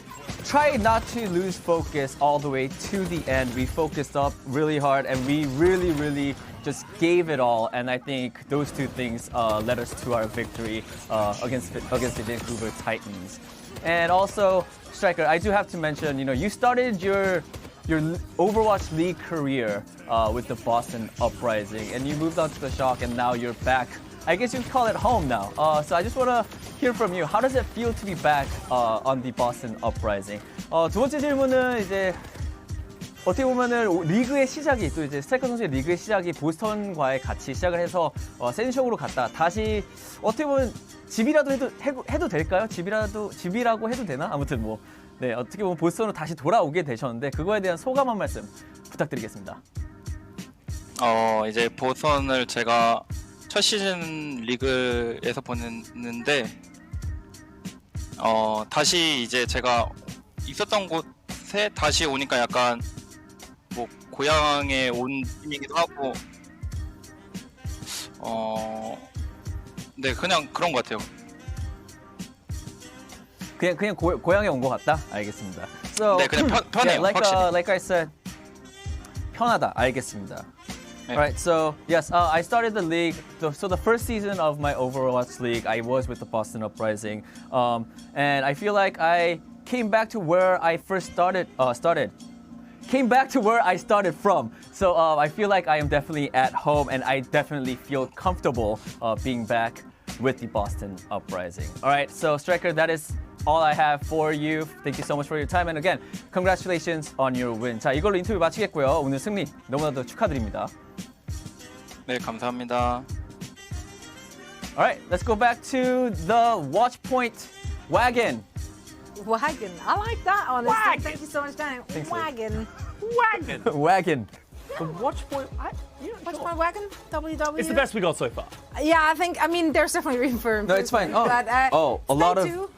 S12: tried not to lose focus all the way to the end. We focused up really hard, and we really just gave it all. And I think those two things led us to our victory against the Vancouver Titans. And also, Striker, I do have to mention, you started your Overwatch League career with the Boston Uprising, and you moved on to the Shock, and now you're back. I guess you could call it home now. So I just want to hear from you. How does it feel to be back on the Boston Uprising? 두 번째 질문은 이제 어떻게 보면은 리그의 시작이 또 이제 스트라이커 선수의 리그의 시작이 보스턴과의 같이 시작을 해서 센쇼으로 갔다 다시 어떻게 보면 집이라도 해도 될까요? 집이라고 해도 되나? 아무튼 뭐 네, 어떻게 보면 보스턴으로 다시 돌아오게 되셨는데 그거에 대한 소감 한 말씀 부탁드리겠습니다.
S13: 이제 보스턴을 제가 첫 시즌 리그에서 보냈는데 다시 이제 제가 있었던 곳에 다시 오니까 약간 뭐 고향에 온 팀이기도 하고 네 그냥 그런 것 같아요.
S12: 그냥 고향에 온 것 같다. 알겠습니다. So,
S13: 네 그냥 편해요.
S12: yeah,
S13: 확실히.
S12: like I said, 편하다. 알겠습니다. Alright, so yes, I started the league. So the first season of my Overwatch League, I was with the Boston Uprising, and I feel like I came back to where I first started. Came back to where I started from. So I feel like I am definitely at home, and I definitely feel comfortable being back with the Boston Uprising. Alright, so Striker, that is all I have for you. Thank you so much for your time, and again, congratulations on your win. 자, 이걸로 인터뷰 마치겠고요. 오늘 승리 너무나도 축하드립니다.
S13: 네, 감사합니다.
S12: Alright, let's go back to the watch point wagon.
S14: Wagon. I like that, honestly.
S12: Wagon.
S14: Thank you so much, Danny.
S12: Thanks,
S14: Wagon.
S12: Wagon.
S15: The watch point.
S14: Watch point wagon. WW.
S15: It's the best we got so far.
S14: Yeah, I mean, there's definitely room for improvement.
S12: No, it's fine.
S14: But,
S12: A lot of
S14: you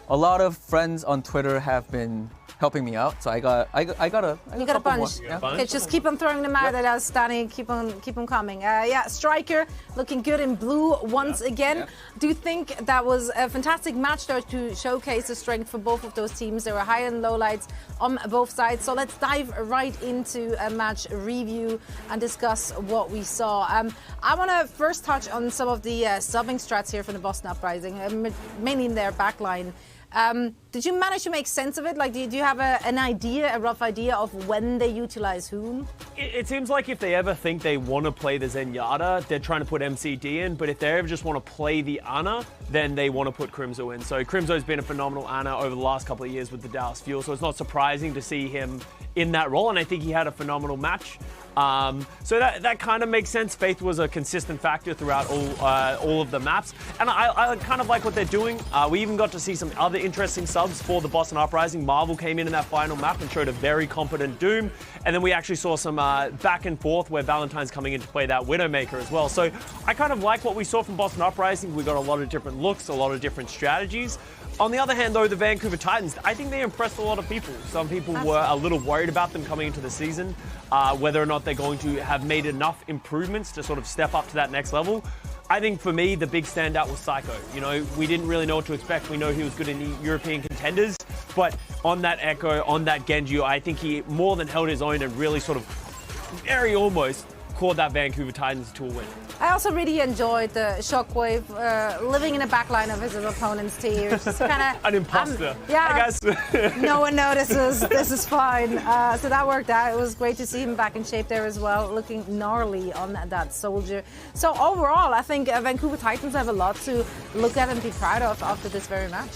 S12: a lot of friends on Twitter have been helping me out, so I got a
S14: You got a bunch.
S12: Yeah.
S14: Okay, just keep on throwing them out at us, Danny. Keep on coming. Yeah, Striker looking good in blue once again.
S3: Yeah.
S14: Do you think that was a fantastic match though to showcase the strength for both of those teams? There were high and low lights on both sides. So let's dive right into a match review and discuss what we saw. I want to first touch on some of the subbing strats here from the Boston Uprising, mainly in their backline. Did you manage to make sense of it? Like, do you have a rough idea of when they utilize whom?
S15: It seems like if they ever think they want to play the Zenyatta, they're trying to put MCD in. But if they ever just want to play the Ana, then they want to put Crimzo in. So Crimzo's been a phenomenal Ana over the last couple of years with the Dallas Fuel. So it's not surprising to see him in that role. And I think he had a phenomenal match. So that kind of makes sense. Faith was a consistent factor throughout all of the maps. And I kind of like what they're doing. We even got to see some other interesting subs for the Boston Uprising. Marvel came in that final map and showed a very competent Doom. And then we actually saw some back and forth where Valentine's coming in to play that Widowmaker as well. So I kind of like what we saw from Boston Uprising. We got a lot of different looks, a lot of different strategies. On the other hand, though, the Vancouver Titans, I think they impressed a lot of people. Some people were a little worried about them coming into the season, whether or not they're going to have made enough improvements to sort of step up to that next level. I think for me, the big standout was Psycho. You know, we didn't really know what to expect. We know he was good in the European contenders, but on that Echo, on that Genji, I think he more than held his own and really sort of very almost called that Vancouver Titans to a win.
S14: I also really enjoyed the Shockwave living in the backline of his opponent's team. Just kind of
S15: an imposter.
S14: Yeah,
S15: I guess.
S14: No one notices. This is fine. So that worked out. It was great to see him back in shape there as well, looking gnarly on that soldier. So overall, I think Vancouver Titans have a lot to look at and be proud of after this very match.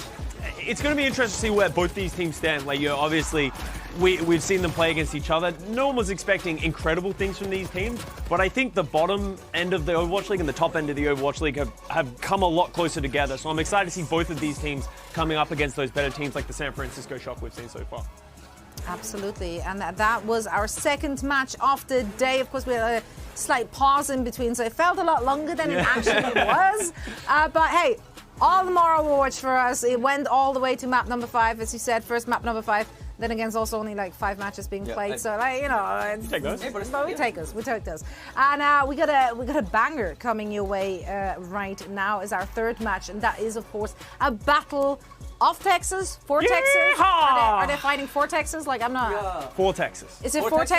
S15: it's going to be interesting to see where both these teams stand. Like, obviously, we've seen them play against each other. No one was expecting incredible things from these teams, but I think the bottom end of the Overwatch League and the top end of the Overwatch League have come a lot closer together. So I'm excited to see both of these teams coming up against those better teams like the San Francisco Shock we've seen so far.
S14: Absolutely, and that was our second match of the day. Of course, we had a slight pause in between, so it felt a lot longer than it actually was. But hey, all the more Overwatch for us. It went all the way to map number 5, as you said, first map number 5. Then again, it's also only like 5 matches being played, so like, you know,
S15: take those.
S14: But we take those. And we got a banger coming your way right now. Is our third match, and that is of course a battle of Texas, for Texas. Are they fighting for Texas? Like, I'm not.
S15: For Texas.
S14: Is it for Texas?